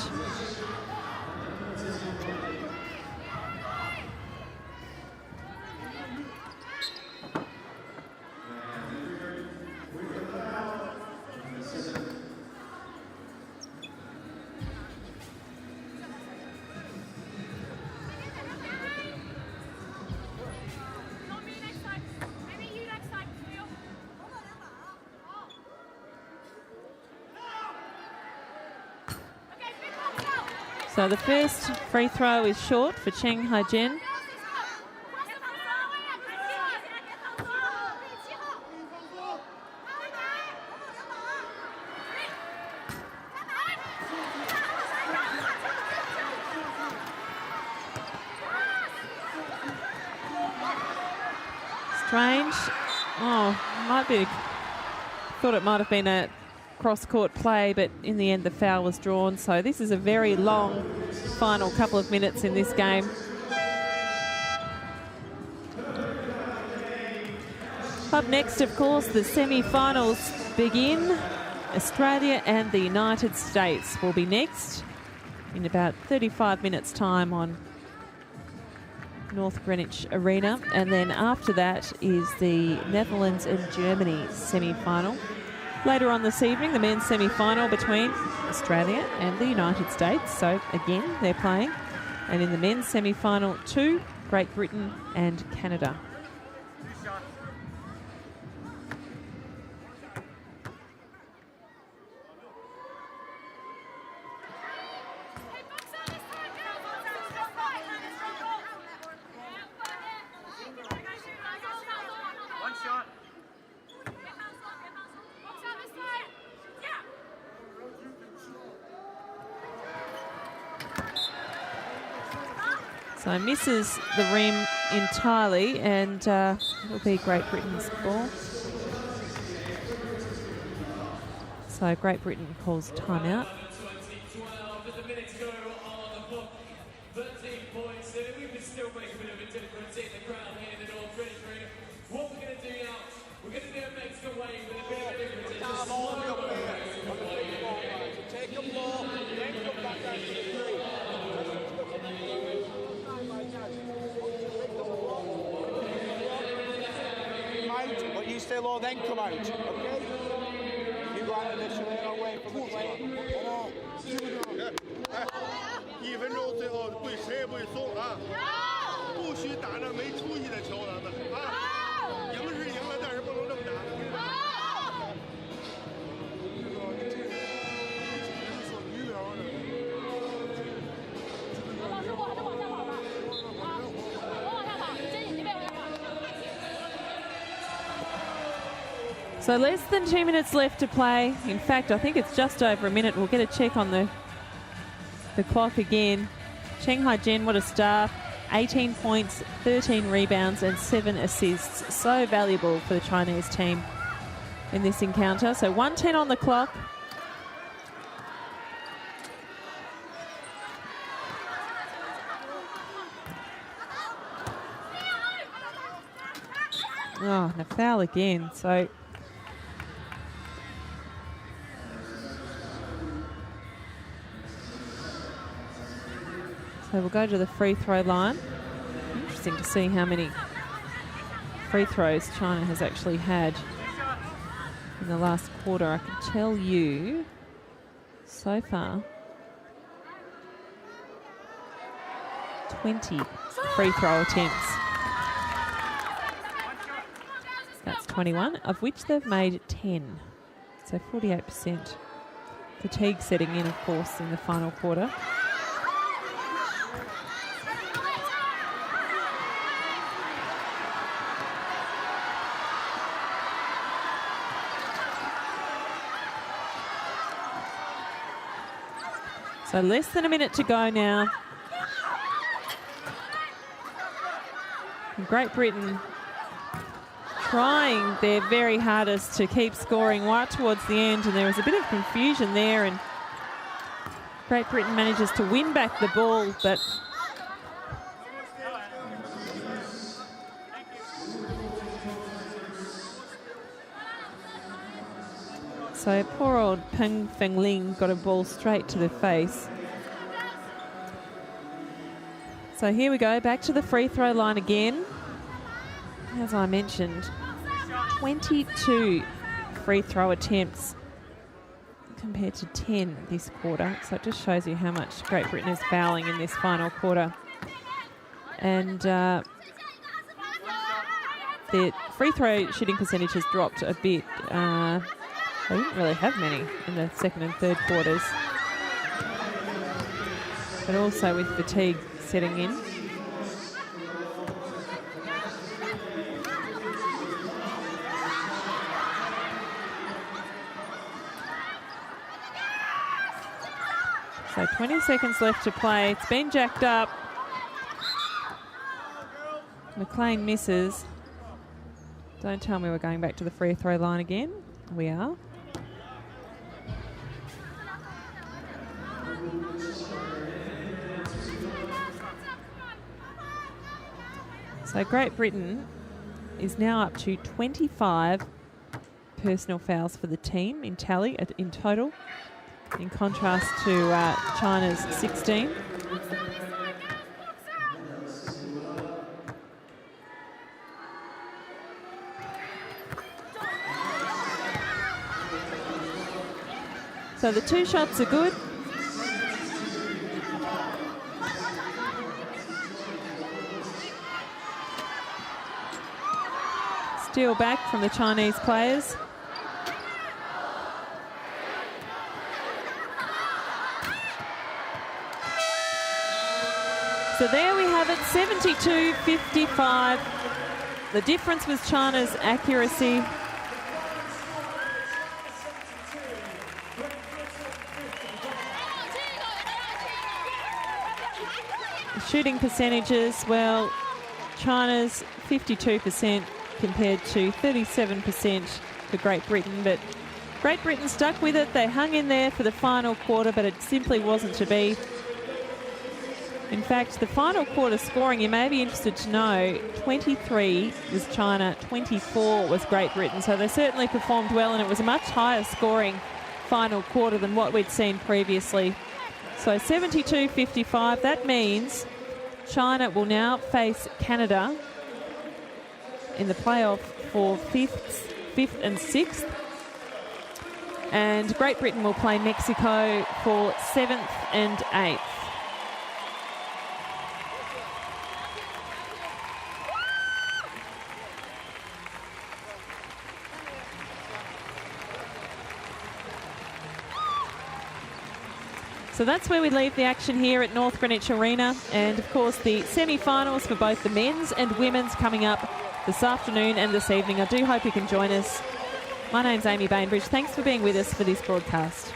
So the first free throw is short for Cheng Hai-jen. Strange. Oh, thought it might have been a cross-court play, but in the end the foul was drawn. So this is a very long final couple of minutes in this game. Up next, of course, the semi-finals begin. Australia and the United States will be next in about 35 minutes' time on North Greenwich Arena. And then after that is the Netherlands and Germany semi-final. Later on this evening, the men's semi-final between Australia and the United States. So again, they're playing. And in the men's semi-final, two, Great Britain and Canada. So misses the rim entirely, and it'll be Great Britain's ball. So Great Britain calls timeout. 12 with a minute to go on the clock. 13 points. We can still make a bit of a difference in the crowd here in the North Greenwich Arena. What we're going to do now, we're going to do a Mexican way with a bit of a difference. It's just slow Take a ball, then come back down to the three. But you stay low, then come out, okay? You go out initially and away from the plate. 1分钟最后对谁也不会松啊！不许打那没出息的球，咱们啊，赢是赢了，但是不能这么打。So less than 2 minutes left to play. In fact, I think it's just over a minute. We'll get a check on the clock again. Cheng Hai-jen, what a star. 18 points, 13 rebounds and 7 assists. So valuable for the Chinese team in this encounter. So 1:10 on the clock. Oh, and a foul again. So we'll go to the free throw line. Interesting to see how many free throws China has actually had in the last quarter. I can tell you so far 20 free throw attempts. That's 21, of which they've made 10. So 48%. Fatigue setting in, of course, in the final quarter. So less than a minute to go now. And Great Britain trying their very hardest to keep scoring right towards the end, and there was a bit of confusion there, and Great Britain manages to win back the ball, but So poor old Peng Feng Ling got a ball straight to the face. So here we go, back to the free throw line again. As I mentioned, 22 free throw attempts compared to 10 this quarter. So it just shows you how much Great Britain is fouling in this final quarter. And the free throw shooting percentage has dropped a bit. They didn't really have many in the second and third quarters. But also with fatigue setting in. So 20 seconds left to play. It's been jacked up. McLean misses. Don't tell me we're going back to the free throw line again. We are. So Great Britain is now up to 25 personal fouls for the team in tally, in total, in contrast to China's 16. So the two shots are good. Steal back from the Chinese players. So there we have it, 72-55. The difference was China's accuracy. Shooting percentages, well, China's 52% compared to 37% for Great Britain, but Great Britain stuck with it. They hung in there for the final quarter, but it simply wasn't to be. In fact, the final quarter scoring, you may be interested to know, 23 was China, 24 was Great Britain, so they certainly performed well, and it was a much higher scoring final quarter than what we'd seen previously. So 72-55, that means China will now face Canada in the playoff for fifth and sixth. And Great Britain will play Mexico for 7th and 8th. So that's where we leave the action here at North Greenwich Arena. And, of course, the semi-finals for both the men's and women's coming up this afternoon and this evening. I do hope you can join us. My name's Amy Bainbridge. Thanks for being with us for this broadcast.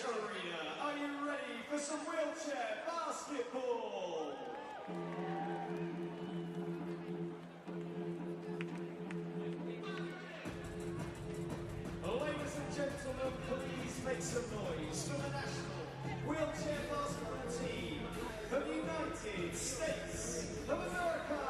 Arena, are you ready for some wheelchair basketball? Ladies and gentlemen, please make some noise for the national wheelchair basketball team of the United States of America.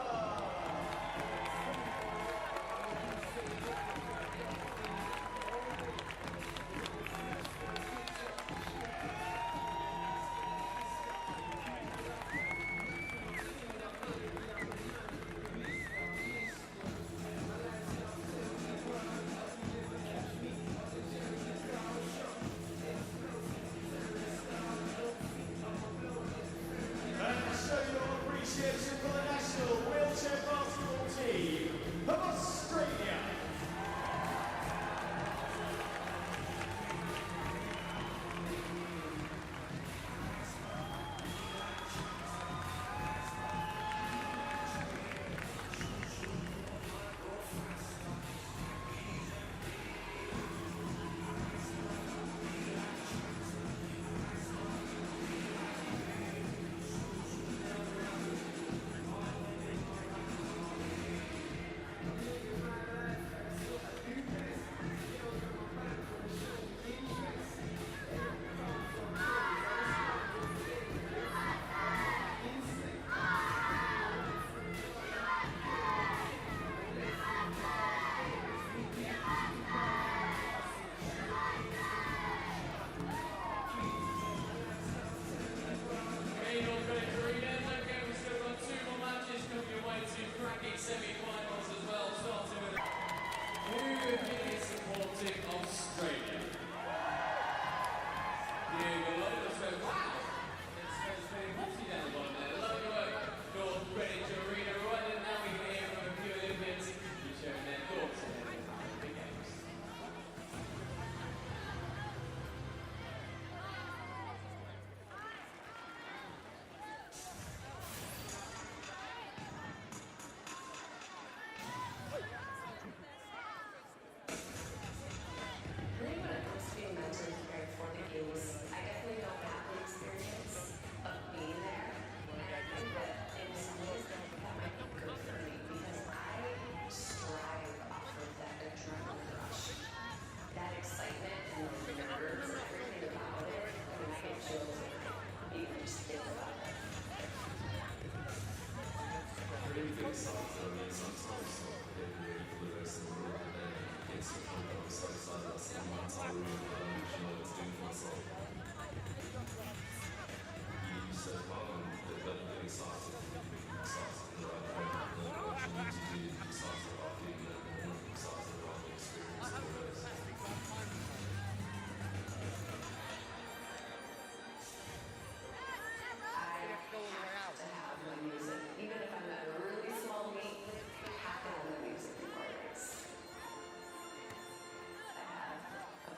Appreciation for the national wheelchair basketball team of Australia. Semi-finals as well, starting with who is supporting Australia? Diego Lopez goes, wow! It's very pretty down the bottom there. Lovely work, North Greenwich Arena. Right and now we can hear from a few Olympians who's sharing their thoughts on the Paralympic Games.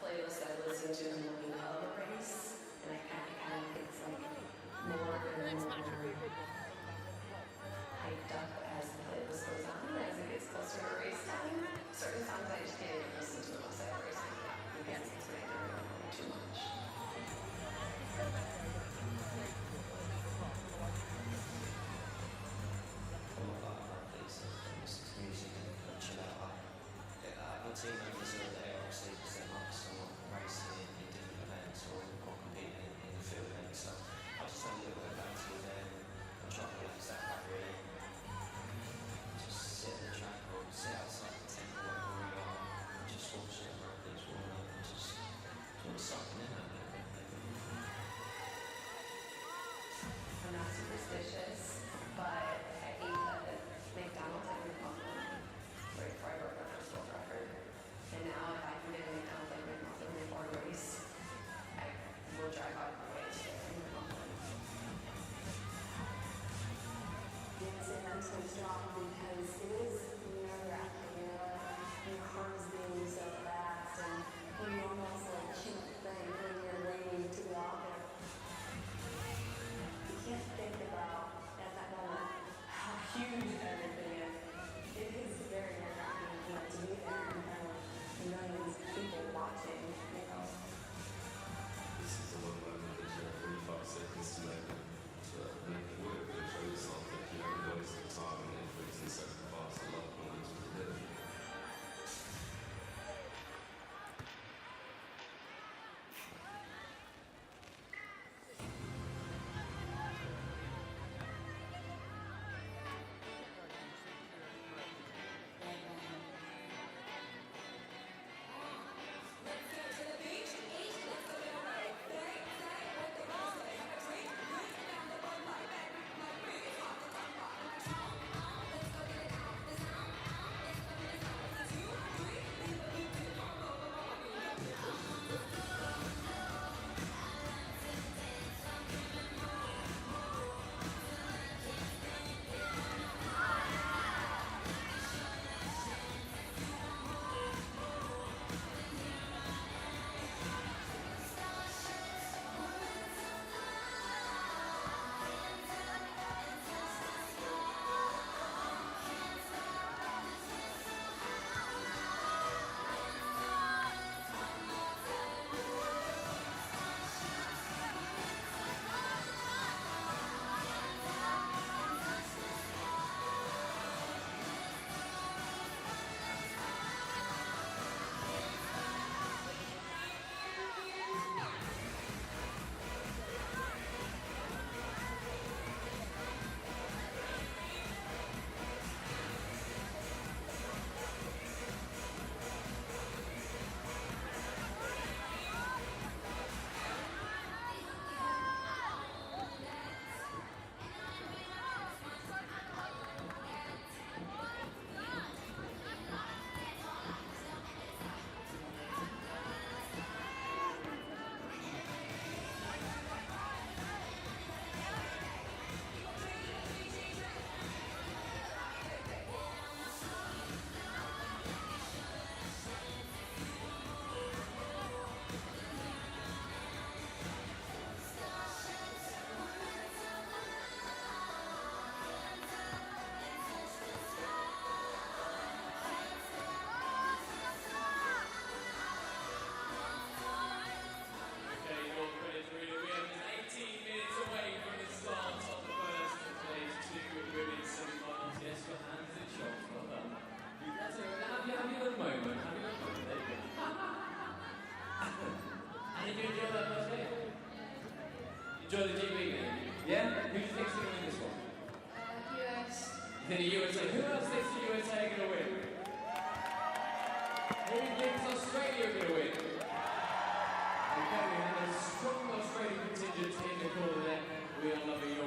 Playlist I listen to in the morning of a race, and I kind of get like more and more hyped up as the playlist goes on, as it gets closer to race time. Certain songs I just can't even listen to unless I have racing because it's making me too much. Music and chill out. My team members are there obviously because they're not someone racing in different events or competing in the field events. So I just have a little bit of banter with them and try to relax that back really. Just sit at the track or sit outside the tent or wherever we are and just watch the athletes warm up and just sort of sucking in that little bit. I'm not superstitious, but I ate at McDonald's at McDonald's right before I broke my first world record. And now if I can get a McDonald's like McDonald's before a race, I will drive out of my way to get a McDonald's. It's immensely strong because it is nerve-wracking, your heart is beating so fast, and you almost like shoot the thing when you're waiting to go out there. You can't think that the USA. Who else thinks the USA are going to win? Who thinks Australia are going to win? Okay, we have a strong Australian contingent in the corner there. We are loving your